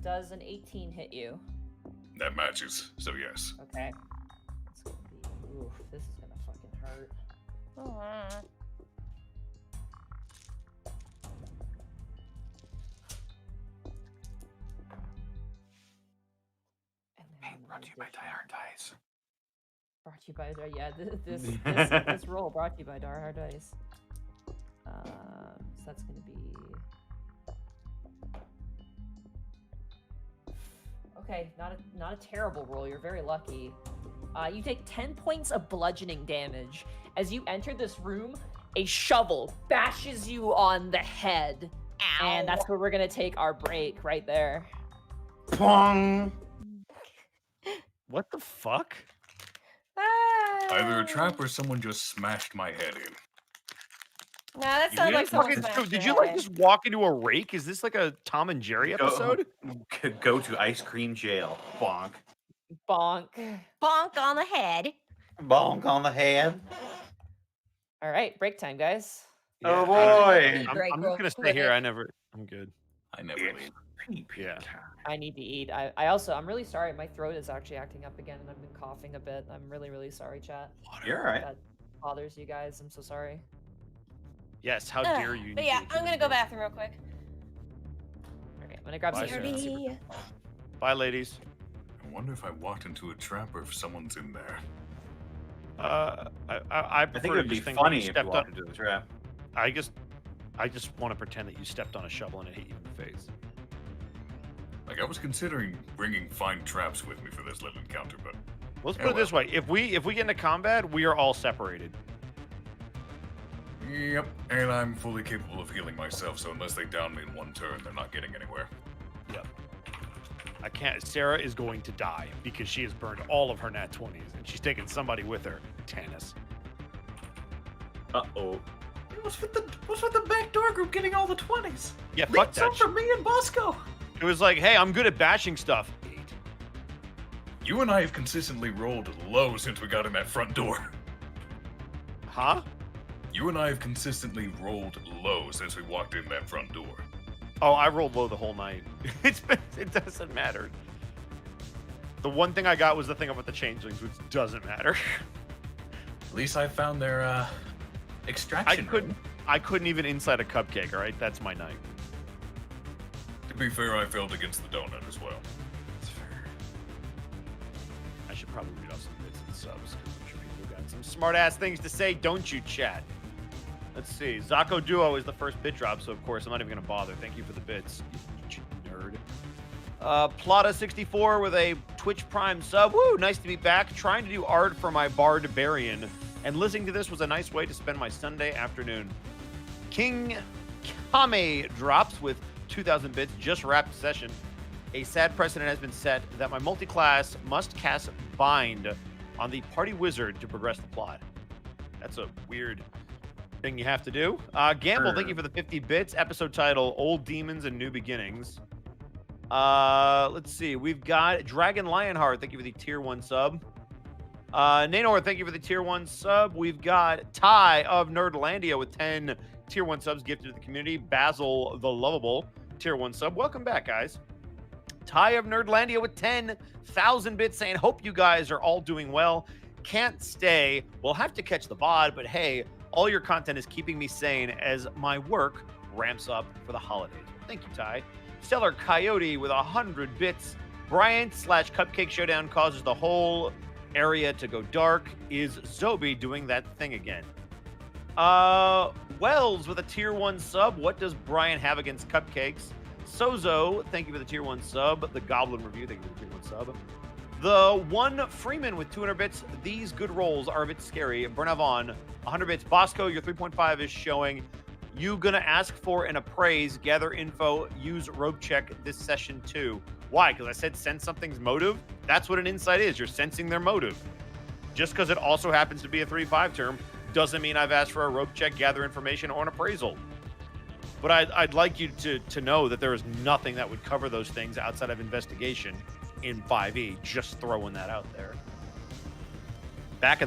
Does an 18 hit you? That matches, so yes. Okay. It's gonna be. Oof, this is gonna fucking hurt. And then Hey, brought to you by Die Hard Dice. Brought to you by this roll brought to you by Die Hard Dice. So that's gonna be. Okay, not a terrible roll. You're very lucky. You take 10 points of bludgeoning damage as you enter this room. A shovel bashes you on the head, and that's where we're gonna take our break right there. Pong! What the fuck? Either a trap or someone just smashed my head in. Nah, that You sounds did like someone fucking- smashed Did your you like head. just walk into a rake? Is this like a Tom and Jerry episode? Could go to ice cream jail. Bonk. Bonk. Bonk on the head. Bonk on the head. All right, break time, guys. Oh, I'm, boy. Break I'm real just gonna stay quick. here. I'm good. I never leave. Yeah. I need to eat. I'm really sorry. My throat is actually acting up again, and I've been coughing a bit. I'm really, really sorry, chat. You're all right. That bothers you guys. I'm so sorry. Yes. How dare you? But yeah, I'm gonna go bathroom real quick. Okay, I'm gonna grab Bye, some. Sarah. BRB. Bye, ladies. I wonder if I walked into a trap or if someone's in there. I I think prefer it would to be just think that funny you if you stepped walked on. into the trap. I just want to pretend that you stepped on a shovel and it hit you in the face. Like, I was considering bringing fine traps with me for this little encounter, but Let's Yeah, put it well. this way: if we get into combat, we are all separated. yep. And I'm fully capable of healing myself, so unless they down me in one turn, they're not getting anywhere. Yep. I can't. Sarah is going to die because she has burned all of her nat 20s and she's taking somebody with her. Tanis. Uh-oh. What's with the backdoor group getting all the 20s? Yeah, Leave fuck some that. for me and Bosco. It was like, hey, I'm good at bashing stuff. 8. You and I have consistently rolled low since we got in that front door. Huh? You and I have consistently rolled low since we walked in that front door. Oh, I rolled low the whole night. It doesn't matter. The one thing I got was the thing about the changelings, which doesn't matter. At least I found their extraction. I couldn't even inside a cupcake. All right, that's my night. To be fair, I failed against the donut as well. That's fair. I should probably read off some bits and subs because I'm sure people got some smart ass things to say, don't you, chat? Let's see. Zako Duo is the first bit drop, so of course I'm not even gonna bother. Thank you for the bits, you nerd. Plata64 with a Twitch Prime sub. Woo, nice to be back. Trying to do art for my Barbarian, and listening to this was a nice way to spend my Sunday afternoon. King Kame drops with 2,000 bits. Just wrapped session. A sad precedent has been set that my multi-class must cast Bind on the party wizard to progress the plot. That's a weird thing you have to do. Gamble, thank you for the 50 bits. Episode title, Old Demons and New Beginnings. Let's see. We've got Dragon Lionheart, thank you for the tier 1 sub. Nanor, thank you for the tier 1 sub. We've got Ty of Nerdlandia with 10 tier 1 subs gifted to the community. Basil the Lovable, tier 1 sub. Welcome back, guys. Ty of Nerdlandia with 10,000 bits saying, hope you guys are all doing well. Can't stay. We'll have to catch the VOD, but hey, all your content is keeping me sane as my work ramps up for the holidays. Thank you, Ty. Stellar Coyote with 100 bits. Bryant/Cupcake Showdown causes the whole area to go dark. Is Zobi doing that thing again? Wells with a tier 1 sub. What does Brian have against cupcakes? Sozo, thank you for the tier 1 sub. The Goblin Review, thank you for the tier 1 sub. The one Freeman with 200 bits. These good rolls are a bit scary. Bernavon, 100 bits. Bosco, your 3.5 is showing. You gonna ask for an appraise, gather info, use rope check this session too. Why? Because I said sense something's motive? That's what an insight is. You're sensing their motive. Just because it also happens to be a 3-5 term doesn't mean I've asked for a rope check, gather information, or an appraisal. But I'd like you to know that there is nothing that would cover those things outside of investigation in 5e. Just throwing that out there. Back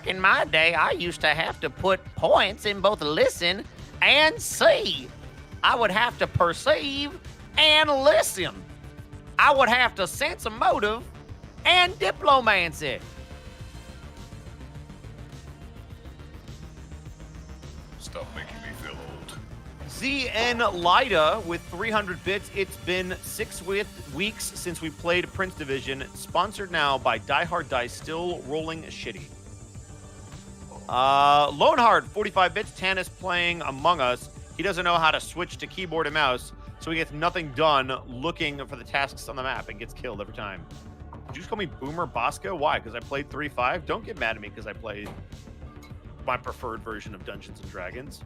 in my day, I used to have to put points in both listen and see. I would have to perceive And listen, I would have to sense a motive and diplomancy. Stop making me feel old. ZN Lida with 300 bits. It's been 6 weeks since we played Prince Division. Sponsored now by Die Hard Dice. Still rolling shitty. Loneheart, 45 bits. Tanis playing Among Us. He doesn't know how to switch to keyboard and mouse, so he gets nothing done looking for the tasks on the map and gets killed every time. Did you just call me Boomer Bosco? Why? Because I played 3.5? Don't get mad at me because I played my preferred version of Dungeons & Dragons.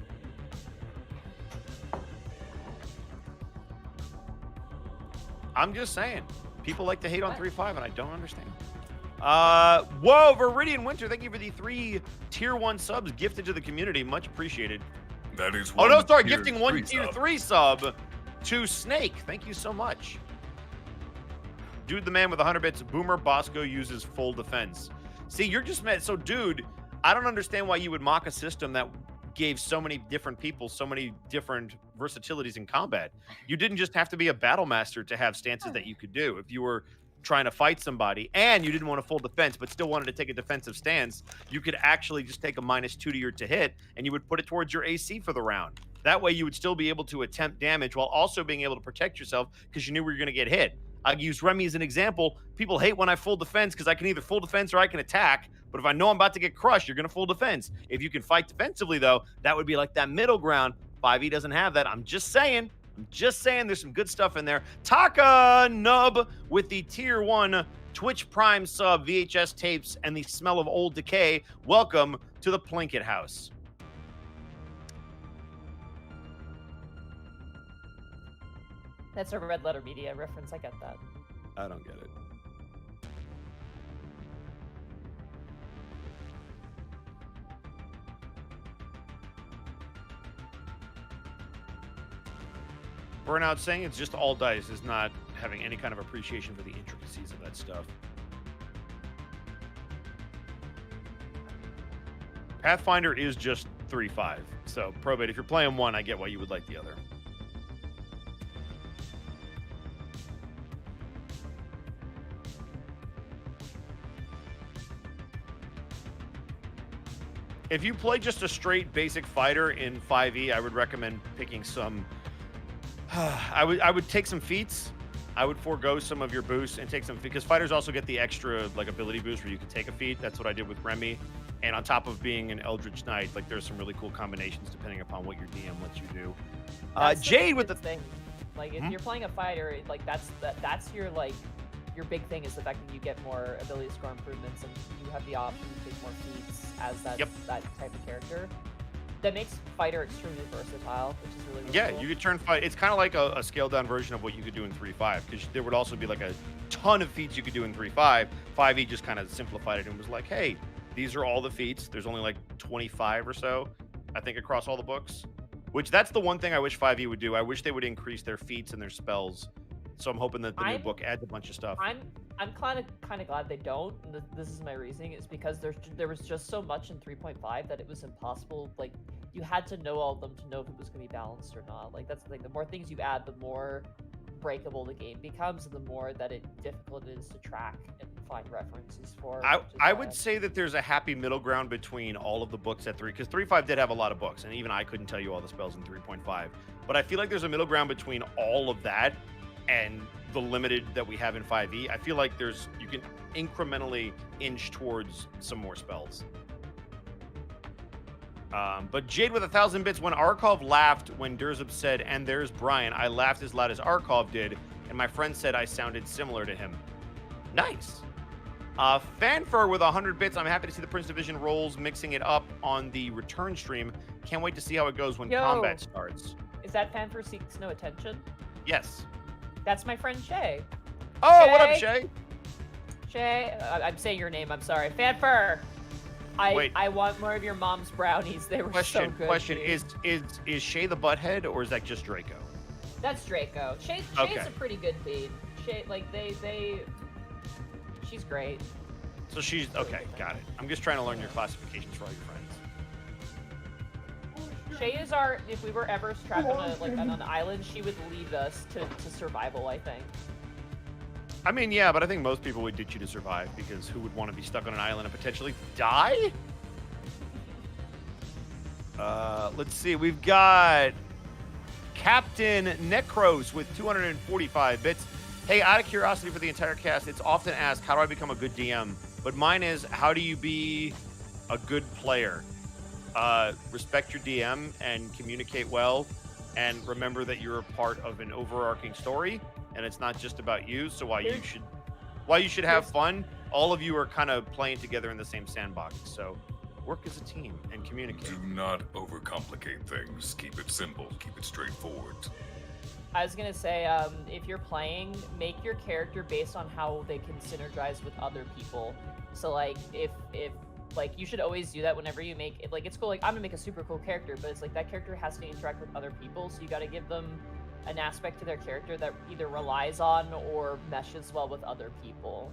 I'm just saying. People like to hate on 3.5, and I don't understand. Whoa, Viridian Winter, thank you for the 3 Tier 1 subs gifted to the community. Much appreciated. That is Oh, no, sorry. tier Gifting 1 3 Tier sub. 3 sub to Snake. Thank you so much. Dude, the man with 100 bits. Boomer Bosco uses full defense. See, you're just mad. So, dude, I don't understand why you would mock a system that gave so many different people so many different versatilities in combat. You didn't just have to be a battle master to have stances that you could do. If you were trying to fight somebody and you didn't want a full defense but still wanted to take a defensive stance, you could actually just take a -2 to your to hit and you would put it towards your AC for the round. That way you would still be able to attempt damage while also being able to protect yourself because you knew where you're going to get hit. I use Remy as an example. People hate when I full defense because I can either full defense or I can attack. But if I know I'm about to get crushed, you're going to full defense. If you can fight defensively, though, that would be like that middle ground. 5e doesn't have that. I'm just saying there's some good stuff in there. Taka Nub with the Tier 1 Twitch Prime sub, VHS tapes, and the smell of old decay. Welcome to the Plinkett House. That's a Red Letter Media reference. I get that. I don't get it. Burnout saying it's just all dice is not having any kind of appreciation for the intricacies of that stuff. Pathfinder is just 3.5. So, Probate, if you're playing one, I get why you would like the other. If you play just a straight basic fighter in 5e, I would recommend picking some... I would take some feats. I would forego some of your boosts and take some... Because fighters also get the extra like ability boost where you can take a feat. That's what I did with Remy. And on top of being an Eldritch Knight, like there's some really cool combinations depending upon what your DM lets you do. Jade with the... thing. Like, if you're playing a fighter, like that's your like... Your big thing is the fact that you get more ability score improvements and you have the option to take more feats as that type of character. That makes fighter extremely versatile, which is really, really cool. You could turn fight. It's kind of like a scaled down version of what you could do in 3.5 because there would also be like a ton of feats you could do in 3.5. 5e just kind of simplified it and was like, hey, these are all the feats. There's only like 25 or so, I think, across all the books. Which that's the one thing I wish 5e would do. I wish they would increase their feats and their spells. So I'm hoping that the new book adds a bunch of stuff. I'm kind of glad they don't. And this is my reasoning. It's because there was just so much in 3.5 that it was impossible. Like, you had to know all of them to know if it was going to be balanced or not. Like, that's the thing. The more things you add, the more breakable the game becomes, and the more that difficult it is to track and find references for. I would say that there's a happy middle ground between all of the books at 3, because 3.5 did have a lot of books, and even I couldn't tell you all the spells in 3.5. But I feel like there's a middle ground between all of that and the limited that we have in 5e. I feel like you can incrementally inch towards some more spells. But Jade with 1,000 bits. When Arcolf laughed when Durzib said, "And there's Brian," I laughed as loud as Arcolf did, and my friend said I sounded similar to him. Nice. Fanfur with 100 bits. I'm happy to see the Prince Division rolls mixing it up on the return stream. Can't wait to see how it goes when combat starts. Is that Fanfur Seeks No Attention? Yes. That's my friend Shay. Oh, Shay? what up, Shay? Shay, I'm saying your name. I'm sorry. Fanfur. I want more of your mom's brownies. They were so good. Question: dude. Is Shay the butthead or is that just Draco? That's Draco. Shay's a pretty good lead. Shay, like she's great. So she's okay. Got it. I'm just trying to learn your classifications for all your friends. Shay is our. If we were ever trapped on an island, she would lead us to survival. I think. I mean, yeah, but I think most people would ditch you to survive because who would want to be stuck on an island and potentially die? Let's see. We've got Captain Necros with 245 bits. Hey, out of curiosity for the entire cast, it's often asked, how do I become a good DM? But mine is, how do you be a good player? Respect your DM and communicate well, and remember that you're a part of an overarching story, and it's not just about you. So while you should have fun, all of you are kind of playing together in the same sandbox. So work as a team and communicate. Do not overcomplicate things. Keep it simple. Keep it straightforward. I was gonna say, if you're playing, make your character based on how they can synergize with other people. So like, if like, you should always do that whenever you make it. Like, it's cool. Like, I'm gonna make a super cool character, but it's like that character has to interact with other people. So you got to give them an aspect to their character that either relies on or meshes well with other people.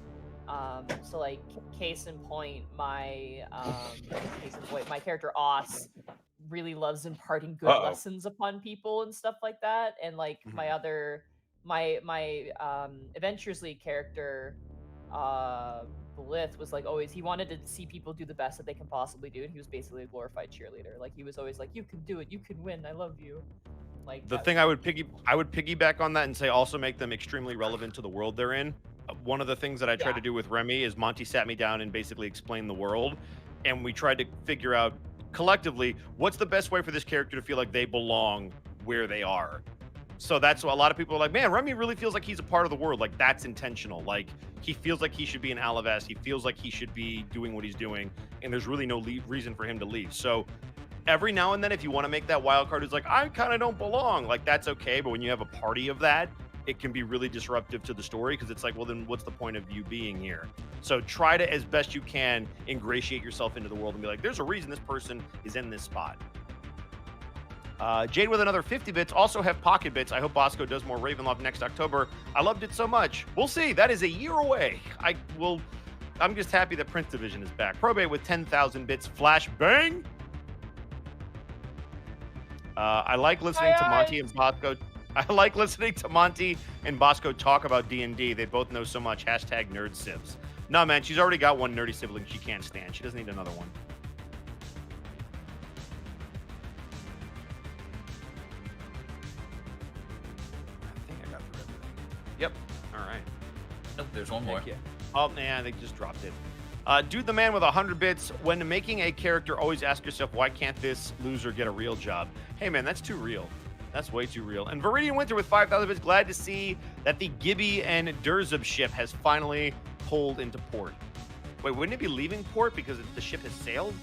So like, case in point, my character Oss really loves imparting good lessons upon people and stuff like that. And like my Adventures League character, Blith, was like always, he wanted to see people do the best that they can possibly do, and he was basically a glorified cheerleader. Like, he was always like, you can do it, you can win, I love you. Like, The thing I would piggyback on that and say also make them extremely relevant to the world they're in. One of the things that I tried to do with Remy is Monty sat me down and basically explained the world, and we tried to figure out collectively what's the best way for this character to feel like they belong where they are. So that's why a lot of people are like, man, Remy really feels like he's a part of the world. Like, that's intentional. Like, he feels like he should be in Alavast. He feels like he should be doing what he's doing, and there's really no reason for him to leave. So every now and then, if you want to make that wild card who's like, I kind of don't belong, like, that's okay. But when you have a party of that, it can be really disruptive to the story, because it's like, well, then what's the point of you being here? So try to, as best you can, ingratiate yourself into the world and be like, there's a reason this person is in this spot. Jade with another 50 bits, also have pocket bits. I hope Bosco does more Ravenloft next October. I loved it so much. We'll see. That is a year away. I'm just happy that Prince Division is back. Probate with 10,000 bits. Flash bang. I like listening to Monty and Bosco. I like listening to Monty and Bosco talk about D&D. They both know so much. Hashtag nerd sibs. No, man, she's already got one nerdy sibling she can't stand. She doesn't need another one. I think I got through everything. Yep. All right. Oh, there's one more. Yeah. Oh, man, they just dropped it. Dude the Man with 100 bits. When making a character, always ask yourself, why can't this loser get a real job? Hey, man, that's too real. That's way too real. And Viridian Winter with 5,000 bits. Glad to see that the Gibby and Durzib ship has finally pulled into port. Wait, wouldn't it be leaving port because the ship has sailed?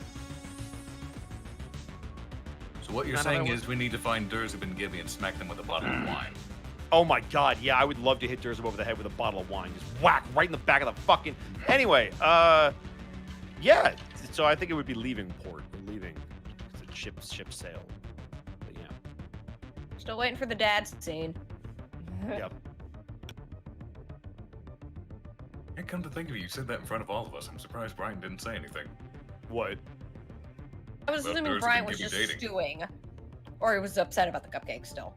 So what you're saying is we need to find Durzib and Gibby and smack them with a bottle of wine. Oh my god, yeah, I would love to hit Durzib over the head with a bottle of wine. Just whack right in the back of the fucking... Anyway, yeah, so I think it would be leaving port. Or leaving. The ship sailed. But yeah. Still waiting for the dad scene. Yep. And come to think of it, you said that in front of all of us. I'm surprised Brian didn't say anything. What? I was Well, assuming Durzib Brian and was Gibby just dating. stewing. Or he was upset about the cupcake still.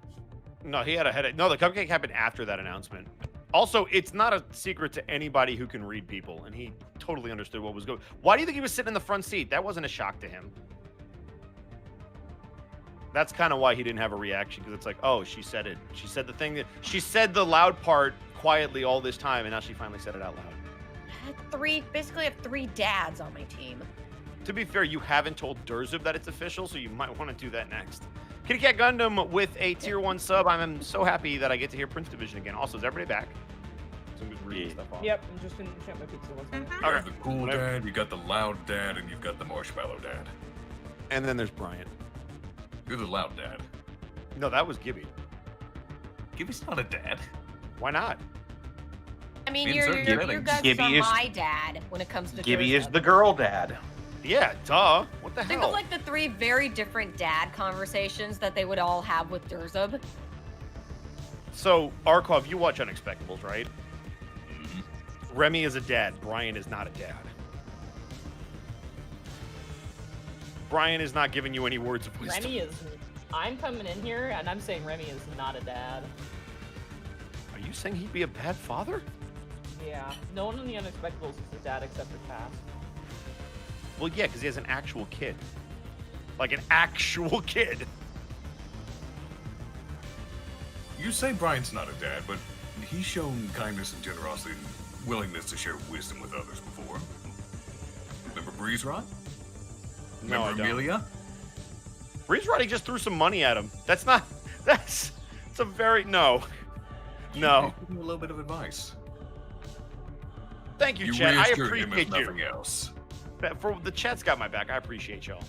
No, he had a headache. No, the cupcake happened after that announcement. Also, it's not a secret to anybody who can read people, and he totally understood what was going. Why do you think he was sitting in the front seat? That wasn't a shock to him. That's kind of why he didn't have a reaction, because it's like, oh, she said it. She said the thing that she said the loud part quietly all this time, and now she finally said it out loud. I have three dads on my team. To be fair, you haven't told Durzib that it's official, so you might want to do that next. Kitty Cat Gundam with a tier 1 sub. I'm so happy that I get to hear Prince Division again. Also, is everybody back? So I'm just reading stuff off. Yep, I'm just finishing up my pizza. One second. You have the cool dad, you got the loud dad, and you've got the marshmallow dad. And then there's Bryant. You're the loud dad. No, that was Gibby. Gibby's not a dad. Why not? I mean, Being you certain guys Gibby are is- my dad when it comes to Gibby Durzib. is the girl dad. Yeah, duh. What the Think hell? of like the three very different dad conversations that they would all have with Durzib. So, Arcolf, you watch Unexpectables, right? Mhm. Remy is a dad. Brian is not a dad. Brian is not giving you any words of wisdom. Remy is. I'm coming in here and I'm saying Remy is not a dad. Are you saying he'd be a bad father? Yeah. No one in the Unexpectables is a dad except for Cass. Well, yeah, because he has an actual kid. Like an actual kid. You say Brian's not a dad, but he's shown kindness and generosity and willingness to share wisdom with others before. Remember Breeze Rod? No, I Remember don't. Amelia? Breeze Roddy just threw some money at him. That's it's a very, no. No. Give him a little bit of advice. Thank you, You chat. I reassured him if appreciate nothing you. else. For the chat's got my back. I appreciate y'all.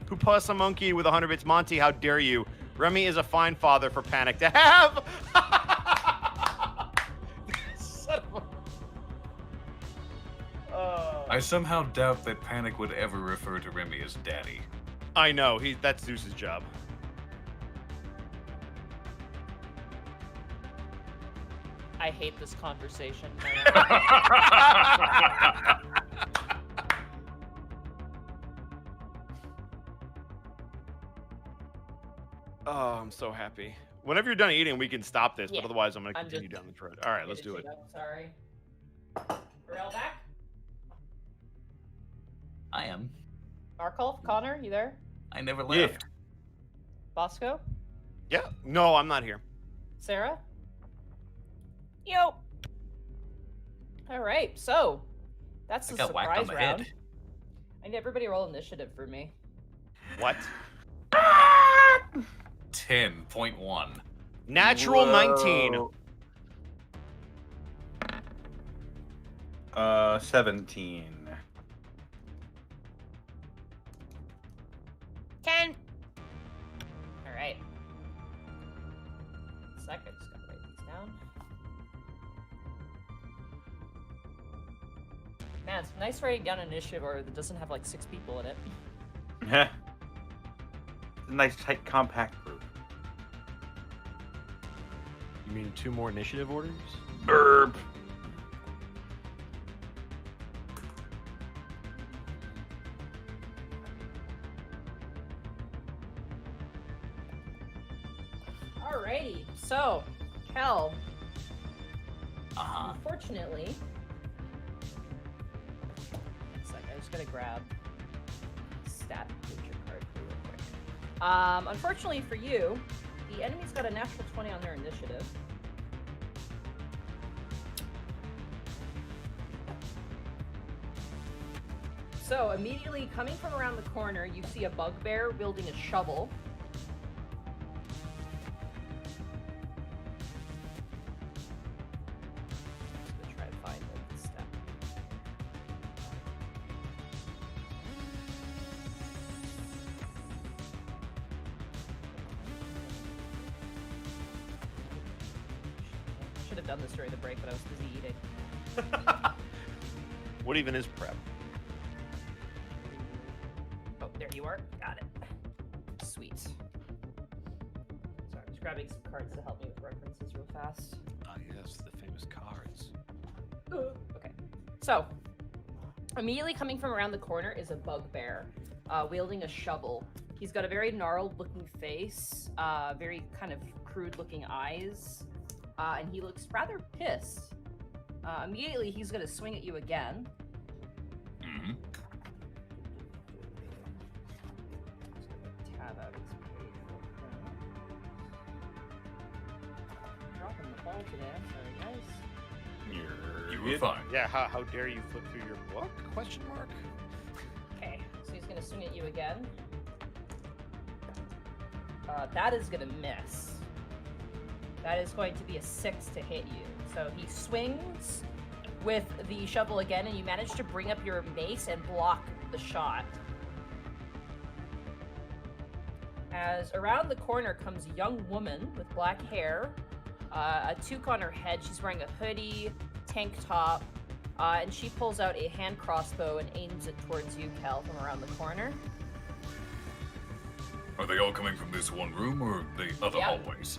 Pupasa Monkey with 100 bits. Monty, how dare you? Remy is a fine father for Panic to have. Son of a... I somehow doubt that Panic would ever refer to Remy as daddy. I know. That's Zeus's job. I hate this conversation. Oh, I'm so happy. Whenever you're done eating, we can stop this, Yeah. but otherwise I'm going to I'm continue just- down the road. All right, let's do it. Sorry. Rail back. I am. Arcolf, Connor, you there? I never Yeah. left. Bosco? Yeah. No, I'm not here. Sarah? Yo. All right, so that's I the got whacked on surprise the round. head. I need everybody roll initiative for me. What? 10.1. Natural 19. Whoa. 17. 10. All right. Sec, I just gotta write these down. Man, it's nice writing down an initiative order that doesn't have like 6 people in it. a nice, tight, compact group. You mean 2 more initiative orders? Burp. Alrighty, so, Khel, Uh-huh. unfortunately... One sec, I just gotta grab stat feature card for you real quick. Unfortunately for you, the enemy's got a natural 20 on their initiative. So, immediately coming from around the corner, you see a bugbear wielding a shovel. I'm gonna try to find the step. Should have done this during the break, but I was busy eating. What even is prep? Oh, there you are. Got it. Sweet. Sorry, I was grabbing some cards to help me with references real fast. Ah, yes, the famous cards. Okay. So, immediately coming from around the corner is a bugbear, wielding a shovel. He's got a very gnarled looking face, very kind of crude looking eyes, and he looks rather pissed. Immediately, he's going to swing at you again. Mm-hmm. Tab out his page real quick. Dropping the ball today. I'm sorry, guys. You were fine. Yeah, how dare you flip through your book? Question mark. Okay, so he's gonna swing at you again. That is gonna miss. That is going to be a 6 to hit you. So he swings with the shovel again, and you manage to bring up your mace and block the shot. As around the corner comes a young woman with black hair, a toque on her head. She's wearing a hoodie, tank top, and she pulls out a hand crossbow and aims it towards you, Khel, from around the corner. Are they all coming from this one room or the other Yeah. hallways?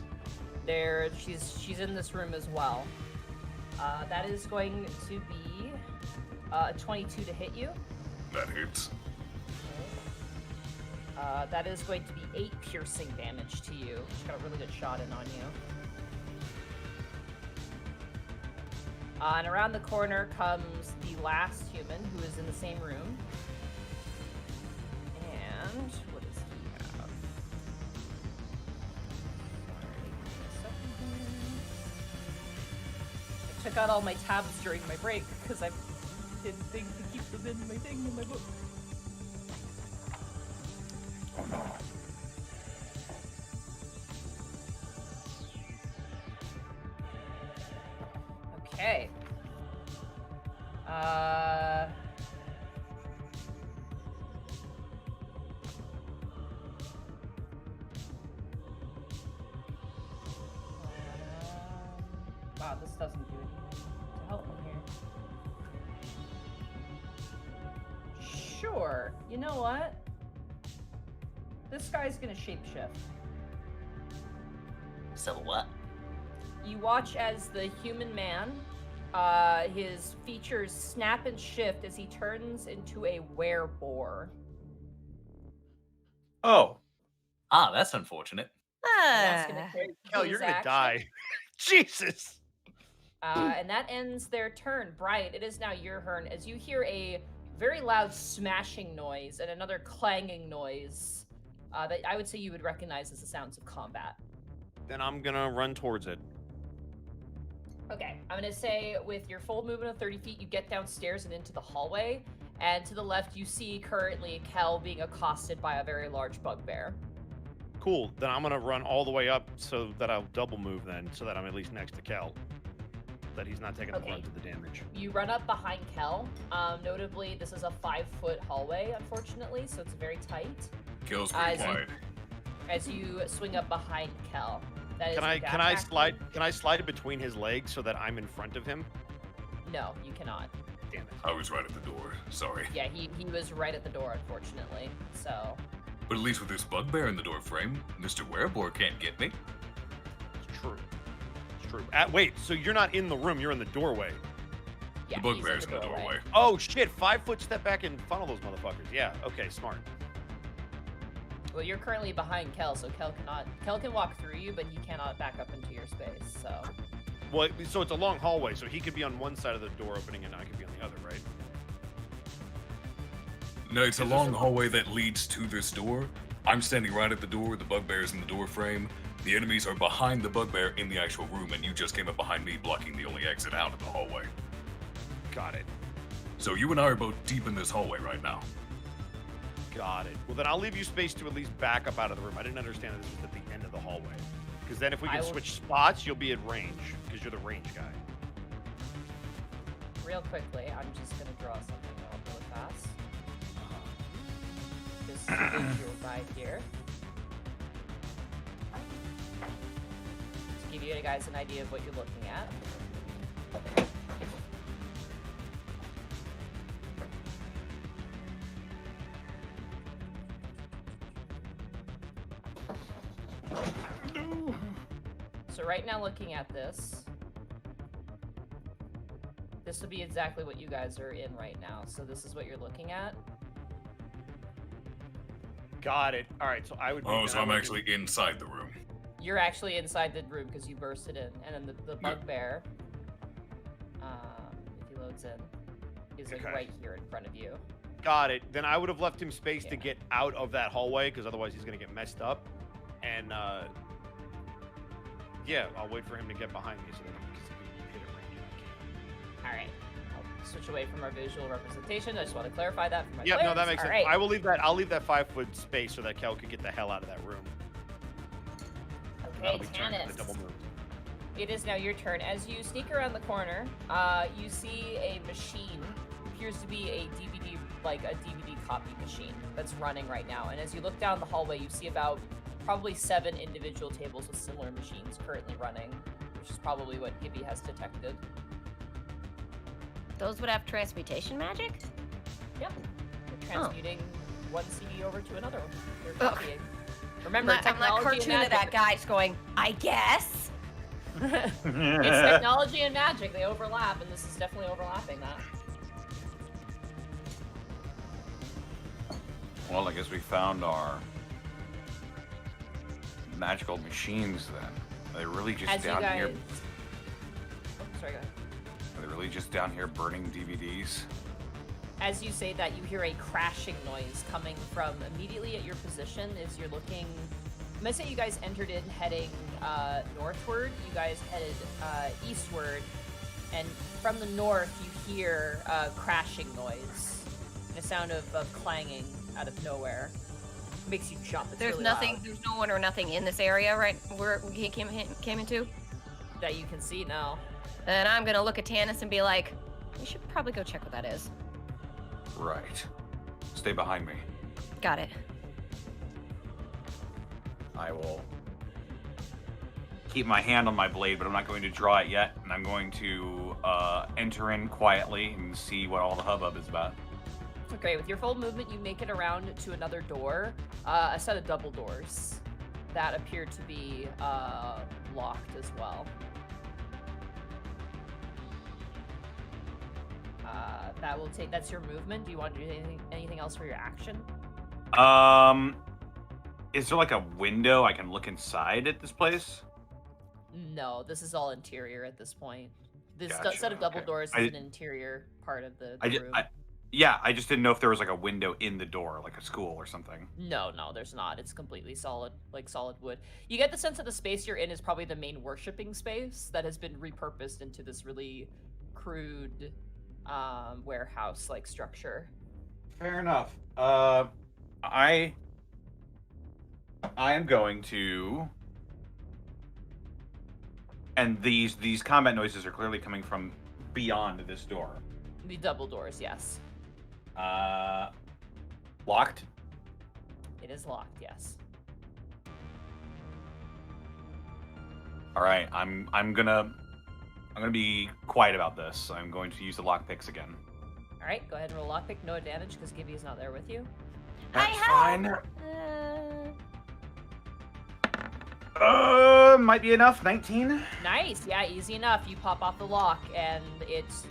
She's in this room as well. That is going to be a 22 to hit you. That hits. That is going to be 8 piercing damage to you. She's got a really good shot in on you. And around the corner comes the last human who is in the same room. And what does he have? Sorry, give me a second here. I took out all my tabs during my break because I didn't think to keep them in my thing in my book. Oh no. Okay. Wow, this doesn't do anything to help me here. Sure. You know what? This guy's gonna shapeshift. So what? You watch as the human man, his features snap and shift as he turns into a wereboar. Oh. Ah, that's unfortunate. That's gonna take Khel, his you're gonna action. die. Jesus. And that ends their turn. Bryant, it is now your turn as you hear a very loud smashing noise and another clanging noise that I would say you would recognize as the sounds of combat. Then I'm gonna run towards it. Okay, I'm gonna say with your full movement of 30 feet, you get downstairs and into the hallway, and to the left, you see currently Khel being accosted by a very large bugbear. Cool. Then I'm gonna run all the way up so that I'll double move then, so that I'm at least next to Khel. That he's not taking the brunt of the damage. You run up behind Khel. Notably, this is a 5-foot hallway, unfortunately, so it's very tight. Kill's pretty wide. As you swing up behind Khel. That is Can your I dash slide? action. Can I slide it between his legs so that I'm in front of him? No, you cannot. Damn it. I was right at the door. Sorry. Yeah, he was right at the door, unfortunately. So. But at least with this bugbear in the door frame, Mr. Wereboar can't get me. It's true. It's true. Wait, so you're not in the room? You're in the doorway. Yeah, The he's bugbear's in the doorway. Oh shit! 5-foot step back and funnel those motherfuckers. Yeah. Okay. Smart. Well, you're currently behind Khel, so Khel can walk through you, but he cannot back up into your space, so. Well, so it's a long hallway, so he could be on one side of the door opening and I could be on the other, right? No, it's a long hallway that leads to this door. I'm standing right at the door, the bugbear's in the door frame. The enemies are behind the bugbear in the actual room, and you just came up behind me, blocking the only exit out of the hallway. Got it. So you and I are both deep in this hallway right now. Got it. Well, then I'll leave you space to at least back up out of the room. I didn't understand that this was at the end of the hallway. Because then if we can switch spots, you'll be at range, because you're the range guy. Real quickly, I'm just going to draw something out really fast. This visual guide here. To give you guys an idea of what you're looking at. So right now looking at this would be exactly what you guys are in right now. So this is what you're looking at. Got it. All right, so I would. Oh, so I'm actually inside the room. You're actually inside the room because you bursted in, and then the bugbear, if he loads in, is like right here in front of you. Got it. Then I would have left him space to get out of that hallway because otherwise he's gonna get messed up. And yeah, I'll wait for him to get behind me so that he can hit it range. All right. I'll switch away from our visual representation. I just want to clarify that for my Yeah, players. no, that makes sense. Right. I will leave that. I'll leave that 5-foot space so that Khel could get the hell out of that room. Okay, That'll be turned into Tanis. double move. It is now your turn. As you sneak around the corner, you see a machine. Appears to be a DVD, like a DVD copy machine that's running right now. And as you look down the hallway, you see about probably 7 individual tables with similar machines currently running, which is probably what Gibby has detected. Those would have transmutation magic? Yep. You're transmuting one CD over to another one. You're Ugh. copying. Remember, I'm not cartoon of that guy just going, I guess. It's technology and magic. They overlap, and this is definitely overlapping that. Well, I guess we found our magical machines then. Are they really just As you down guys... here? Oh, sorry, go ahead. Are they really just down here burning DVDs? As you say that, you hear a crashing noise coming from immediately at your position as you're looking. I'm gonna say you guys entered in heading northward. You guys headed eastward, and from the north you hear a crashing noise, and a sound of clanging out of nowhere. It makes you jump. It's There's really nothing. loud. There's no one or nothing in this area, right? Where we came into. That you can see now. Then I'm gonna look at Tanis and be like, "We should probably go check what that is." Right. Stay behind me. Got it. I will keep my hand on my blade, but I'm not going to draw it yet, and I'm going to enter in quietly and see what all the hubbub is about. Okay, with your full movement, you make it around to another door, a set of double doors that appear to be locked as well. That's your movement. Do you want to do anything else for your action? Is there like a window I can look inside at this place? No, this is all interior at this point. This Gotcha, set of double okay. doors is an interior part of the room. I just didn't know if there was like a window in the door, like a school or something. No, there's not. It's completely solid, like solid wood. You get the sense that the space you're in is probably the main worshipping space that has been repurposed into this really crude warehouse-like structure. Fair enough. I am going to, and these combat noises are clearly coming from beyond this door. The double doors, yes. Locked. It is locked, yes. All right, I'm gonna be quiet about this. I'm going to use the lockpicks again. All right, go ahead and roll lockpick. No advantage because Gibby is not there with you. That's Hi, fine. Might be enough. 19. Nice, yeah, easy enough. You pop off the lock, and it's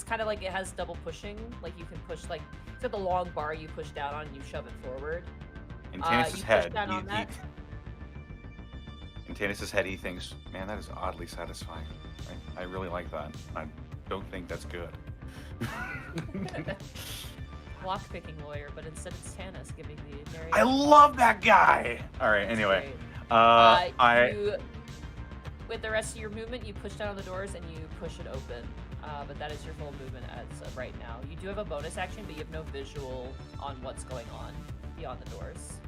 kind of like it has double pushing. Like you can push, like it's got the long bar you push down on, and you shove it forward. In Tanis's you head, push down on that. in Tanis's head, he thinks, "Man, that is oddly satisfying. I really like that. I don't think that's good." Lockpicking lawyer, but instead it's Tanis giving the narrative. I love that guy. All right. Anyway, with the rest of your movement, you push down on the doors and you push it open. But that is your full movement as of right now. You do have a bonus action, but you have no visual on what's going on beyond the doors.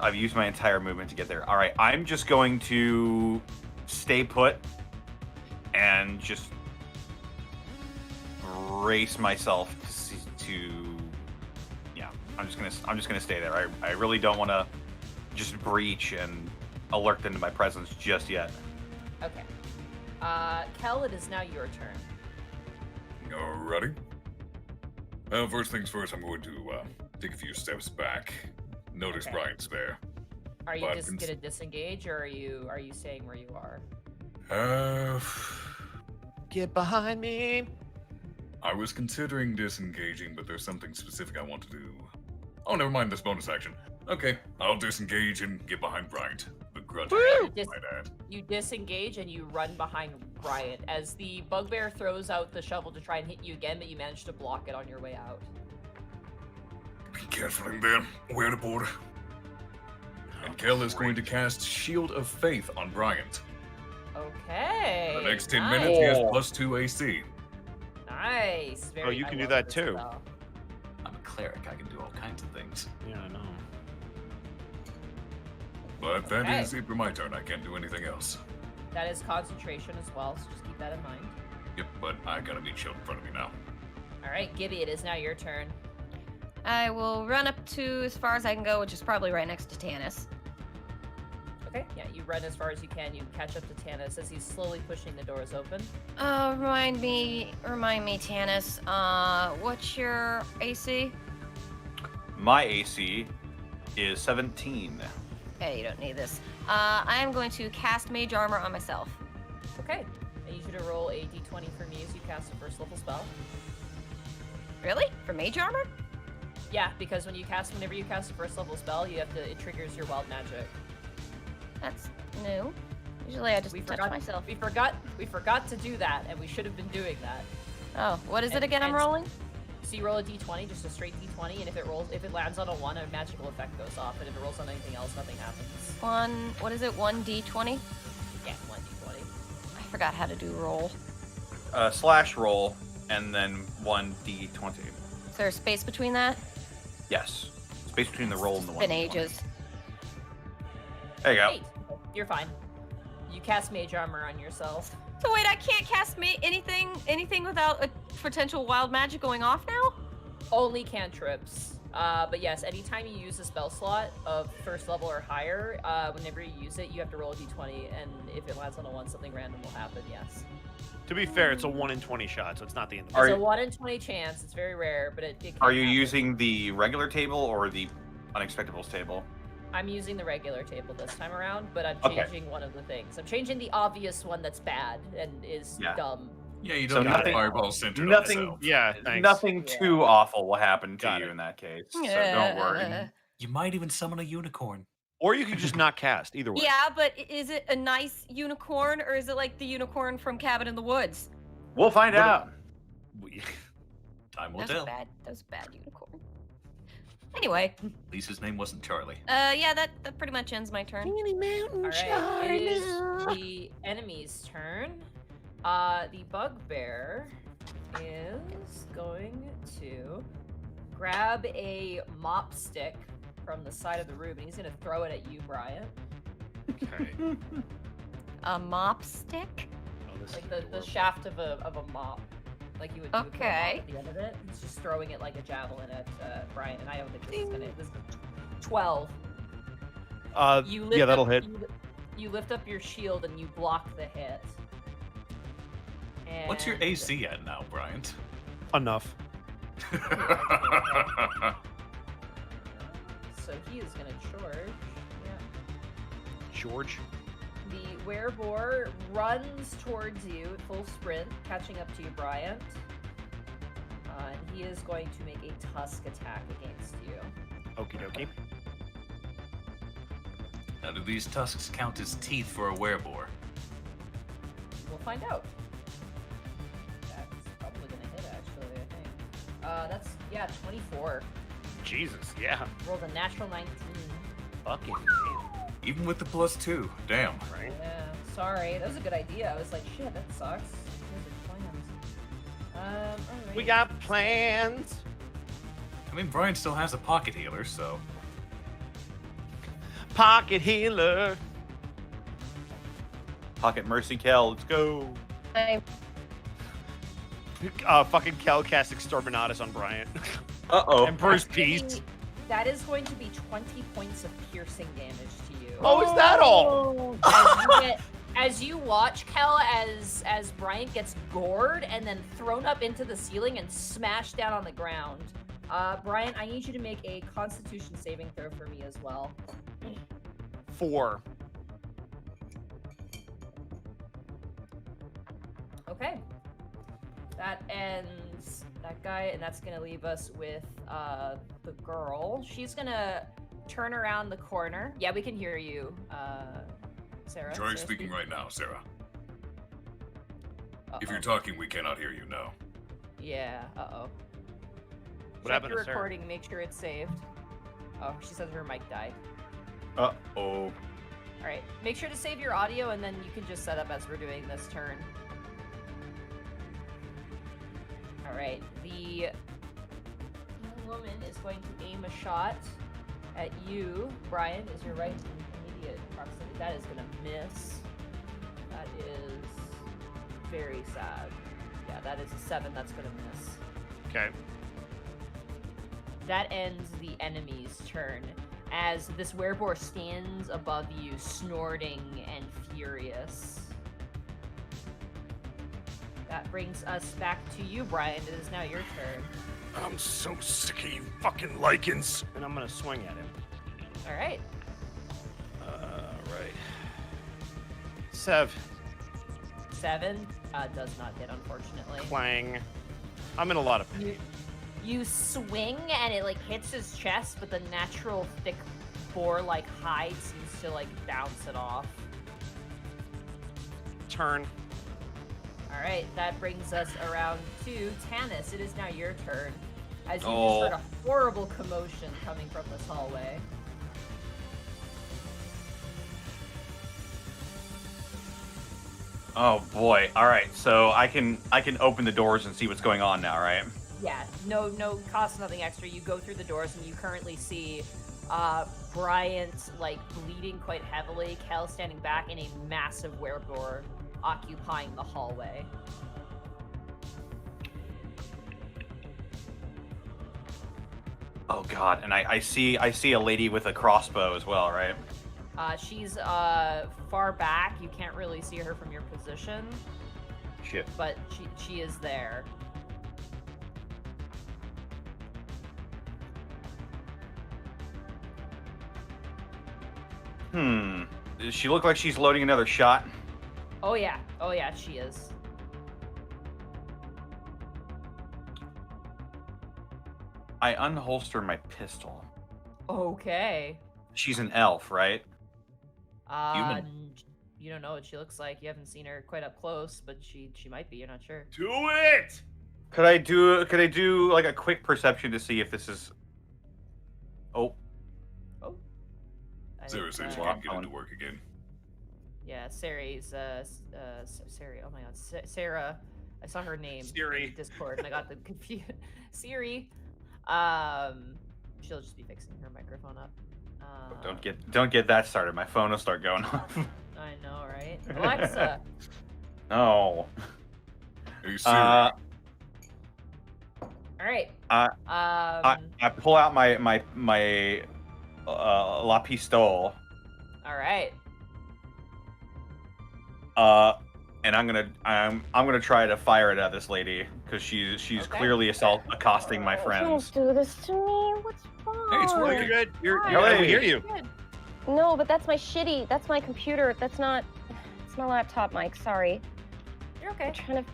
I've used my entire movement to get there. All right, I'm just going to stay put and just brace myself yeah. I'm just gonna stay there. I really don't want to just breach and alert them to my presence just yet. Okay. Khel, it is now your turn. Alrighty. Well, first things first, I'm going to take a few steps back. Notice Okay. Bryant's there. Are you But just gonna disengage, or are you staying where you are? Get behind me. I was considering disengaging, but there's something specific I want to do. Oh, never mind this bonus action. Okay, I'll disengage and get behind Bryant. The grudge, might add. You disengage and you run behind Bryant as the bugbear throws out the shovel to try and hit you again, but you manage to block it on your way out. Be careful in there. Wear the border. And Khel is going to cast Shield of Faith on Bryant. Okay. For the next 10 nice. minutes, he has +2 AC. Nice. Very, you I can do love that this too. spell. I'm a cleric. I can do all kinds of things. Yeah, I know. But that Okay. is it for my turn. I can't do anything else. That is concentration as well, so just keep that in mind. Yep, but I got a meat shield in front of me now. All right, Gibby, it is now your turn. I will run up to as far as I can go, which is probably right next to Tanis. Okay, yeah, you run as far as you can. You catch up to Tanis as he's slowly pushing the doors open. Remind me, Tanis. What's your AC? My AC is 17. Okay, you don't need this. I am going to cast Mage Armor on myself. Okay, and use you to roll a d20 for me as you cast a first level spell. Really? For mage armor? Yeah, because whenever you cast a first level spell, it triggers your wild magic. That's new. Usually I just touch myself. We forgot to do that, and we should have been doing that. Oh, what is it again I'm rolling? So you roll a d20, just a straight d20, and if it lands on a 1, a magical effect goes off, and if it rolls on anything else, nothing happens. What is it, 1d20? Yeah, 1d20. I forgot how to do roll. Slash roll, and then 1d20. Is there a space between that? Yes. Space between the roll and the It's one. been ages. There you go. 8. You're fine. You cast mage armor on yourself. So wait, I can't cast anything without a potential wild magic going off now? Only cantrips. But yes, anytime you use a spell slot of first level or higher, whenever you use it, you have to roll a d20, and if it lands on a 1, something random will happen, yes. To be fair, it's a 1 in 20 shot, so it's not the end of It's the a 1 in 20 chance. It's very rare, but it can Are you happen. using the regular table or the Unexpectables table? I'm using the regular table this time around, but I'm Okay. changing one of the things. I'm changing the obvious one that's bad and is dumb. Yeah, you So don't need nothing- a fireball centered on Nothing. yourself. Yeah, thanks. Nothing Yeah. too awful will happen to Got you it. in that case. So don't worry. You might even summon a unicorn. Or you could just not cast, either way. Yeah, but is it a nice unicorn or is it like the unicorn from Cabin in the Woods? We'll find out. Time will That was a tell. bad unicorn. Anyway, At least his name wasn't Charlie. yeah, that pretty much ends my turn. Alright, it is the enemy's turn. The bugbear is going to grab a mop stick from the side of the room, and he's going to throw it at you, Brian. Okay. A mop stick? Oh, this Like is the adorable. shaft of a mop. Like you would do with a mop Okay. at the end of it. He's just throwing it like a javelin at Brian, and I don't think this is going to... 12. You lift Yeah, that'll up, hit. You lift up your shield and you block the hit. What's your And- AC at now, Bryant? Enough. So he is going to charge. Yeah. George. The werebore runs towards you at full sprint, catching up to you, Bryant. And he is going to make a tusk attack against you. Okie dokie. Now, do these tusks count as teeth for a werebore? We'll find out. That's probably going to hit, actually, I think. That's, 24. Jesus, yeah. Rolled a natural 19. Fucking Even with the +2. Damn. right? Yeah, sorry. That was a good idea. I was like, shit, that sucks. Those are plans. Alright. We got plans. I mean, Brian still has a pocket healer, so... Pocket healer. Pocket Mercy Khel, let's go. Fucking Khel cast Exterminatus on Bryant. Uh-oh. And Bruce That's gonna Peace. be- That is going to be 20 points of piercing damage to you. Oh, is that all? As you watch Khel as Bryant gets gored and then thrown up into the ceiling and smashed down on the ground. Bryant, I need you to make a Constitution saving throw for me as well. 4. Okay. That ends that guy, and that's gonna leave us with the girl. She's gonna turn around the corner. Yeah, we can hear you, Sarah. Try Sarah speaking speak. right now, Sarah. If Uh-oh. you're talking, we cannot hear you now. Yeah, uh-oh. What Check happened your to Sarah? recording, make sure it's saved. Oh, she says her mic died. Uh-oh. Alright, make sure to save your audio, and then you can just set up as we're doing this turn. Alright, the young woman is going to aim a shot at you, Brian, as your right immediate proximity. That is gonna miss. That is very sad. Yeah, that is a 7, that's gonna miss. Okay. That ends the enemy's turn, as this werebore stands above you, snorting and furious. That brings us back to you, Brian. It is now your turn. I'm so sick of you fucking lichens. And I'm gonna swing at him. All right. Right. 7. 7. Does not hit, unfortunately. Clang. I'm in a lot of pain. You swing and it like hits his chest, but the natural thick boar-like hide seems to like bounce it off. Turn. All right, that brings us around to Tanis. It is now your turn. As you Oh. just heard a horrible commotion coming from this hallway. Oh boy. All right. So I can open the doors and see what's going on now, right? Yeah, no, costs nothing extra. You go through the doors and you currently see Bryant like bleeding quite heavily, Khel standing back, in a massive wereboar occupying the hallway. Oh god. And I see a lady with a crossbow as well, right? She's far back. You can't really see her from your position, Shit. but she is there. Does she look like she's loading another shot? Oh yeah, she is. I unholster my pistol. Okay. She's an elf, right? You don't know what she looks like. You haven't seen her quite up close, but she might be. You're not sure. Do it! Could I do like a quick perception to see if this is? Oh, I Sarah think, says you uh, can get into work again. Yeah, Sari's Sari. Oh my God, Sarah. I saw her name Siri. in Discord, and I got the confused. Siri. She'll just be fixing her microphone up. don't get that started. My phone will start going off. I know, right? Alexa. No. Hey, Siri. All right. I pull out my La Pistole. All right. And I'm gonna try to fire it at this lady because she's Okay. clearly accosting my friends. Don't do this to me. What's wrong? Hey, it's You're working. good. Hi. We hear you. Good. No, but that's my that's my computer. It's my laptop mic. Sorry. You're okay. I'm trying to.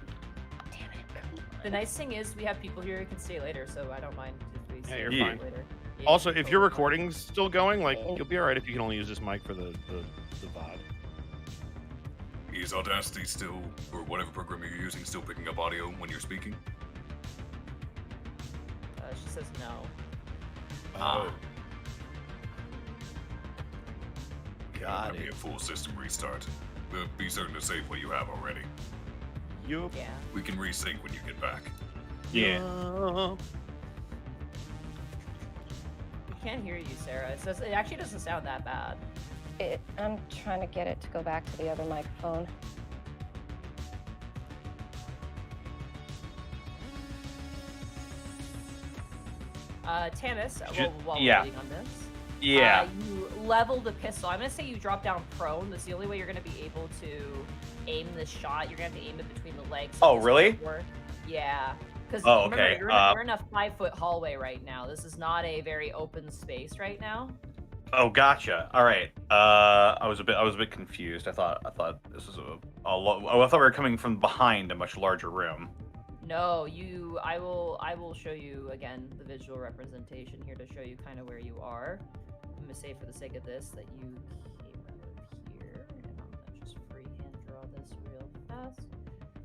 Damn it. Come on. The nice thing is we have people here who can stay later, so I don't mind if we stay you're here fine. later. Yeah, Also, you if can your go. recording's still going, like, you'll be all right if you can only use this mic for the VOD. Is Audacity still, or whatever program you're using, still picking up audio when you're speaking? She says no. Oh. Got That'd be it. a full system restart. But be certain to save what you have already. You. Yeah. We can resync when you get back. Yeah. We can't hear you, Sarah. It actually doesn't sound that bad. I'm trying to get it to go back to the other microphone. Tanis, while yeah. we're waiting on this. Yeah. You leveled a pistol. I'm gonna say you drop down prone. That's the only way you're gonna be able to aim this shot. You're gonna have to aim it between the legs. Oh, This really? won't work. Yeah. Because Oh, remember, okay, you're in a 5-foot hallway right now. This is not a very open space right now. Oh, gotcha. All right. I was a bit confused. I thought this was I thought we were coming from behind a much larger room. No, I will show you again the visual representation here to show you kind of where you are. I'm gonna say for the sake of this that you came out of here, and I'm gonna just freehand draw this real fast.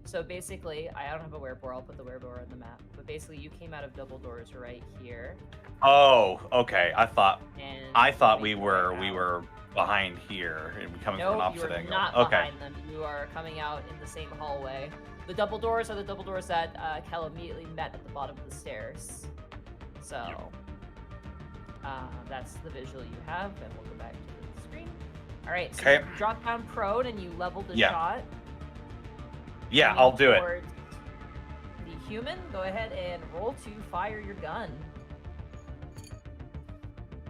So basically, I don't have a werebore. I'll put the werebore on the map. But basically, you came out of double doors right here. Oh, okay. I thought And we were behind here and coming from an Nope, you opposite are angle. not Okay. behind them. You are coming out in the same hallway. The double doors are the double doors that Khel immediately met at the bottom of the stairs. So that's the visual you have, and we'll go back to the screen. All right, so Okay. you drop down prone and you level the Yeah. shot. Yeah, Aiming I'll do it. towards The human, go ahead and roll to fire your gun.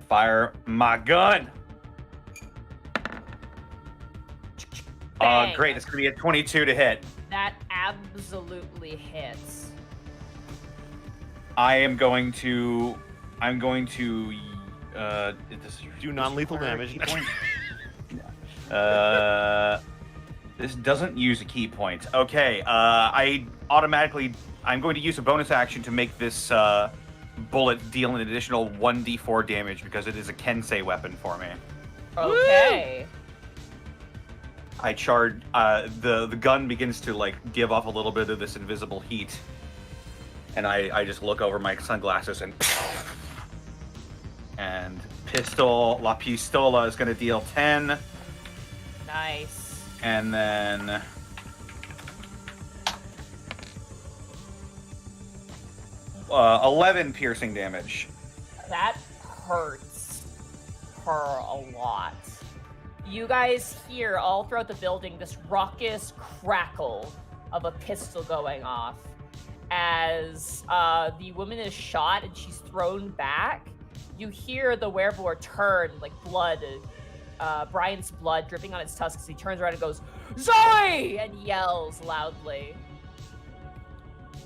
Fire my gun. Bang. Great. It's gonna be a 22 to hit. That absolutely hits. I'm going to. Do non-lethal damage. This doesn't use a key point. Okay, I'm going to use a bonus action to make this bullet deal an additional 1d4 damage because it is a Kensei weapon for me. Okay. I charge. The gun begins to like give off a little bit of this invisible heat, and I just look over my sunglasses and La Pistola is going to deal 10. Nice. And then 11 piercing damage. That hurts her a lot. You guys hear all throughout the building this raucous crackle of a pistol going off as the woman is shot and she's thrown back. You hear the werebore turn, like blood, Brian's blood dripping on its tusks. He turns around and goes, "Zoe!" and yells loudly.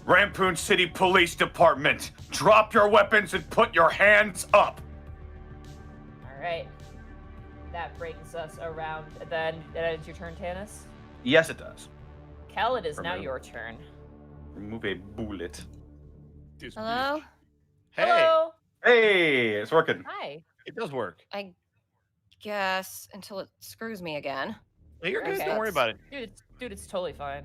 Rampoon City Police Department, drop your weapons and put your hands up. All right. That brings us around. Then it's your turn, Tanis. Yes, it does. Khel, it is now your turn. Remove a bullet. Hello? Hey, Hello. Hey, it's working. Hi. it does work. I guess until it screws me again. Hey, you're good. Okay. Don't worry about it. Dude, it's totally fine.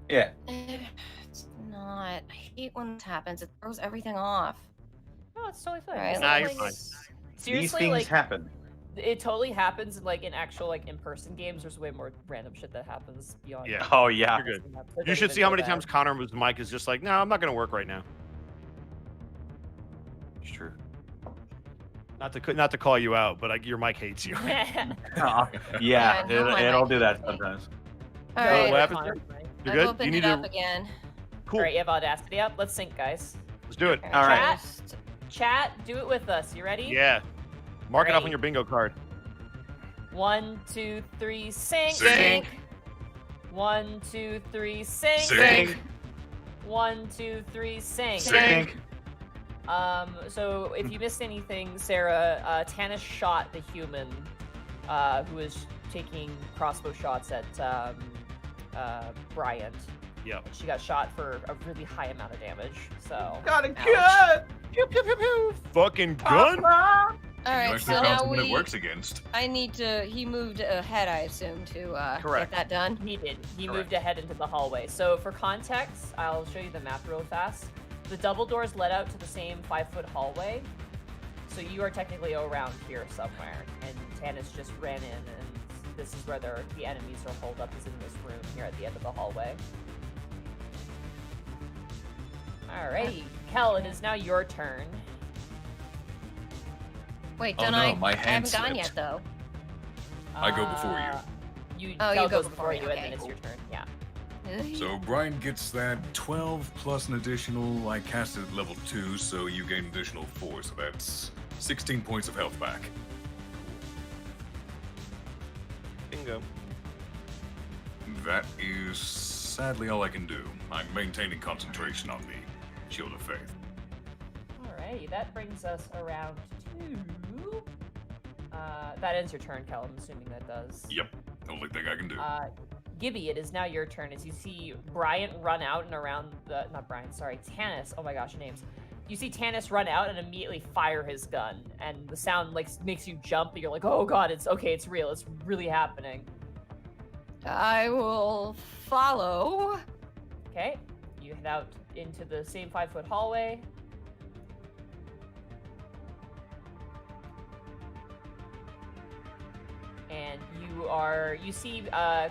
Yeah. It's not. I hate when this happens. It throws everything off. No, it's totally fine. Alright, It's Nah, not you're like- fine. Seriously, These things like happen. it totally happens like in actual like in-person games. There's way more random shit that happens beyond. Yeah. Oh yeah. You're good. That You don't should even see how go many bad. times Connor was Mike is just like, no, I'm not going to work right now. It's true. Not to call you out, but your mic hates you. Yeah, Yeah, no, my it'll mic do that hates me. sometimes. All So right. what happens Connor, there? right? You're I've good? opened You need it up to... again. Cool. All right, you have Audacity up. Let's sync, guys. Let's do it. All right. Chat, do it with us. You ready? Yeah. Mark it off on Great. your bingo card. 1, 2, 3, sync. Sync. 1, 2, 3, sync. Sync. 1, 2, 3, sync. Sync. So if you missed anything, Sarah, Tanis shot the human who was taking crossbow shots at Bryant. Yep. She got shot for a really high amount of damage. So Got a ouch. cut. Pew, pew, pew, pew. Fucking gun. All You right, actually so found now someone it we. works against. I need to. He moved ahead, I assume, to get Correct. that done. He did. He Correct. moved ahead into the hallway. So for context, I'll show you the map real fast. The double doors led out to the same 5-foot hallway. So you are technically around here somewhere. And Tanis just ran in, and this is where the enemies are holed up, is in this room here at the end of the hallway. Alrighty. Khel, it is now your turn. Wait, Oh don't no, I? my I hand haven't gone slipped. yet, though. I go before you. Oh, Khel you go goes before me, you, and okay. then it's your turn. Yeah. So Brian gets that 12 plus an additional. I cast it at level 2, so you gain an additional 4. So that's 16 points of health back. Bingo. That is sadly all I can do. I'm maintaining concentration on the Shield of Faith. Alrighty, that brings us around to. That ends your turn, Khel. I'm assuming that does. Yep, only thing I can do. Gibby, it is now your turn as you see Bryant run out and around the. Not Bryant, sorry, Tanis. Oh my gosh, names. You see Tanis run out and immediately fire his gun, and the sound like makes you jump, and you're like, oh god, it's okay, it's real, it's really happening. I will follow. Okay, you head out into the same 5-foot hallway. And you see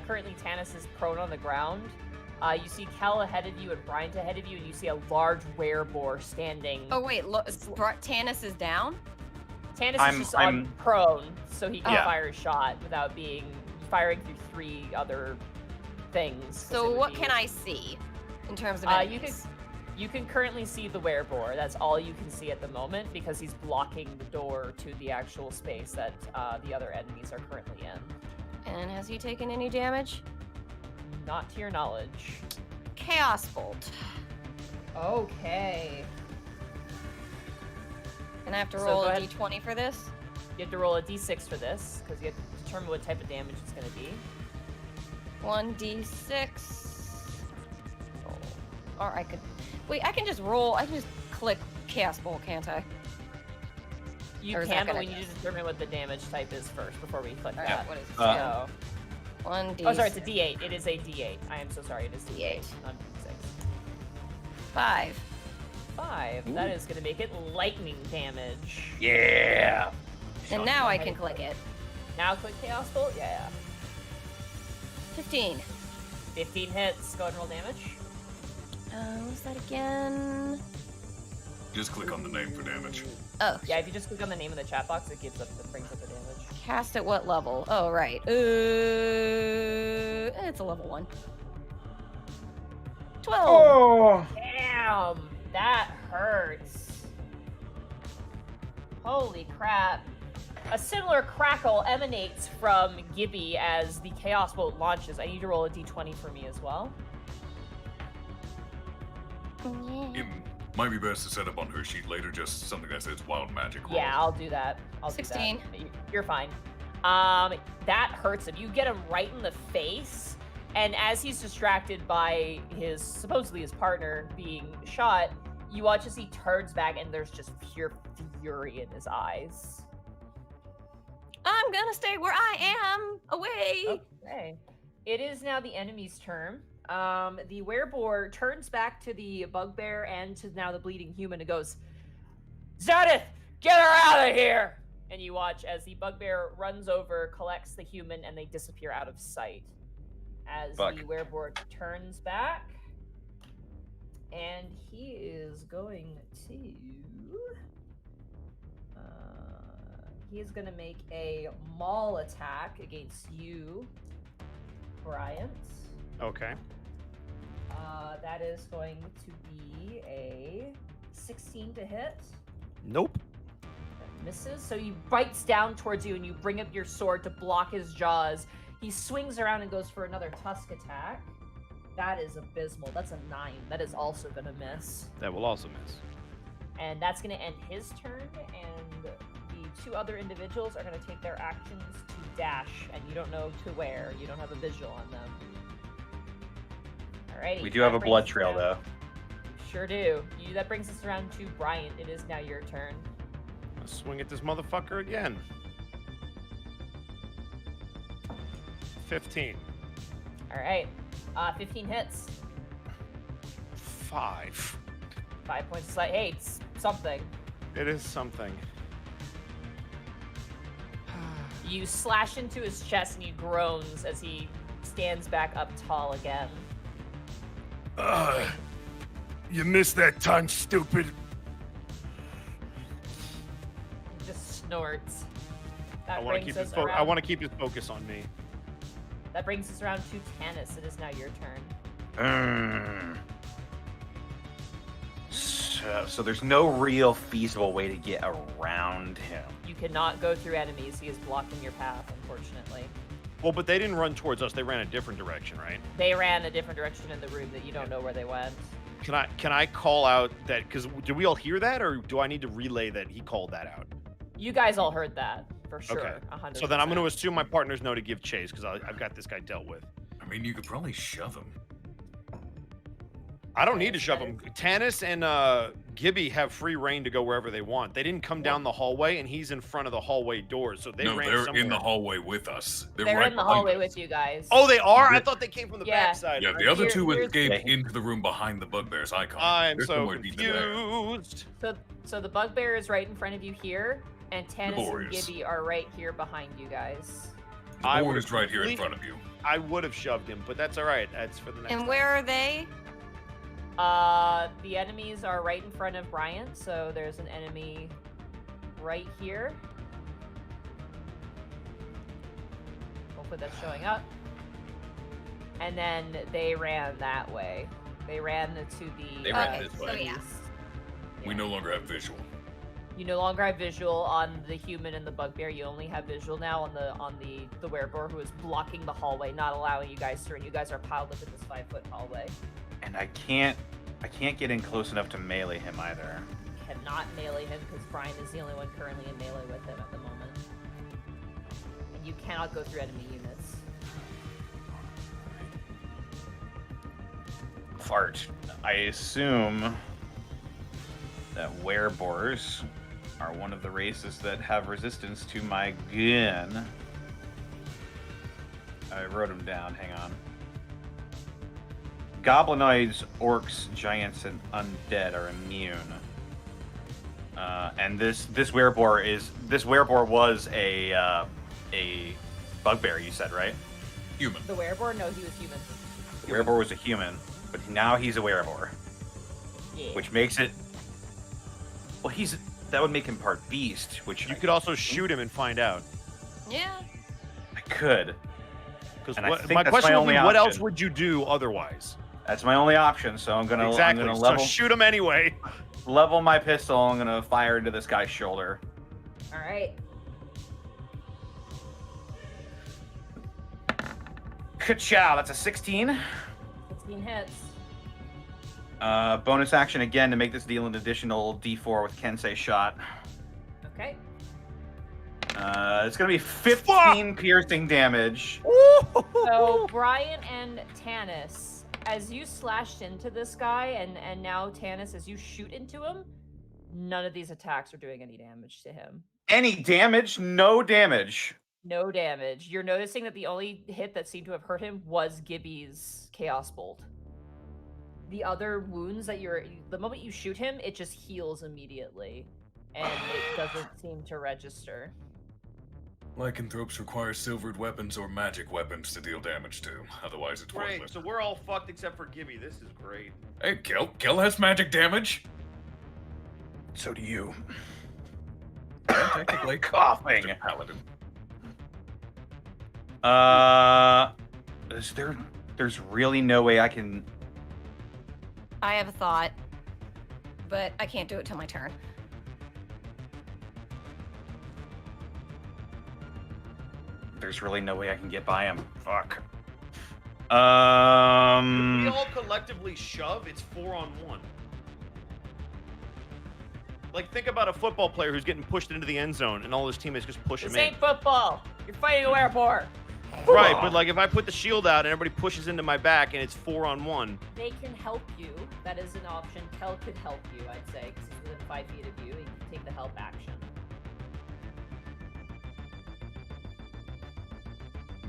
currently Tanis is prone on the ground. You see Khel ahead of you and Bryant ahead of you, and you see a large werebore standing. Oh wait, look, Tanis is down. Tanis I'm- is just I'm- on prone, so he can Yeah. fire a shot without firing through 3 other things. 'cause it So would what be- can I see in terms of you can currently see the werebore. That's all you can see at the moment because he's blocking the door to the actual space that the other enemies are currently in. And has he taken any damage? Not to your knowledge. Chaos Bolt. Okay. And I have to So roll go a ahead. d20 for this? You have to roll a d6 for this because you have to determine what type of damage it's going to be. 1d6. Or I could... Wait, I can just roll. I can just click Chaos Bolt, can't I? You Or is can, that but gonna we need to determine what the damage type is first before we click Alright, that. what is it? So, 1d6. oh, sorry, it's a D8. It is a D8. I am so sorry. It is D8, not D6. 5. 5. That is going to make it lightning damage. Yeah. And now I can click it. Now click Chaos Bolt? Yeah. 15. 15 hits. Go ahead and roll damage. What's that again? Just click on the name for damage. Oh, Yeah, if you just click on the name in the chat box, it brings up the damage. cast at what level? Oh, right. It's a level 1. 12. Oh. Damn! That hurts. Holy crap. A similar crackle emanates from Gibby as the Chaos Bolt launches. I need to roll a d20 for me as well. It might be best to set up on her sheet later, just something that says wild magic roll. Yeah, I'll do that. 16. Do that. You're fine. That hurts him. You get him right in the face, and as he's distracted by supposedly his partner being shot, you watch as he turns back and there's just pure fury in his eyes. I'm gonna stay where I am, away. Okay. It is now the enemy's turn. The werebore turns back to the bugbear and to now the bleeding human and goes, Zadith, get her out of here! And you watch as the bugbear runs over, collects the human, and they disappear out of sight. As the werebore turns back, and he is going to... he is going to make a maul attack against you, Bryant. Okay. That is going to be a 16 to hit. Nope. That misses. So he bites down towards you and you bring up your sword to block his jaws. He swings around and goes for another tusk attack. That is abysmal. That's a 9. That is also going to miss. That will also miss. And that's going to end his turn. And the 2 other individuals are going to take their actions to dash. And you don't know to where. You don't have a visual on them. Alrighty. We do have a blood trail, though. Sure do. That brings us around to Bryant. It is now your turn. Let's swing at this motherfucker again. 15. Alright. 15 hits. 5. 5 points of sight. Hey, it's something. It is something. You slash into his chest and he groans as he stands back up tall again. You missed that time, stupid. He just snorts. I That want to brings keep us his I around. want to keep his focus on me. That brings us around to Tanis. It is now your turn. So there's no real feasible way to get around him. You cannot go through enemies. He is blocking your path, unfortunately. Well, but they didn't run towards us. They ran a different direction, right? They ran a different direction in the room that you don't know where they went. Can I call out that? Because do we all hear that, or do I need to relay that he called that out? You guys all heard that, for sure. Okay. 100%. So then I'm going to assume my partners know to give chase because I've got this guy dealt with. I mean, you could probably shove him. I don't need to shove him. Tanis and Gibby have free reign to go wherever they want. They didn't come down the hallway, and he's in front of the hallway doors, so they ran they're somewhere. in the hallway with us. They're right in the behind hallway us. with you guys. Oh, they are? I thought they came from the Yeah. backside. Yeah, the other Here- two here's- escaped into the room behind the bugbear's icon. I'm They're so somewhere deep in there. confused. So the bugbear is right in front of you here, and Tanis and Glorious. Gibby are right here behind you guys. The I board would've is right here in completely- front of you. I would have shoved him, but that's all right. That's for the next And time. where are they? The enemies are right in front of Bryant, so there's an enemy right here. Hopefully that's showing up. And then they ran that way. They ran to the They ran Okay, this so way. yeah. We no longer have visual. You no longer have visual on the human and the bugbear. You only have visual now on the werebore, who is blocking the hallway, not allowing you guys through. And you guys are piled up in this 5-foot hallway. And I can't get in close enough to melee him either. You cannot melee him because Brian is the only one currently in melee with him at the moment. And you cannot go through enemy units. Fart. I assume that werebores are one of the races that have resistance to my gun. I wrote them down. Hang on. Goblinoids, orcs, giants, and undead are immune. And this werebore was a bugbear. You said, right? Human. The werebore? No, he was human. The werebore was a human, but now he's a werebore, Yeah. which makes it. Well, that would make him part beast, which You could also shoot him and find out. Yeah. I could. Because And I think my that's question my would be, only what else option. would you do otherwise? That's my only option, so I'm gonna Exactly. I'm gonna So shoot him anyway. level my pistol. I'm gonna fire into this guy's shoulder. All right. Ka-chow! That's a 16. 16 hits. Bonus action again to make this deal an additional D4 with Kensei shot. Okay. It's gonna be 15 piercing damage. So Bryant and Tanis, as you slashed into this guy, and now Tanis, as you shoot into him, none of these attacks are doing any damage to him. Any damage? No damage. No damage. You're noticing that the only hit that seemed to have hurt him was Gibby's Chaos Bolt. The other wounds that the moment you shoot him, it just heals immediately, and it doesn't seem to register. Lycanthropes require silvered weapons or magic weapons to deal damage to. Otherwise, it's Great. worthless. So we're all fucked except for Gibby. This is great. Hey, Khel has magic damage. So do you. Yeah, technically. Coughing. Just a paladin. There's really no way I can. I have a thought, but I can't do it till my turn. There's really no way I can get by him. Fuck. If we all collectively shove, it's 4-on-1. Like, think about a football player who's getting pushed into the end zone, and all his teammates just push This him in. ain't football. You're fighting a werebore. Right, but like if I put the shield out and everybody pushes into my back and it's 4-on-1. They can help you. That is an option. Khel could help you, I'd say, because he's within 5 feet of you. He can take the help action.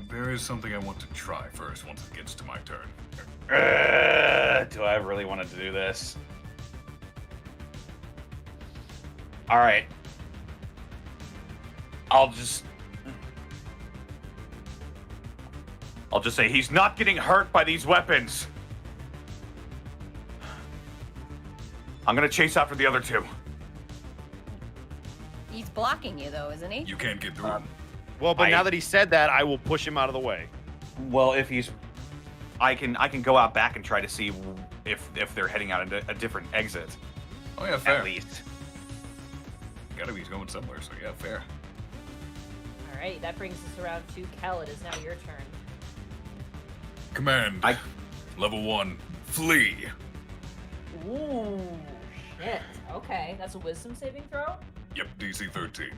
There is something I want to try first once it gets to my turn. Do I really want to do this? All right. I'll just say he's not getting hurt by these weapons. I'm gonna chase after the other two. He's blocking you, though, isn't he? You can't get through him. Well, but I- now that he said that, I will push him out of the way. Well, if he's, I can go out back and try to see if they're heading out a different exit. Oh yeah, fair. At least. Gotta be going somewhere, so yeah, fair. All right, that brings us around to Khel. It is now your turn. Command. Level 1. Flee. Ooh, shit. Okay, that's a wisdom saving throw. Yep, DC 13.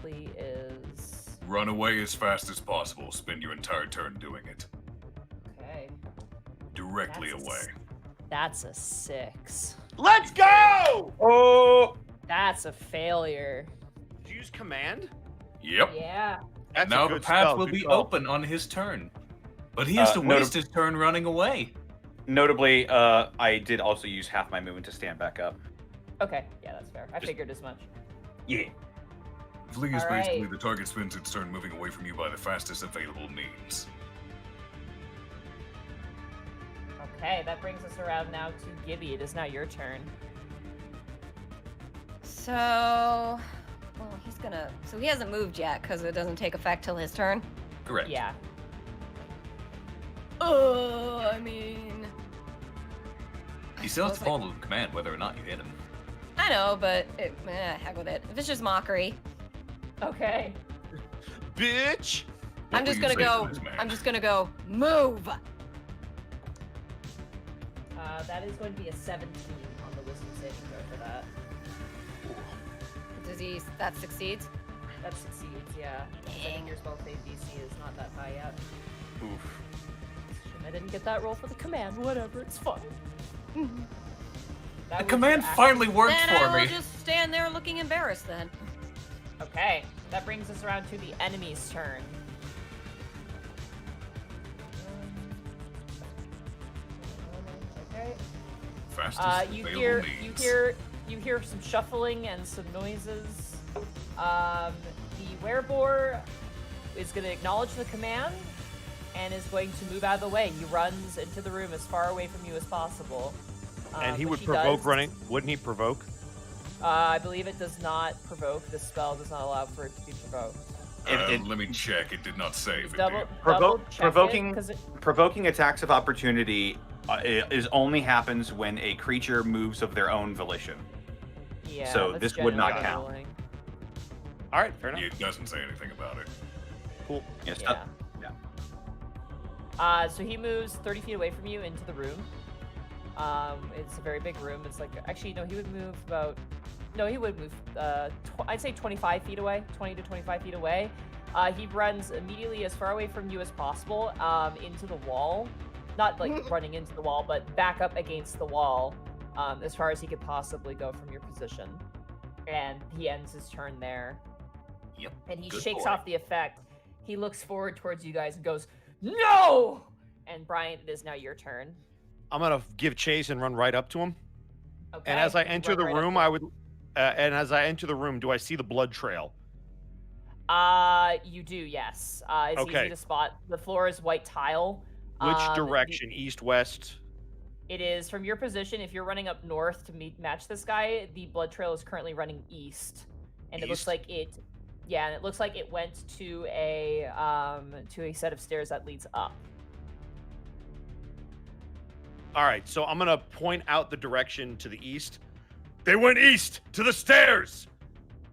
Flee is Run away as fast as possible. Spend your entire turn doing it. okay. Directly That's a away. That's a 6. Let's go! Oh, That's a failure. Did you use command? Yep. Yeah. That's now a the good path spell, will good be call. open on his turn. But he has to waste his turn running away. notably, I did also use half my movement to stand back up. Okay, yeah, that's fair. I figured as much. Yeah. Flee is All basically right. the target spends its turn moving away from you by the fastest available means. Okay, that brings us around now to Gibby. It is now your turn. So, well, he's gonna. So he hasn't moved yet because it doesn't take effect till his turn. Correct. Yeah. I mean, He still has to suppose follow the command whether or not you hit him. I know, but heck with it. If it's just mockery, Okay. Bitch! I'm What just will gonna you say to go. this man? I'm just gonna go move. That is going to be a 17 on the wisdom saving throw for that. Does he? That succeeds. That succeeds, yeah. I think your spell save DC is not that high yet. Oof. I didn't get that roll for the command. Whatever, it's fine. The command finally worked Then for I will me. just stand there looking embarrassed then. Okay, that brings us around to the enemy's turn. Okay. Fastest You available means. hear some shuffling and some noises. The werebore is going to acknowledge the command and is going to move out of the way. He runs into the room as far away from you as possible. And he which would provoke does. running. Wouldn't he provoke? I believe it does not provoke. The spell does not allow for it to be provoked. Let me check. It did not save. It Double check provoking it, 'cause provoking attacks of opportunity is only happens when a creature moves of their own volition. yeah, so that's this would not generally the count. ruling. All right, fair enough. It doesn't say anything about it. Cool. Yes. Yeah. Yeah. So he moves 30 feet away from you into the room. It's a very big room. It's like, actually, no, he would move about, no, he would move, I'd say 25 feet away, 20 to 25 feet away. He runs immediately as far away from you as possible, into the wall. Not like running into the wall, but back up against the wall, as far as he could possibly go from your position. And he ends his turn there. Yep. And he good shakes boy. off the effect. He looks forward towards you guys and goes, "No!" And Bryant, it is now your turn. I'm gonna give chase and run right up to him. Okay. And as I you enter run the right up room, to I him. would. And as I enter the room, do I see the blood trail? You do, yes. It's Okay. easy to spot. The floor is white tile. Which The- direction? East, west? It is from your position. If you're running up north to match this guy, the blood trail is currently running east, and it looks East? like it. Yeah, and it looks like it went to a set of stairs that leads up. All right, so I'm gonna point out the direction to the east. They went east to the stairs,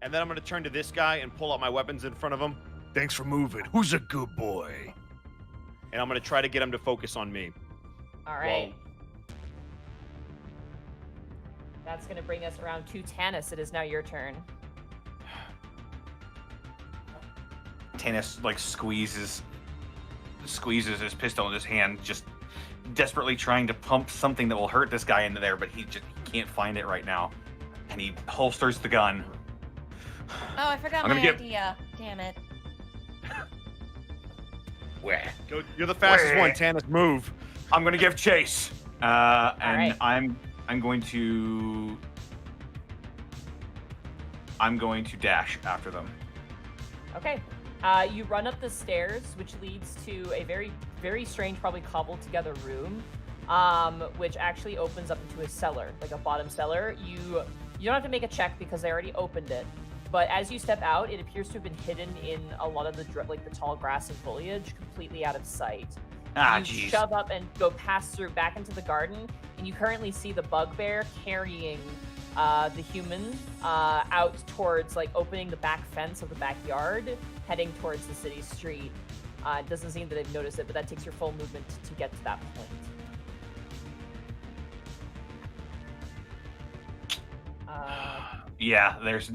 and then I'm gonna turn to this guy and pull out my weapons in front of him. Thanks for moving. Who's a good boy? And I'm gonna try to get him to focus on me. All right. That's gonna bring us around to Tanis. It is now your turn. Tanis like squeezes his pistol in his hand, just desperately trying to pump something that will hurt this guy into there, but he can't find it right now. And he holsters the gun. Oh, I forgot I'm my gonna get- idea. Damn it. Where? Go, you're the fastest Where? one, Tanis. Move. I'm gonna give chase. And right. I'm going to dash after them. Okay. You run up the stairs, which leads to a very, very strange, probably cobbled together room, which actually opens up into a cellar, like a bottom cellar. You don't have to make a check because they already opened it. But as you step out, it appears to have been hidden in a lot of the the tall grass and foliage, completely out of sight. Ah, You jeez. shove up and go past through back into the garden, and you currently see the bugbear carrying the human out towards opening the back fence of the backyard, heading towards the city street. It doesn't seem that they've noticed it, but that takes your full movement to get to that point. Yeah, there's.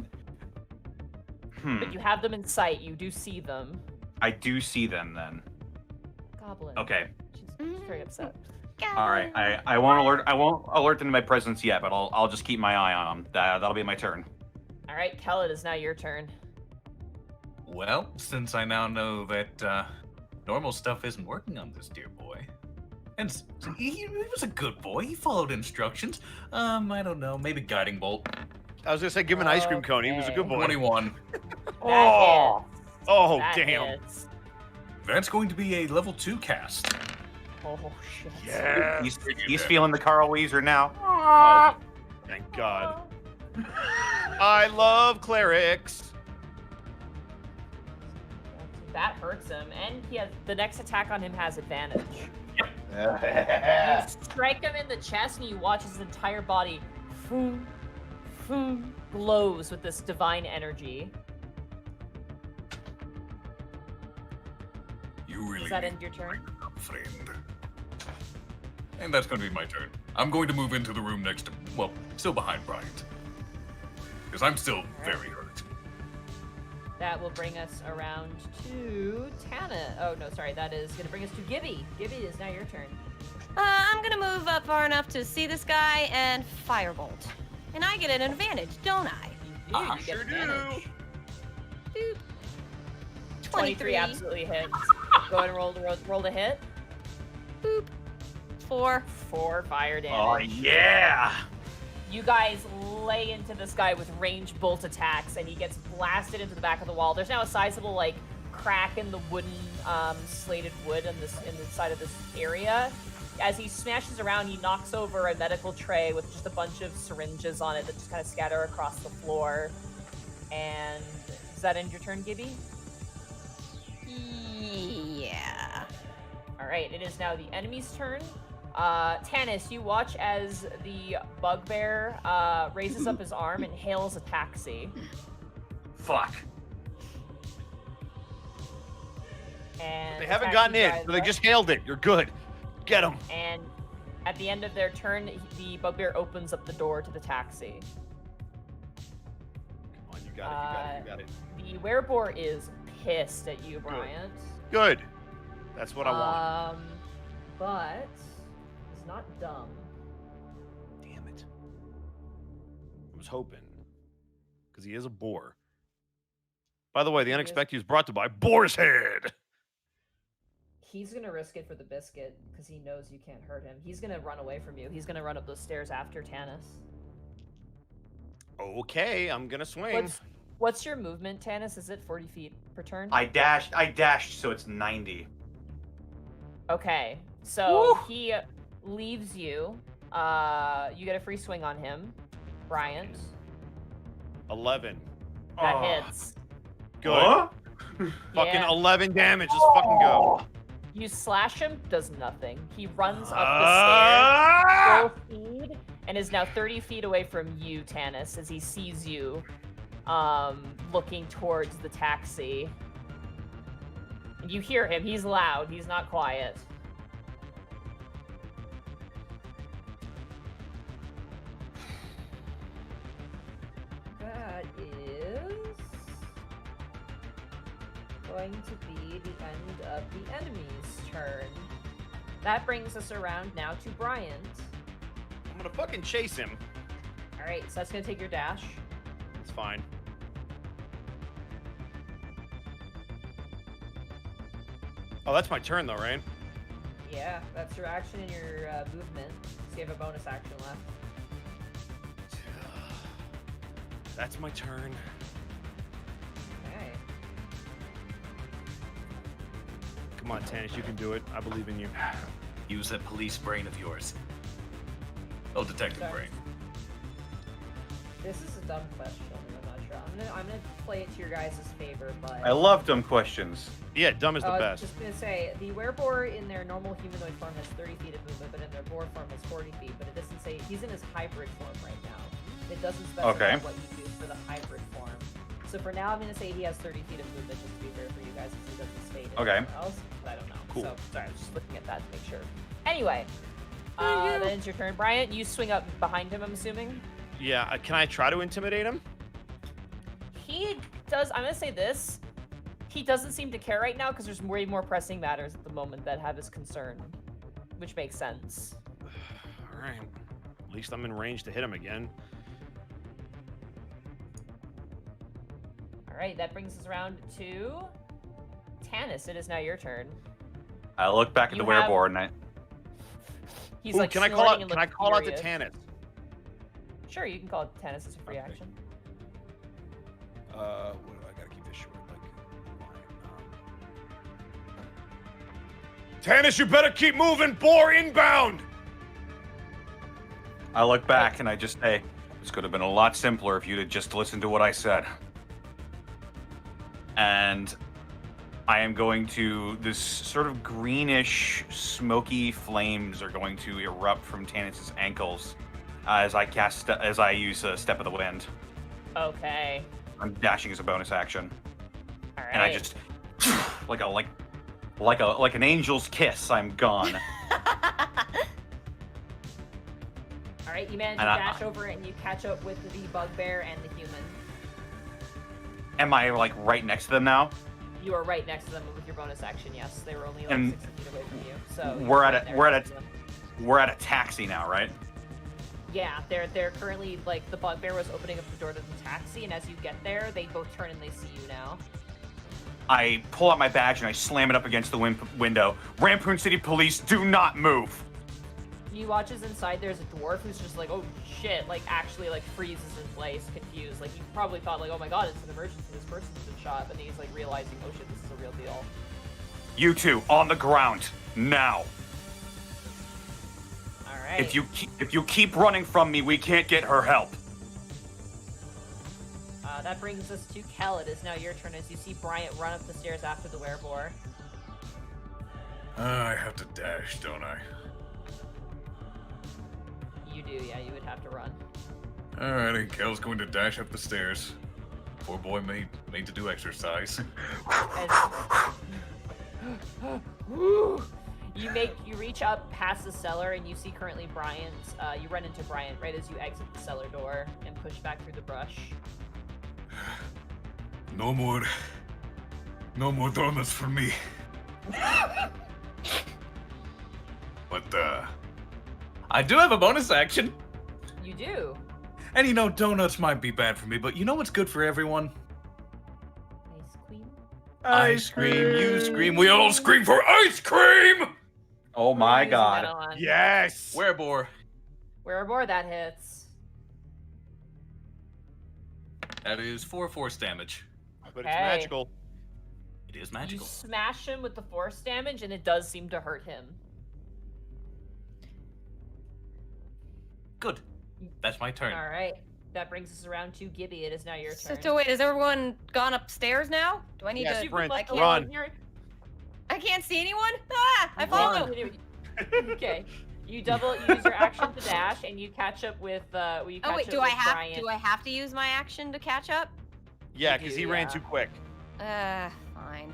But you have them in sight. You do see them. I do see them then. Goblin. Okay. She's very upset. All right. I won't alert them to my presence yet, but I'll just keep my eye on them. That'll be my turn. All right, Khel, it is now your turn. Well, since I now know that normal stuff isn't working on this dear boy, and he was a good boy. He followed instructions. I don't know, maybe guiding bolt. I was gonna say, give him an ice cream cone. He was a good boy. 21. Oh, oh, That damn. hits. That's going to be a level 2 cast. Oh shit. Yeah. He's feeling the Carl Weezer now. Oh, thank God. I love clerics. That hurts him, and he has the next attack on him has advantage. You strike him in the chest, and you watch his entire body glows with this divine energy. You really Does that need end your turn? to up, friend. And that's going to be my turn. I'm going to move into the room next to, well, still behind Bryant. Because I'm still very hurt. That will bring us around to Tana. Oh, no, sorry. That is going to bring us to Gibby. Gibby, it is now your turn. I'm gonna move up far enough to see this guy and firebolt. And I get an advantage, don't I? You do. You get advantage. Boop. 23 absolutely hits. Go ahead and roll to hit. Boop. 4. 4 fire Oh, damage. yeah. You guys lay into this guy with ranged bolt attacks, and he gets blasted into the back of the wall. There's now a sizable, like, crack in the wooden, slated wood in the side of this area. As he smashes around, he knocks over a medical tray with just a bunch of syringes on it that just kind of scatter across the floor. And does that end your turn, Gibby? Yeah. All right, it is now the enemy's turn. Tanis, you watch as the bugbear raises up his arm and hails a taxi. Fuck. And They the haven't taxi gotten in, drives so they up, just hailed it. You're good. Get them. And at the end of their turn, the bugbear opens up the door to the taxi. Come on, you got it. You got it. The werebore is pissed at you, Bryant. Good. That's what I want. But it's not dumb. Damn it. I was hoping. Because he is a boar. By the way, the Unexpected is brought to you by Boar's Head. He's gonna risk it for the biscuit because he knows you can't hurt him. He's gonna run away from you. He's gonna run up those stairs after Tanis. Okay, I'm gonna swing. What's your movement, Tanis? Is it 40 feet per turn? I dashed, so it's 90. Okay, so he leaves you. You get a free swing on him, Bryant. 11. That hits. Good. Huh? Fucking Yeah. 11 damage. Let's fucking go. You slash him, does nothing. He runs up the stairs, full speed, and is now 30 feet away from you, Tanis, as he sees you looking towards the taxi. And you hear him. He's loud. He's not quiet. That is going to be the end of the enemy's turn. That brings us around now to Bryant. I'm gonna fucking chase him. All right, so that's gonna take your dash. It's fine. Oh, that's my turn though, right? Yeah, that's your action and your movement. So you have a bonus action left. That's my turn. Okay. Come on, Tanis, you can do it. I believe in you. Use that police brain of yours. Oh, detective Sorry. brain. This is a dumb question. I'm not sure. I'm gonna play it to your guys' favor, but I love dumb questions. Yeah, dumb is the I was best. just gonna say the werebore in their normal humanoid form has 30 feet of movement, but in their boar form has 40 feet. But it doesn't say he's in his hybrid form right now. It doesn't specify Okay. what you do for the hybrid form. So for now, I'm gonna say he has 30 feet of movement, just to be fair for you guys, because he doesn't state it Okay. anywhere else. But I don't know. Cool. So sorry, I was just looking at that to make sure. Anyway, that ends your turn, Bryant. You swing up behind him. I'm assuming. Yeah, can I try to intimidate him? He does. I'm gonna say this. He doesn't seem to care right now because there's way more pressing matters at the moment that have his concern, which makes sense. All right. At least I'm in range to hit him again. All right, that brings us around to Tanis. It is now your turn. I look back at You the have- werebore and I. He's Ooh, like can I call snorting out? and Can I looking call out to furious. Tanis? Sure, you can call it Tanis as a free Okay. action. What do I gotta keep this short? Tanis, you better keep moving. Boar inbound. I look back and I just say, this could have been a lot simpler if you'd have just listened to what I said. And I am going to, this sort of greenish, smoky flames are going to erupt from Tanis' ankles as I use a Step of the Wind. Okay. I'm dashing as a bonus action. All right. And I just, like an angel's kiss, I'm gone. All right, you manage to And dash over it and you catch up with the bugbear and the human. Am I like right next to them now? You are right next to them with your bonus action. Yes, they were only like And 60 feet away from you. So we're you're at right a- there we're at next a- to them. We're at a taxi now, right? Yeah, they're currently like the bugbear was opening up the door to the taxi, and as you get there, they both turn and they see you now. I pull out my badge and I slam it up against the window. Rampoon City Police, do not move. You watch as inside there's a dwarf who's just like, oh shit, like actually like freezes in place, confused. Like you probably thought like, oh my god, it's an emergency, this person's been shot, but then he's like realizing, oh shit, this is a real deal. You two on the ground now. All right. If you keep running from me, we can't get her help. That brings us to Khel. It is now your turn as you see Bryant run up the stairs after the werebore. I have to dash, don't I? You do, yeah, you would have to run. Alrighty, Kel's going to dash up the stairs. Poor boy made to do exercise. You reach up past the cellar and you see currently Bryant. You run into Bryant right as you exit the cellar door and push back through the brush. No more donuts for me. But I do have a bonus action. You do. And you know, donuts might be bad for me, but you know what's good for everyone? Ice cream. I scream, you scream, we all scream for ice cream! Oh my Using that god. on. Yes. Werebore. Werebore, that hits. That is 4 force damage. But it's Okay. magical. It is You magical. smash him with the force damage and it does seem to hurt him. Good. That's my turn. All right. That brings us around to Gibby. It is now your turn. So wait, has everyone gone upstairs now? Do I need Yes, to? Brent, I run. can't, I can't see anyone. Ah! I follow. Okay. You use your action to dash, and you catch up with. Oh wait, do I have to use my action to catch up? Yeah, You because do, he ran yeah. too quick. Fine.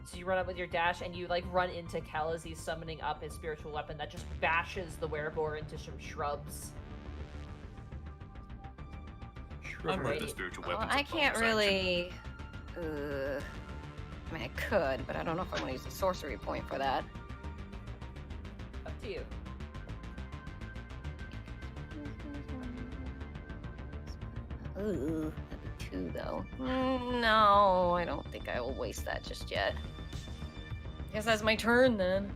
So you run up with your dash, and you like run into Khel as he's summoning up his spiritual weapon that just bashes the werebore into some shrubs. I'm Alrighty. not the spiritual Well, weapons. I of can't bonus action. really. I mean, I could, but I don't know if I want to use a sorcery point for that. Up to you. Ooh, that'd be 2 though. No, I don't think I will waste that just yet. Guess that's my turn then.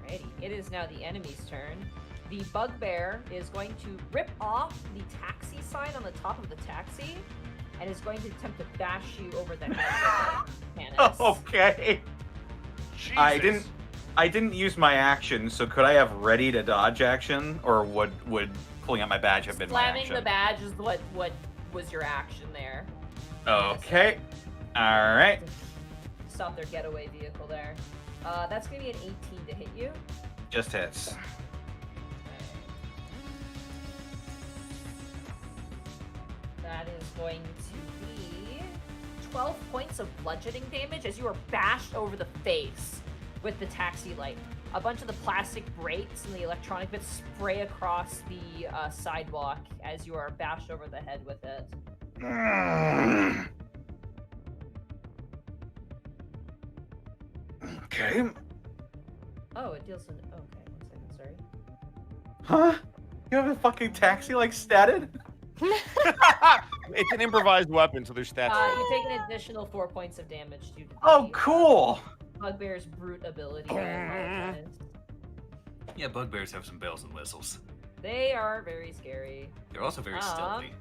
Alrighty. It is now the enemy's turn. The bugbear is going to rip off the taxi sign on the top of the taxi, and is going to attempt to bash you over the head. Tanis. Okay. Jesus. I didn't use my action, so could I have ready to dodge action, or would pulling out my badge have been my Slamming action? the badge is what was your action there. Okay. All right. Stop their getaway vehicle there. That's gonna be an 18 to hit you. Just hits. That is going to be 12 points of bludgeoning damage as you are bashed over the face with the taxi light. A bunch of the plastic brakes and the electronic bits spray across the sidewalk as you are bashed over the head with it. Okay. Oh, it deals in. Okay, 1 second, sorry. Huh? You have a fucking taxi like statted? It's an improvised weapon, so there's stats. You take an additional 4 points of damage due to Oh, the, cool. Bugbear's brute ability. I apologize. Yeah, bugbears have some bells and whistles. They are very scary. They're also very stealthy.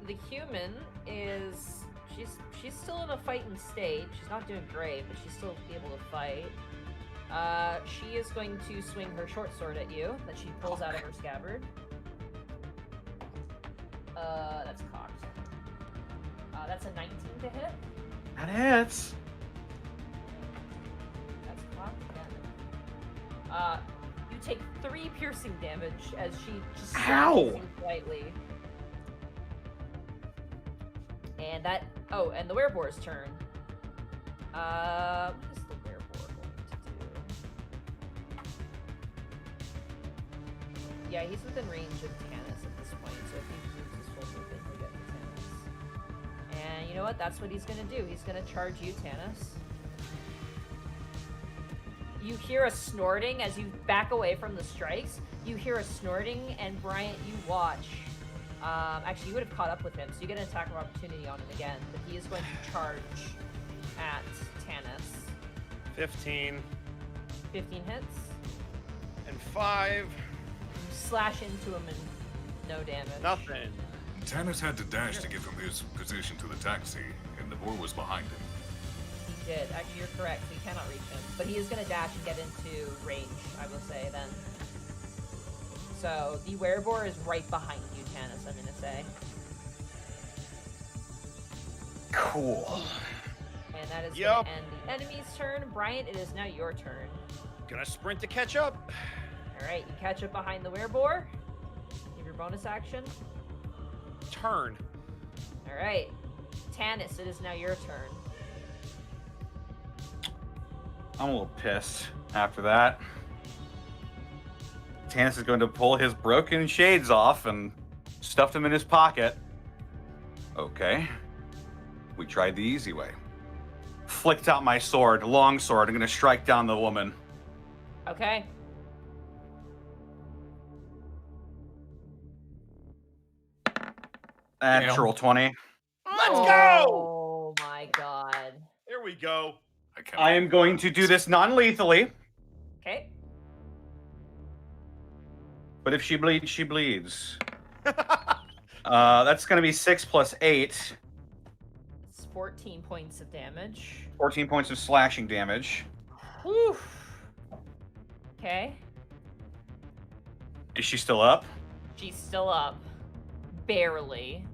The human is she's still in a fighting state. She's not doing great, but she's still able to fight. She is going to swing her short sword at you that she pulls out of her scabbard. That's cocked. That's a 19 to hit. That hits. That's cocked again. You take 3 piercing damage as she just Ow! slashes you slightly. And that. Oh, and the wereboar's turn. What is the werebore going to do? Yeah, he's within range of Tanis at this point, so if he moves his full movement, he'll get you know what? That's what he's gonna do. He's gonna charge you, Tanis. You hear a snorting as you back away from the strikes. You hear a snorting, and Bryant, you watch. Actually, you would have caught up with him, so you get an attack of opportunity on him again. But he is going to charge at Tanis. 15. 15 hits. And 5. You slash into him and no damage. Nothing. Tanis had to dash to get from his position to the taxi, and the boar was behind him. He did. Actually, you're correct. He cannot reach him. But he is going to dash and get into range, I will say, then. So, the werebore is right behind you, Tanis, I'm going to say. Cool. And that is going to end the enemy's turn. Bryant, it is now your turn. Gonna sprint to catch up. Alright, you catch up behind the werebore. Give your bonus action. Turn. Alright. Tanis, it is now your turn. I'm a little pissed after that. Tanis is going to pull his broken shades off and stuff them in his pocket. Okay. We tried the easy way. Flicked out my sword, long sword. I'm going to strike down the woman. Okay. Natural 20. Let's go! Oh my god. Here we go. I am going to do this non-lethally. Okay. But if she bleeds, she bleeds. That's going to be 6 plus 8. It's 14 points of damage. 14 points of slashing damage. Whew. Okay. Is she still up? She's still up. Barely.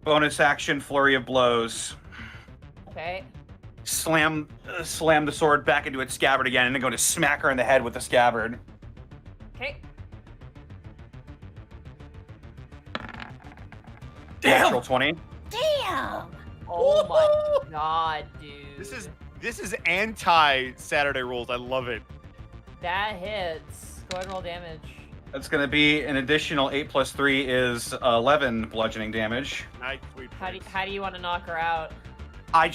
Bonus action, flurry of blows. Okay. Slam the sword back into its scabbard again, and then going to smack her in the head with the scabbard. Okay. Natural 20. Damn! Oh my god, dude. This is anti-Saturday rules. I love it. That hits. Go ahead and roll damage. That's going to be an additional 8 plus 3 is 11 bludgeoning damage. Nice, sweet. How do you want to knock her out? I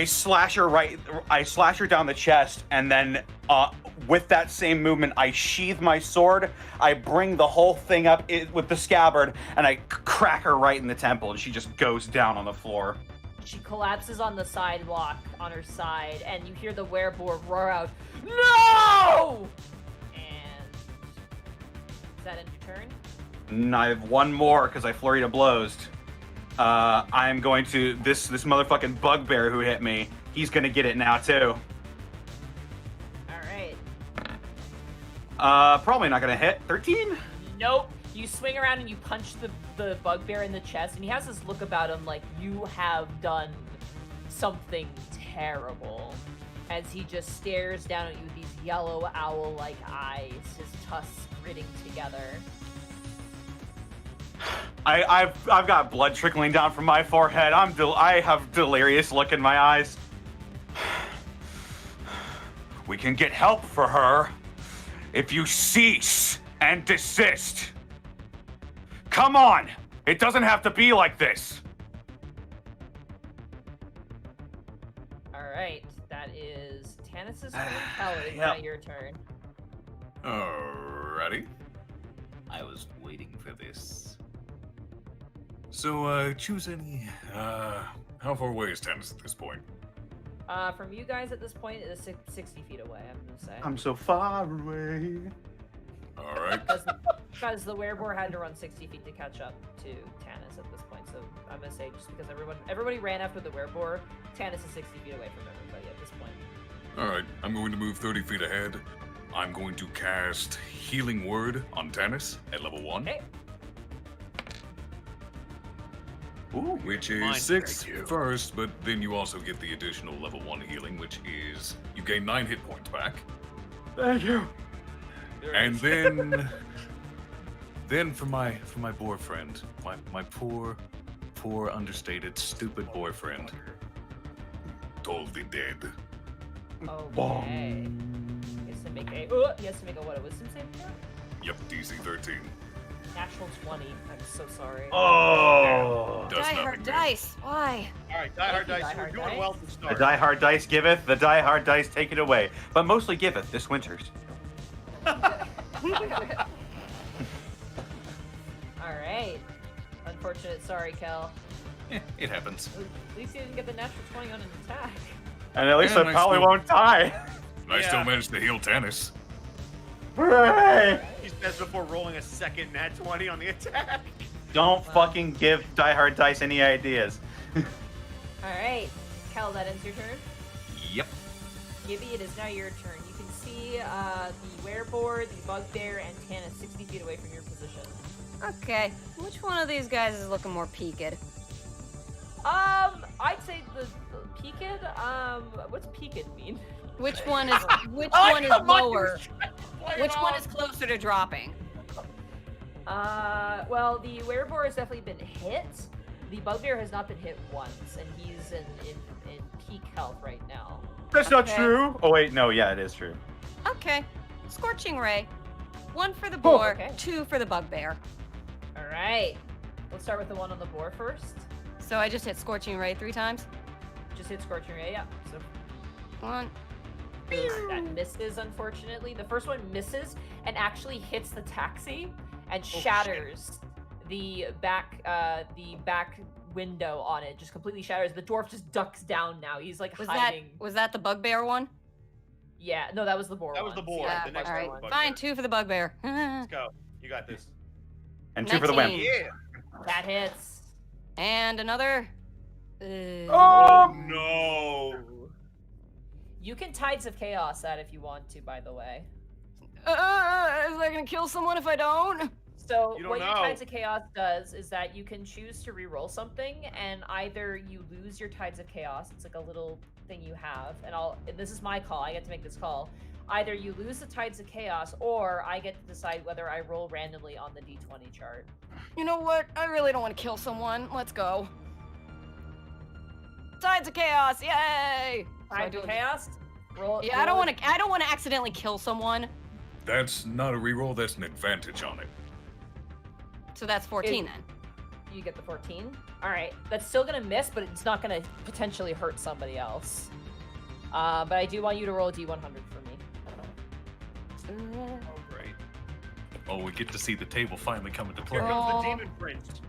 slash her down the chest, and then with that same movement, I sheath my sword. I bring the whole thing up with the scabbard, and I crack her right in the temple, and she just goes down on the floor. She collapses on the sidewalk on her side, and you hear the werebore roar out, "No!" And is that end your turn? And I have one more because I flurried of blows. I'm going to this motherfucking bugbear who hit me. He's gonna get it now too. All right. Probably not gonna hit. 13. Nope. You swing around and you punch the bugbear in the chest, and he has this look about him like you have done something terrible. As he just stares down at you with these yellow owl-like eyes, his tusks gritting together. I've got blood trickling down from my forehead. I have delirious look in my eyes. We can get help for her if you cease and desist. Come on! It doesn't have to be like this. Alright, that is Tanis' turn. Khel, it is now your turn. Alrighty. I was waiting for this. So, choose any. How far away is Tanis at this point? From you guys at this point, it is 60 feet away, I'm gonna say. I'm so far away. All right. Because the werebore had to run 60 feet to catch up to Tanis at this point, so I'm gonna say just because everybody ran after the werebore, Tanis is 60 feet away from everybody at this point. All right. I'm going to move 30 feet ahead. I'm going to cast Healing Word on Tanis at level 1. Okay. Ooh, Which Mine, is 6 thank you. first, but then you also get the additional level 1 healing, which is you gain 9 hit points back. thank you. And then for my boyfriend, my poor understated stupid boyfriend, totally dead. Okay. He has to make a what? A wisdom save throw? Yep, DC 13. Natural 20. I'm so sorry. Oh. Does Die nothing, hard man. dice. Why? All right, Die Hard you, Dice. Die We're Hard doing Dice. well to The start. die hard dice giveth, the die hard dice take it away. But mostly giveth this winters. All right. Unfortunate. Sorry, Khel. It happens. At least you didn't get the natural 20 on an attack. And at least Yeah, I nice probably move. won't die. I Yeah. still managed to heal Tanis. Hooray! He says before rolling a second nat 20 on the attack. Don't fucking give die hard dice any ideas. All right. Khel, that ends your turn. Yep. Gibby, it is now your turn. You can see the wereboar, the bugbear, and Tanis 60 feet away from your position. Okay. Which one of these guys is looking more peaked? I'd say the peaked. What's peaked mean? Which one is which I one is like how Mike lower? was trying to play it Which one off. is closer to dropping? Well, the wereboar has definitely been hit. The bugbear has not been hit once, and he's in peak health right now. That's not Okay. true. Oh wait, no, yeah, it is true. Okay. Scorching ray. 1 for the boar, okay. 2 for the bugbear. All right. Let's start with the one on the boar first. So I just hit scorching ray 3 times. Just hit scorching ray. Yeah. So 1. that misses, unfortunately. The first one misses and actually hits the taxi and shit. shatters the back window on it. Just completely shatters. The dwarf just ducks down now. He's like hiding. Was that the bugbear one? Yeah. No, that was the boar. That was the one. boar. Yeah. The next All right. one. Fine, 2 for the bugbear. Let's go. You got this. And 2 for the wimp. 19. Yeah. That hits. And another. Oh No. You can Tides of Chaos that if you want to, by the way. Is that gonna kill someone if I don't? So You don't what your know. Tides of Chaos does is that you can choose to re-roll something, and either you lose your Tides of Chaos, it's like a little thing you have, and this is my call, I get to make this call. Either you lose the Tides of Chaos, or I get to decide whether I roll randomly on the D20 chart. You know what? I really don't want to kill someone. Let's go. Tides of chaos! Yay! So I Tides do of it- Chaos? Roll. Yeah, I don't want to. I don't want to accidentally kill someone. That's not a reroll, that's an advantage on it. So that's 14 then. You get the 14. All right, that's still gonna miss, but it's not gonna potentially hurt somebody else. But I do want you to roll a D100 for me. All right. Oh, we get to see the table finally come into play. Here comes Oh. the demon prince.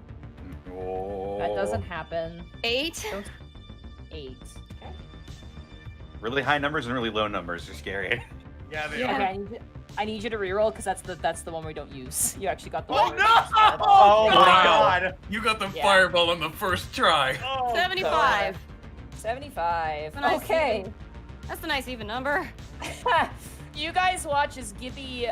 Oh. That doesn't happen. 8. 8. Okay. Really high numbers and really low numbers are scary. Yeah, they Yeah. are. Okay, I need you to reroll because that's the one we don't use. You actually got the Oh one. no! Oh my Wow. god! You got the Yeah. fireball on the first try. Oh, 75. 75. That's a nice Okay. even- That's a nice even number. You guys watch as Gibby,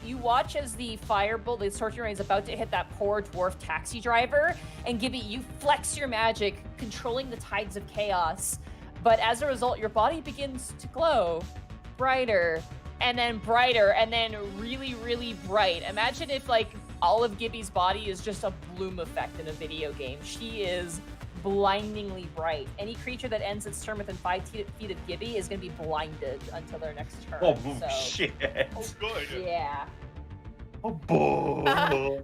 you watch as the firebolt, the Distortion Ray is about to hit that poor dwarf taxi driver, and Gibby, you flex your magic, controlling the Tides of Chaos, but as a result, your body begins to glow brighter, and then really, really bright. Imagine if, like, all of Gibby's body is just a bloom effect in a video game. She is blindingly bright. Any creature that ends its turn within 5 feet of Gibby is going to be blinded until their next turn. Oh so, shit! Oh, good. yeah. Oh boy!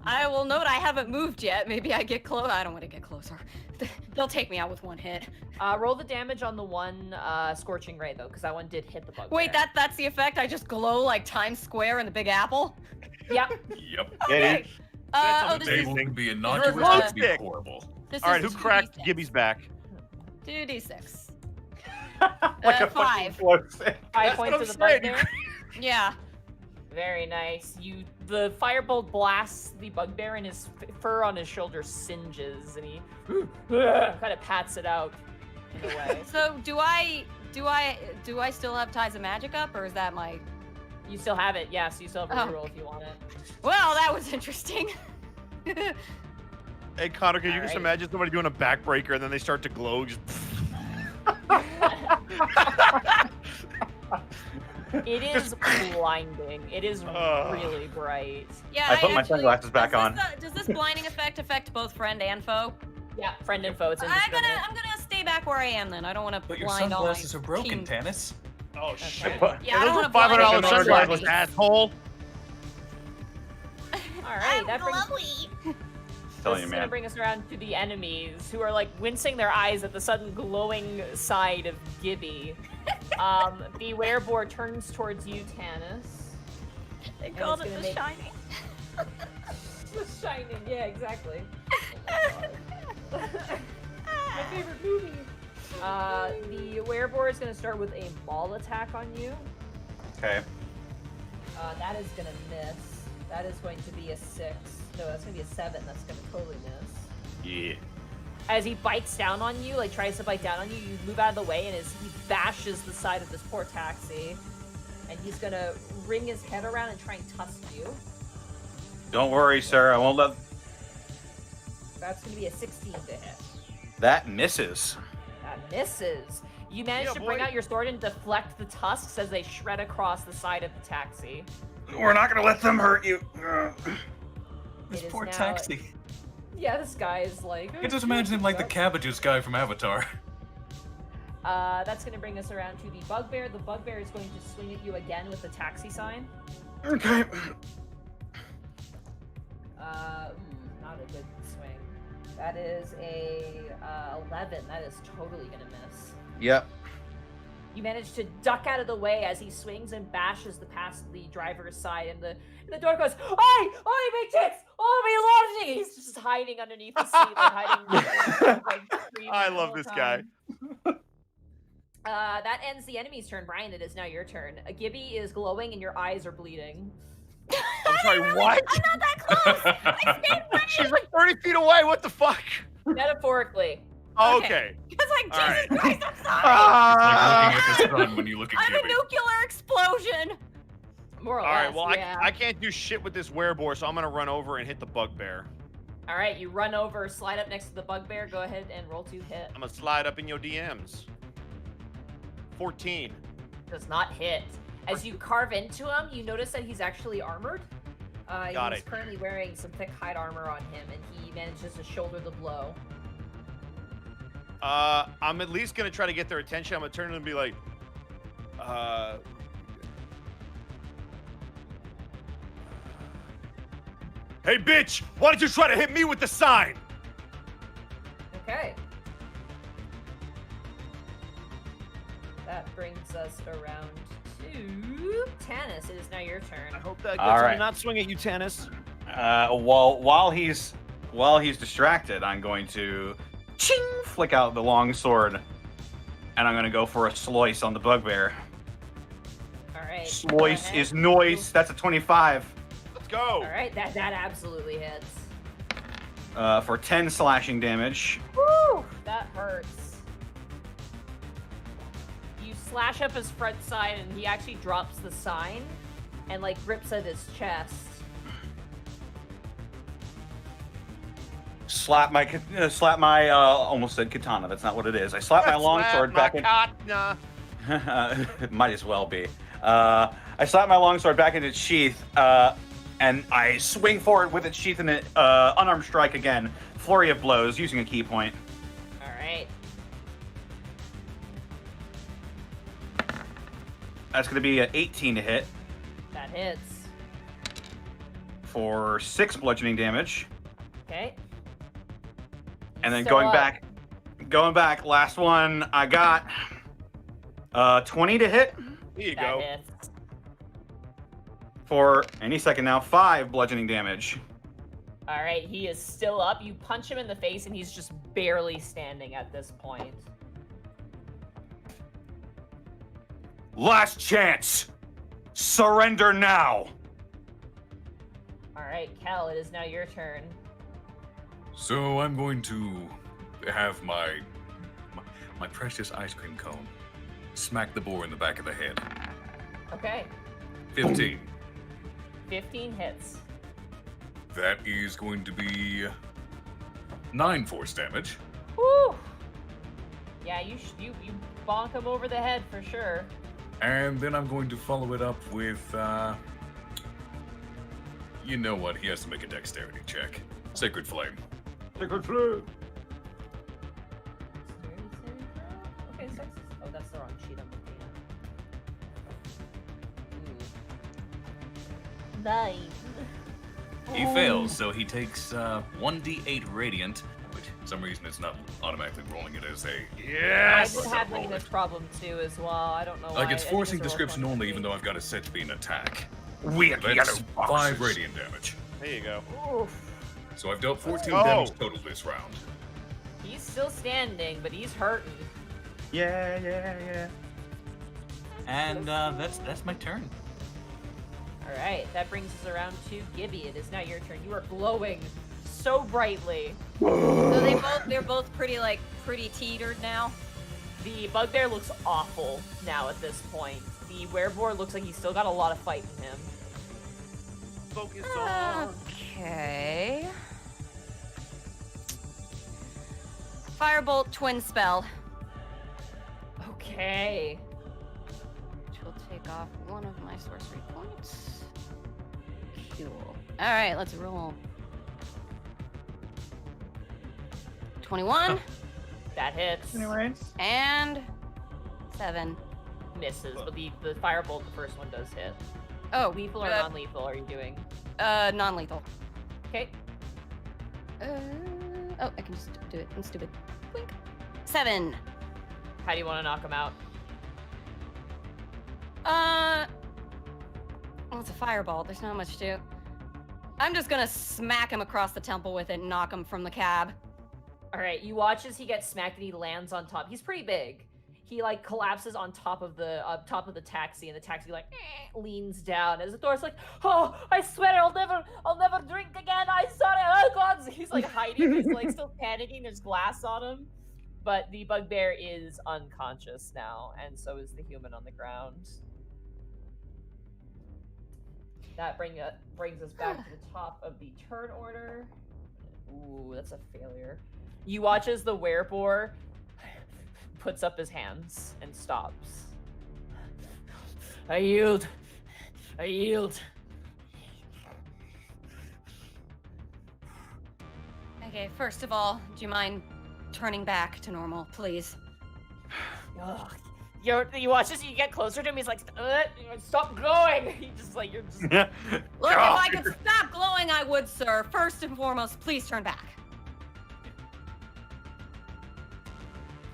I will note I haven't moved yet. Maybe I get close. I don't want to get closer. They'll take me out with 1 hit. Roll the damage on the one Scorching Ray, though, because that one did hit the bug. Wait, that's the effect? I just glow like Times Square in the Big Apple? Yep. Yep. Okay. That's Oh, The this is, table would be Glow innocuous, it'd be stick. horrible. this All right, is who cracked 2d6. Gibby's back? 2d6. Like a 5. fucking float stick. 5 That's points what to the I'm bug saying, there. Yeah. Very nice. The firebolt blasts the bugbear, and his fur on his shoulder singes, and he kind of pats it out in a way. So do I still have Ties of Magic up, or is that my? You still have it, yeah. So you still have a Oh. reroll if you want it. Well, that was interesting. Hey, Connor, can you just Alright. imagine somebody doing a backbreaker and then they start to glow? Just It is blinding. It is Ugh. really bright. Yeah. I put my actually- sunglasses back on. Does this blinding effect affect both friend and foe? Yeah, friend and foe. It's I'm indiscriminate. gonna stay back where I am then. I don't want to But your blind all my sunglasses are broken, team. Tanis. oh Okay. shit! What? Yeah, I don't those want are to blind $500 all my sunglasses, buddies. asshole. right, that brings Telling this you, is gonna man. bring us around to the enemies, who are like wincing their eyes at the sudden glowing side of Gibby. The wereboar turns towards you, Tanis. They And called it's it gonna the make- Shining. The Shining, yeah, exactly. My favorite movie. The wereboar is gonna start with a maul attack on you. Okay. That is gonna miss. That is going to be a 6. No, that's gonna be a 7. That's gonna totally miss. Yeah. As he bites down on you, like tries to bite down on you, you move out of the way, and as he bashes the side of this poor taxi, and he's gonna ring his head around and try and tusk you. Don't worry, sir. I won't let. That's gonna be a 16 to hit. That misses. That misses. You manage to bring out your sword and deflect the tusks as they shred across the side of the taxi. We're not gonna let them hurt you. This It is poor now- taxi. Yeah, this guy is like. I just imagine him like the cabbages guy from Avatar. That's going to bring us around to the bugbear. The bugbear is going to swing at you again with the taxi sign. Okay. Not a good swing. That is a 11. That is totally going to miss. Yep. You manage to duck out of the way as he swings and bashes the driver's side, and the door goes, "Oi! Oi, big tits! Oh, me launching!" He's just hiding underneath the seat, like hiding. Screaming I the love whole this guy. time. That ends the enemy's turn. Brian, it is now your turn. Gibby is glowing and your eyes are bleeding. I'm sorry, what? I'm not that close. I stayed right. She's like 30 feet away. What the fuck? Metaphorically. Oh, Okay. okay. It's like, All Jesus right. Christ, I'm sorry. Ah! Like looking at the sun when you look at I'm a Gibby. nuclear explosion. More or All less. right, well, yeah. I can't do shit with this wereboar, so I'm going to run over and hit the bugbear. All right, you run over, slide up next to the bugbear. Go ahead and roll to hit. I'm going to slide up in your DMs. 14. Does not hit. As you carve into him, you notice that he's actually armored. Got he's it. currently wearing some thick hide armor on him, and he manages to shoulder the blow. I'm at least going to try to get their attention. I'm going to turn to them and be like, hey, bitch, why did you try to hit me with the sign? Okay. That brings us around to Tanis. It is now your turn. I hope that All gets him right. to not swing at you, Tanis. While he's distracted, I'm going to ching flick out the long sword, and I'm gonna go for a slice on the bugbear. All right. Slice go ahead. is noise. That's a 25 Let's go. All right, that absolutely hits. for 10 slashing damage. Woo! That hurts. You slash up his front side, and he actually drops the sign and like grips at his chest. Slap my almost said katana. That's not what it is. I slap my longsword back in. Might as well be. I slap my longsword back into its sheath, and I swing forward with its sheath in it, unarmed strike again. Flurry of blows using a key point. All right. That's going to be an 18 to hit That hits. for 6 bludgeoning damage. Okay. And then Still going up. back, last one I got 20 to hit There you That go. hits. for any second now, 5 bludgeoning damage. All right, he is still up. You punch him in the face, and he's just barely standing at this point. Last chance. Surrender now. All right, Khel, it is now your turn. So I'm going to have my precious ice cream cone smack the boar in the back of the head. Okay, 15. 15 hits. That is going to be 9 force damage. Woo! Yeah, you bonk him over the head for sure. And then I'm going to follow it up with, you know what? He has to make a dexterity check. Sacred Flame. Sacred Flame. Okay, so oh, that's the wrong sheet I'm looking at. Ooh. 9. He fails, so he takes 1d8 radiant, which for some reason it's not automatically rolling it as a. Yes! I've been having this problem too as well. I don't know why. Like it's I think forcing it's a roll description for only, me. even though I've got it set to be an attack. Weird That's yellow 5 boxes. radiant damage. There you go. Oof. So I've dealt 14 go. damage total this round. He's still standing, but he's hurting. Yeah. And that's my turn. All right, that brings us around to Gibby. It is now your turn. You are glowing so brightly. So they're both pretty teetered now. The bugbear looks awful now at this point. The wereboar looks like he's still got a lot of fight in him. Focus on. Okay. Firebolt twin spell. Okay. Which will take off one of my sorcery points. Cool. Alright, let's roll. 21 That hits. and 7. Misses, but the firebolt, the first one does hit. Oh, Lethal or non-lethal are you doing? non-lethal. Okay. Oh, I can just do it. I'm stupid. Blink. 7. How do you want to knock him out? Well, it's a fireball. There's not much to. I'm just gonna smack him across the temple with it and knock him from the cab. All right, you watch as he gets smacked and he lands on top. He's pretty big. He like collapses on top of the taxi, and the taxi like leans down as the door's like, "Oh, I swear I'll never drink again. I'm sorry. Oh God!" He's like hiding. He's like still panicking. There's glass on him, but the bugbear is unconscious now, and so is the human on the ground. That brings us back to the top of the turn order. Ooh, that's a failure. You watch as the wereboar puts up his hands and stops. I yield. Okay, first of all, do you mind turning back to normal, please? Ugh. You watch as you get closer to him. He's like, "Stop glowing!" He just like you're just. Look, if I could stop glowing, I would, sir. First and foremost, please turn back.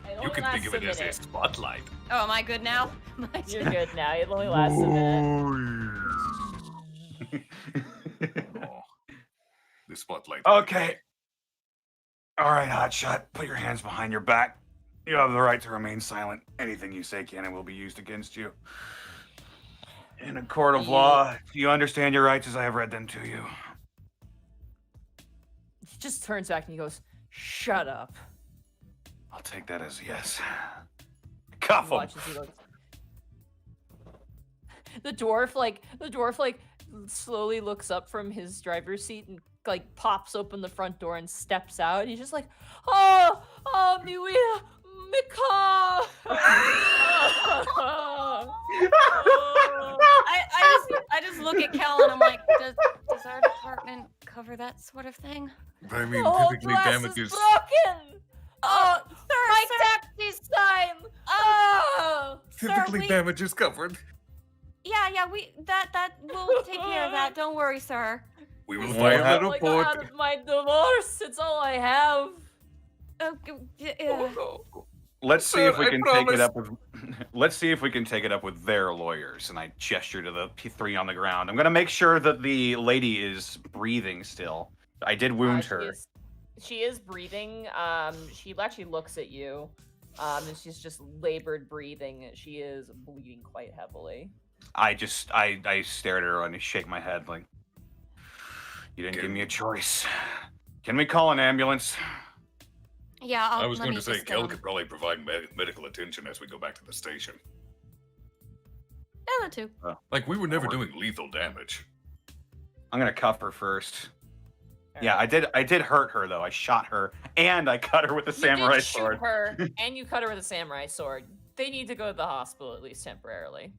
It You only can think lasts of it as a minute. spotlight. Oh, am I good now? You're good now. It only lasts a minute. Oh, the spotlight. Okay. All right, Hotshot. Put your hands behind your back. You have the right to remain silent. Anything you say can and will be used against you. In a court of law, do you understand your rights as I have read them to you? He just turns back and he goes, "Shut up." I'll take that as a yes. Cuff him. Watch as he looks. The dwarf slowly looks up from his driver's seat and like pops open the front door and steps out. And he's just like, "Oh, Miwia, Mika." I just look at Kel and I'm like, does our department cover that sort of thing? I The whole glass is broken. Oh, my taxi sign. Oh, Typically, damage is covered. Yeah, we'll take care of that. Don't worry, sir. We will Yeah. fire a Oh little I port. got out of my divorce. It's all I have. Let's see Sir, if we I can take promise. it up with. Let's see if we can take it up with their lawyers. And I gesture to the P3 on the ground. I'm gonna make sure that the lady is breathing still. I did wound her. She is breathing. She actually looks at you. And she's just labored breathing. She is bleeding quite heavily. I stare at her and I shake my head like, you didn't give me a choice. Can we call an ambulance? Yeah, I was let going me to say, just, Khel could probably provide medical attention as we go back to the station. Yeah, that too. Like, we were never doing lethal damage. I'm gonna cuff her first. Yeah, I did hurt her though. I shot her and I cut her with the samurai You did shoot sword. her, and you cut her with a samurai sword. They need to go to the hospital at least temporarily.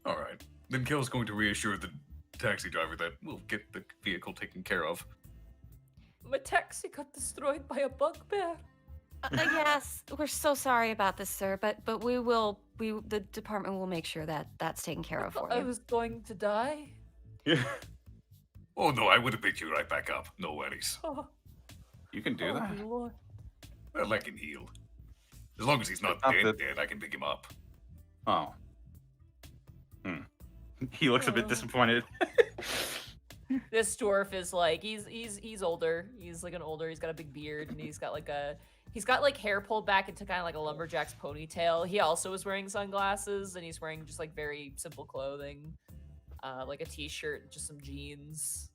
All right. Then Khel's going to reassure the taxi driver that we'll get the vehicle taken care of. My taxi got destroyed by a bugbear. Yes, we're so sorry about this, sir, but the department will make sure that that's taken care of for I you. was going to die. Yeah. Oh no, I would have picked you right back up. No worries. You can do that. Lord. Well, I can heal. As long as he's not Not dead, that- dead, I can pick him up. Oh. He looks a bit disappointed. This dwarf is like he's older. He's like an older. He's got a big beard and he's got like hair pulled back into kind of like a lumberjack's ponytail. He also is wearing sunglasses and he's wearing just like very simple clothing, like a t-shirt, just some jeans.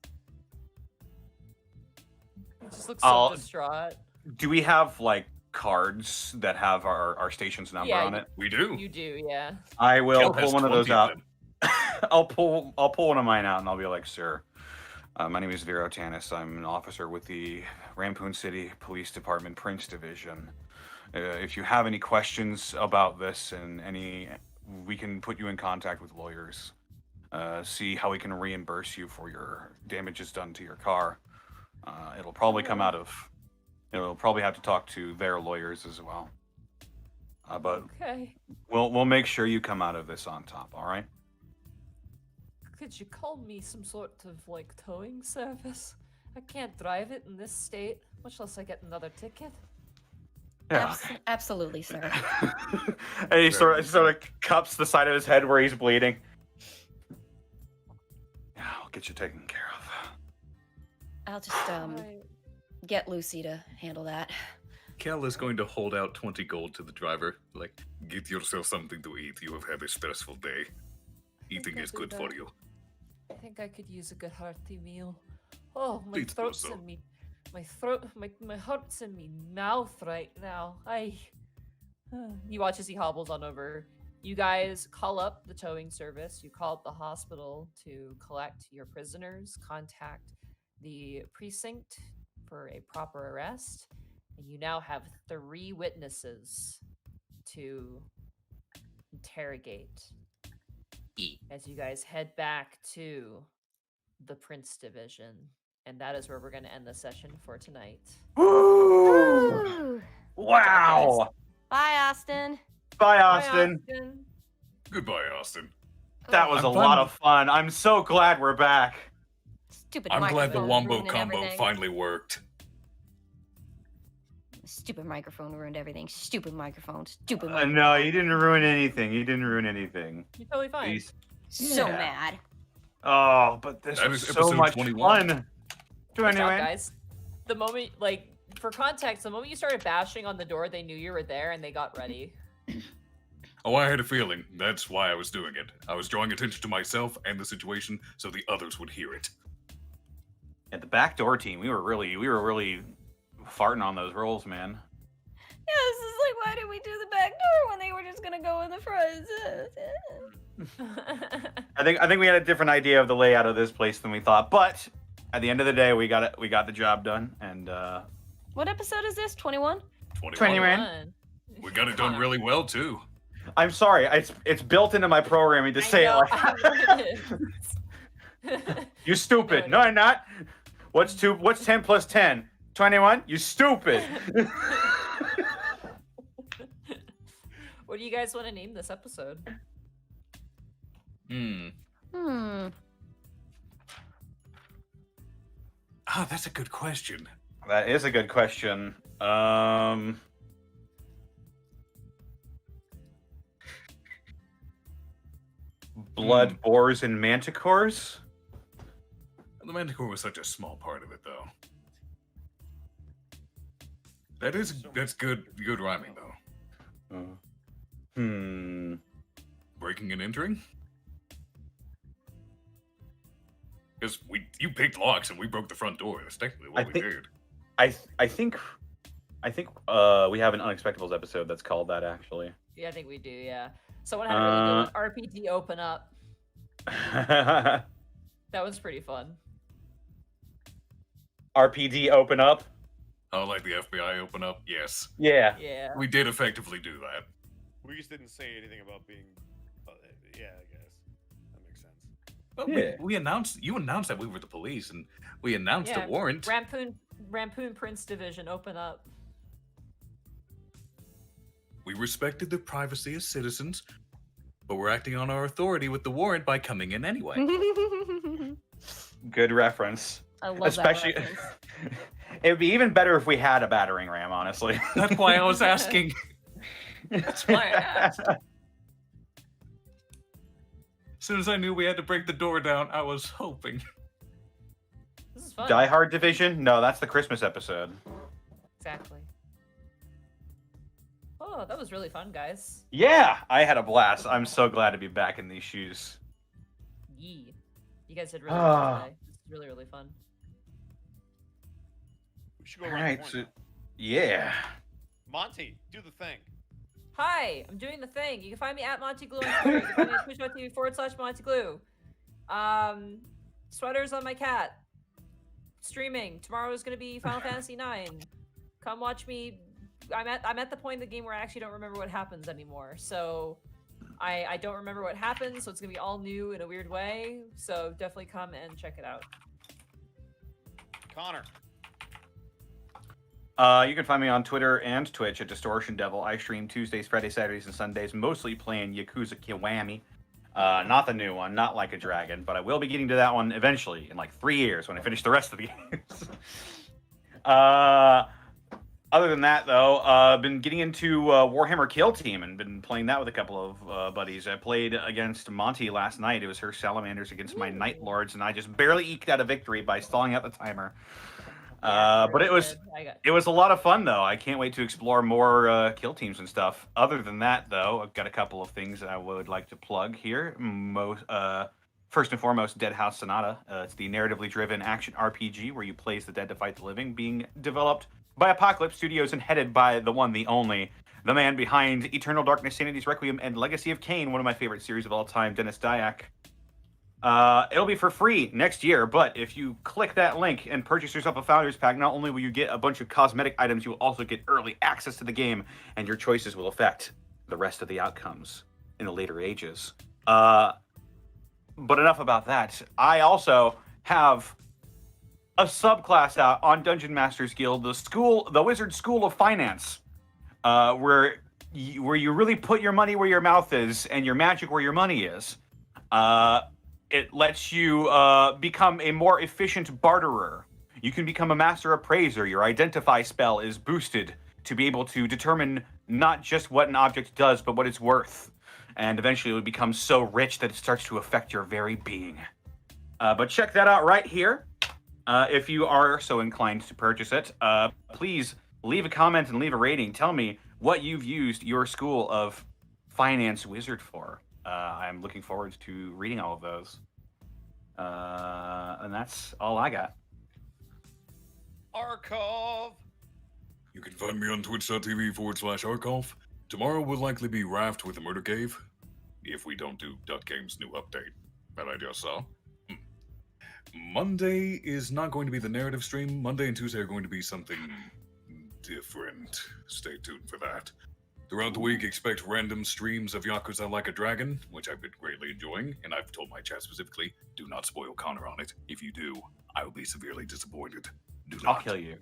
He just looks so distraught. Do we have like cards that have our station's number on it? We do. You do, yeah. I will Khel pull has one of those 20 out. them. I'll pull one of mine out and I'll be like, sir, my name is Viro Tanis. I'm an officer with the Rampoon City Police Department Prince Division. If you have any questions about this we can put you in contact with lawyers. See how we can reimburse you for your damages done to your car. It'll probably have to talk to their lawyers as well. But Okay. we'll make sure you come out of this on top, all right? Could you call me some sort of like towing service? I can't drive it in this state, much less I get another ticket. Yeah. Absolutely, sir. And he sort of cups the side of his head where he's bleeding. Yeah, I'll get you taken care of. I'll just get Lucy to handle that. Khel is going to hold out 20 gold to the driver. Like, get yourself something to eat. You have had a stressful day. Eating is good for you. I think I could use a good hearty meal. Oh, my Please do throat's so. in me. My heart's in me mouth right now. You watch as he hobbles on over. You guys call up the towing service. You call up the hospital to collect your prisoners. Contact the precinct for a proper arrest. And you now have 3 witnesses to interrogate as you guys head back to the Prince Division. And that is where we're going to end the session for tonight. Woo! Wow! Bye, Austin. Bye, Austin. Goodbye, Austin. That was I'm a lot fine. of fun. I'm so glad we're back. Stupid I'm glad the microphone wombo ruining combo everything. finally worked. Stupid microphone ruined everything. Stupid microphone. Stupid microphone. No, you didn't ruin anything. You didn't ruin anything. You're totally fine. Please. So Yeah. mad. Oh, but this That was is so episode much 21. fun. Good job, Anyway. guys. The moment, like, for context, the moment you started bashing on the door, they knew you were there and they got ready. Oh, I had a feeling. That's why I was doing it. I was drawing attention to myself and the situation so the others would hear it. At the backdoor team, we were really farting on those rolls, man. Yeah, this is like, why did we do the back door when they were just gonna go in the front? I think we had a different idea of the layout of this place than we thought, but at the end of the day, we got the job done, and What episode is this? 21? 21. We got it done really well, too. I'm sorry, it's built into my programming to say it like you stupid. No, I'm not. What's 10 plus 10? 21? You stupid. What do you guys want to name this episode? Ah, that's a good question. That is a good question. Blood boars and manticores? The Manticore was such a small part of it, though. That's good rhyming, though. Breaking and entering? Because you picked locks and we broke the front door. That's technically what we did. I think we have an Unexpectables episode that's called that, actually. Yeah, I think we do, yeah. Someone had a really good RPG open up. That was pretty fun. RPD open up? Oh, like the FBI open up? Yes. Yeah. Yeah. We did effectively do that. We just didn't say anything about being. Yeah, I guess that makes sense. Well, Yeah. we announced. You announced that we were the police, and we announced Yeah, a warrant. Rampoon Prince Division, open up. We respected their privacy as citizens, but we're acting on our authority with the warrant by coming in anyway. Good reference. I love Especially, that reference. it would be even better if we had a battering ram, honestly. That's why I was asking. That's why I asked. As soon as I knew we had to break the door down, I was hoping. This is fun. Die Hard Division? No, that's the Christmas episode. Exactly. Oh, that was really fun, guys. Yeah, I had a blast. I'm so glad to be back in these shoes. Yee. You guys did really well today. This is really, really fun. We should go All around the right, horn. so, yeah. Monty, do the thing. Hi, I'm doing the thing. You can find me at Monty Glue on Twitter. You can find me at twitch.tv/Monty Glue. Sweaters on my cat. Streaming. Tomorrow is going to be Final Fantasy 9. Come watch me. I'm at the point in the game where I actually don't remember what happens anymore. So I don't remember what happens, so it's going to be all new in a weird way. So definitely come and check it out. Connor. You can find me on Twitter and Twitch at Distortion Devil. I stream Tuesdays, Fridays, Saturdays, and Sundays, mostly playing Yakuza Kiwami. Not the new one, not Like a Dragon, but I will be getting to that one eventually in like 3 years when I finish the rest of the games. Other than that, though, I've been getting into Warhammer Kill Team and been playing that with a couple of buddies. I played against Monty last night. It was her Salamanders against my Night Lords, and I just barely eked out a victory by stalling out the timer. But it was a lot of fun, though. I can't wait to explore more kill teams and stuff. Other than that, though, I've got a couple of things that I would like to plug here. First and foremost, Dead House Sonata. It's the narratively driven action RPG where you play as the dead to fight the living, being developed by Apocalypse Studios and headed by the one, the only, the man behind Eternal Darkness, Sanity's Requiem, and Legacy of Kain, one of my favorite series of all time, Dennis Dyack. It'll be for free next year, but if you click that link and purchase yourself a Founders Pack, not only will you get a bunch of cosmetic items, you will also get early access to the game, and your choices will affect the rest of the outcomes in the later ages. But enough about that. I also have a subclass out on Dungeon Masters Guild, the Wizard School of Finance, where you really put your money where your mouth is and your magic where your money is. It lets you become a more efficient barterer. You can become a master appraiser. Your identify spell is boosted to be able to determine not just what an object does, but what it's worth. And eventually it will become so rich that it starts to affect your very being. But check that out right here. If you are so inclined to purchase it, please leave a comment and leave a rating. Tell me what you've used your School of Finance Wizard for. I'm looking forward to reading all of those. And that's all I got. Arcolf. You can find me on twitch.tv/Arcolf. Tomorrow will likely be Raft with the Murder Cave, if we don't do Dot Game's new update that I just saw. Monday is not going to be the narrative stream. Monday and Tuesday are going to be something different. Stay tuned for that. Throughout the week, expect random streams of Yakuza Like a Dragon, which I've been greatly enjoying, and I've told my chat specifically, do not spoil Connor on it. If you do, I will be severely disappointed. Do not. I'll kill you.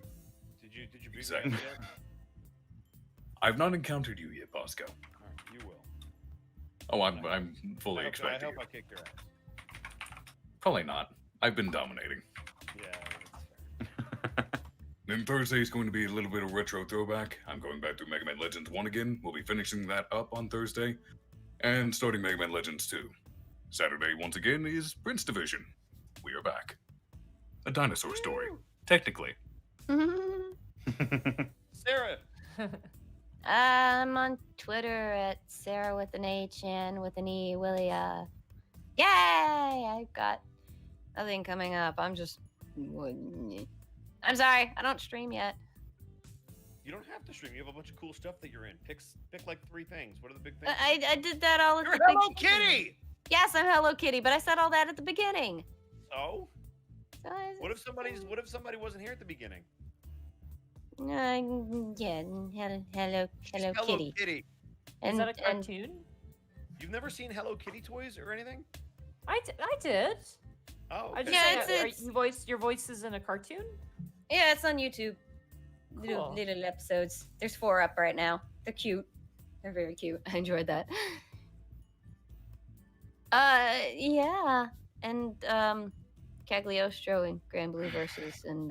Did you beat Exactly. me yet? I've not encountered you yet, Bosco. All right, you will. Oh, I'm fully I expecting hope it. I kick their ass. Probably not. I've been dominating. Yeah, that's fair. Then Thursday is going to be a little bit of retro throwback. I'm going back to Mega Man Legends 1 again. We'll be finishing that up on Thursday. And starting Mega Man Legends 2. Saturday, once again, is Prince Division. We are back. A dinosaur story. Technically. Sarah. I'm on Twitter at Sarah with an H and with an E, Willia. Yay! I've got Nothing coming up. I'm sorry, I don't stream yet. You don't have to stream. You have a bunch of cool stuff that you're in. Pick like 3 things. What are the big things? I did that all at You're the Hello beginning. Kitty. Yes, I'm Hello Kitty, but I said all that at the beginning. So, So what if somebody wasn't here at the beginning? yeah, hello Hello Kitty. Is that a cartoon? You've never seen Hello Kitty toys or anything? I did. Oh, I okay. just Yeah, saying, your voice is in a cartoon. Yeah, it's on YouTube. Cool. Little episodes. There's 4 up right now. They're cute. They're very cute. I enjoyed that. Yeah. And Cagliostro and Grand Blue Versus, and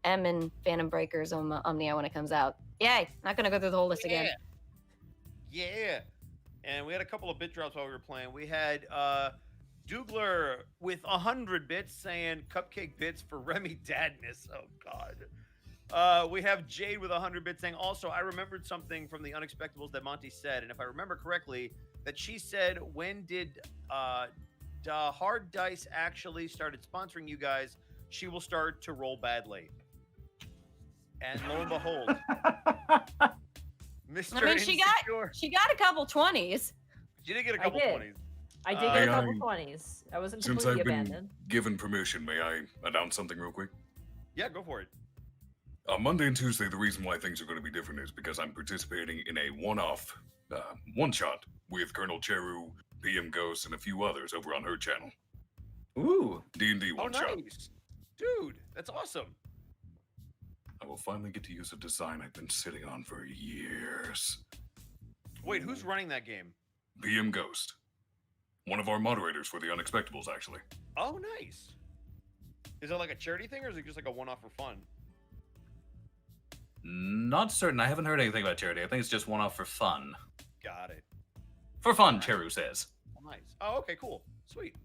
M and Phantom Breakers on Omnia when it comes out. Yay! Not gonna go through the whole list again. Yeah. And we had a couple of bit drops while we were playing. We had Dougler with 100 bits saying Cupcake bits for Remy Dadness. Oh, God. We have Jade with 100 bits saying, also, I remembered something from the Unexpectables that Monty said. And if I remember correctly, that she said, when did Hard Dice actually started sponsoring you guys, she will start to roll badly. And lo and behold, Mr. I mean, she got a couple 20s. She did get a couple did. 20s. I did get a couple I- 20s. I wasn't Since completely I've been abandoned. given permission, may I announce something real quick? Yeah, go for it. On Monday and Tuesday, the reason why things are going to be different is because I'm participating in a one-off, one-shot with Colonel Cheru, PM Ghost, and a few others over on her channel. Ooh. D&D Oh, one-shot. nice. Dude, that's awesome. I will finally get to use a design I've been sitting on for years. Wait, who's running that game? PM Ghost. One of our moderators for the Unexpectables, actually. Oh, nice. Is it like a charity thing, or is it just like a one-off for fun? Not certain. I haven't heard anything about charity. I think it's just one-off for fun. Got it. For fun, Cheru says. Nice. Oh, okay, cool. Sweet.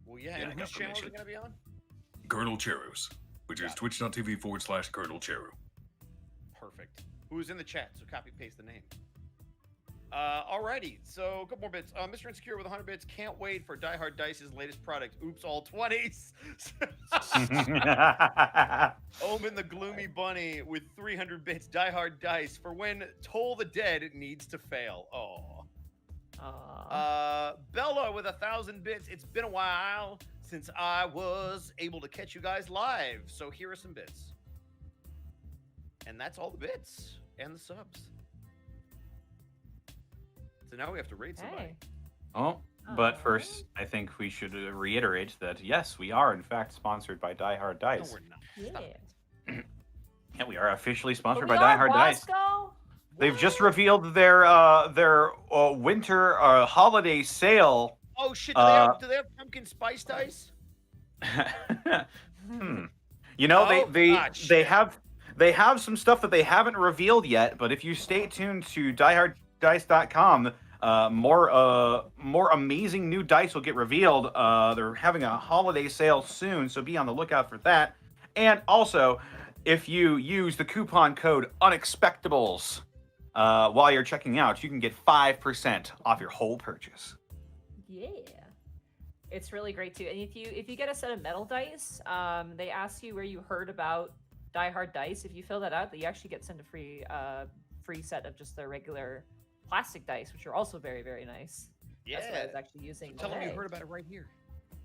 Well, yeah, Yeah, I and got whose channel is it permission. going to be on? Colonel Cheru's, which is twitch.tv/Colonel Cheru. Perfect. Who's in the chat, so copy-paste the name. Alrighty, so a couple more bits. Mr. Insecure with 100 bits. Can't wait for Die Hard Dice's latest product. Oops, all 20s. Omen the Gloomy Bunny with 300 bits. Die Hard Dice for when Toll the Dead needs to fail. Oh. Bella with 1,000 bits. It's been a while since I was able to catch you guys live, so here are some bits. And that's all the bits and the subs. So now we have to rate somebody. Hey. Oh, but first, I think we should reiterate that yes, we are in fact sponsored by Die Hard No, Dice. we're not. Yeah. Yeah, we are officially sponsored But by we Die are Hard Dice. Bosco? They've just What? revealed their winter holiday sale. Oh shit! Do they have pumpkin spice dice? You know, Oh, they have some stuff that they haven't revealed yet. But if you stay tuned to dieharddice.com, more amazing new dice will get revealed. They're having a holiday sale soon, so be on the lookout for that. And also, if you use the coupon code Unexpectables while you're checking out, you can get 5% off your whole purchase. Yeah. It's really great too. And if you get a set of metal dice, they ask you where you heard about Die Hard Dice. If you fill that out, you actually get sent a free set of just their regular plastic dice, which are also very, very nice. Yeah. That's what I was actually using. Tell them you today. heard about it right here.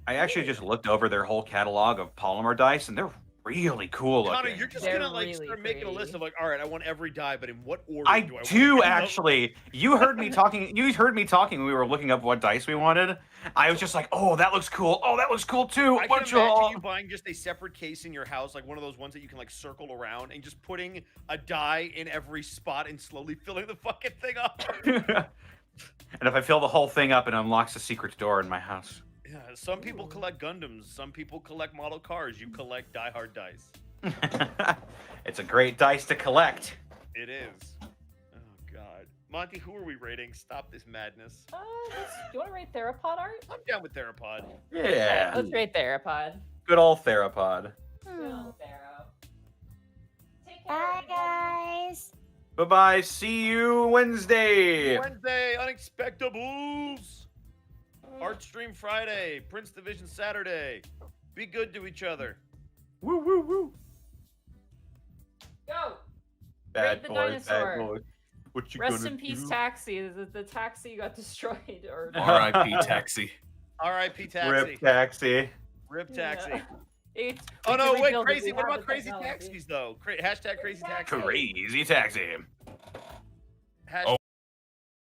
I actually just looked over their whole catalog of polymer dice, and they're really cool Connor, looking. you're just They're gonna like really start making a list pretty. of like, all right, I want every die, but in what order I do I do want it? actually. You heard me talking. You heard me talking when we were looking up what dice we wanted. I was just like, "Oh, that looks cool. Oh, that looks cool too." I can imagine you buying just a separate case in your house, like one of those ones that you can like circle around, and just putting a die in every spot and slowly filling the fucking thing up. And if I fill the whole thing up, it unlocks a secret door in my house. Yeah, some people collect Gundams, some people collect model cars. You collect Die Hard dice. It's a great dice to collect. It is. Oh God, Monty, who are we rating? Stop this madness. Do you want to rate Theropod art? I'm down with Theropod. Yeah. Let's rate Theropod. Good old Theropod. Good old Thero. Take care, Bye, everybody. guys. Bye-bye. See you Wednesday. Wednesday, Unexpectables. Art Stream Friday. Prince Division Saturday. Be good to each other. Woo, woo, woo. Go. Bad the boys, dinosaur. bad boys. What you Rest gonna in peace, do? Taxi. The taxi got destroyed. Or R.I.P. Taxi. R.I.P. Taxi. Rip taxi. Rip Taxi. Yeah. Oh no, wait, rebuild it. crazy. We What have about the crazy technology. taxis though? Hashtag crazy taxi. Crazy taxi. Hashtag Oh,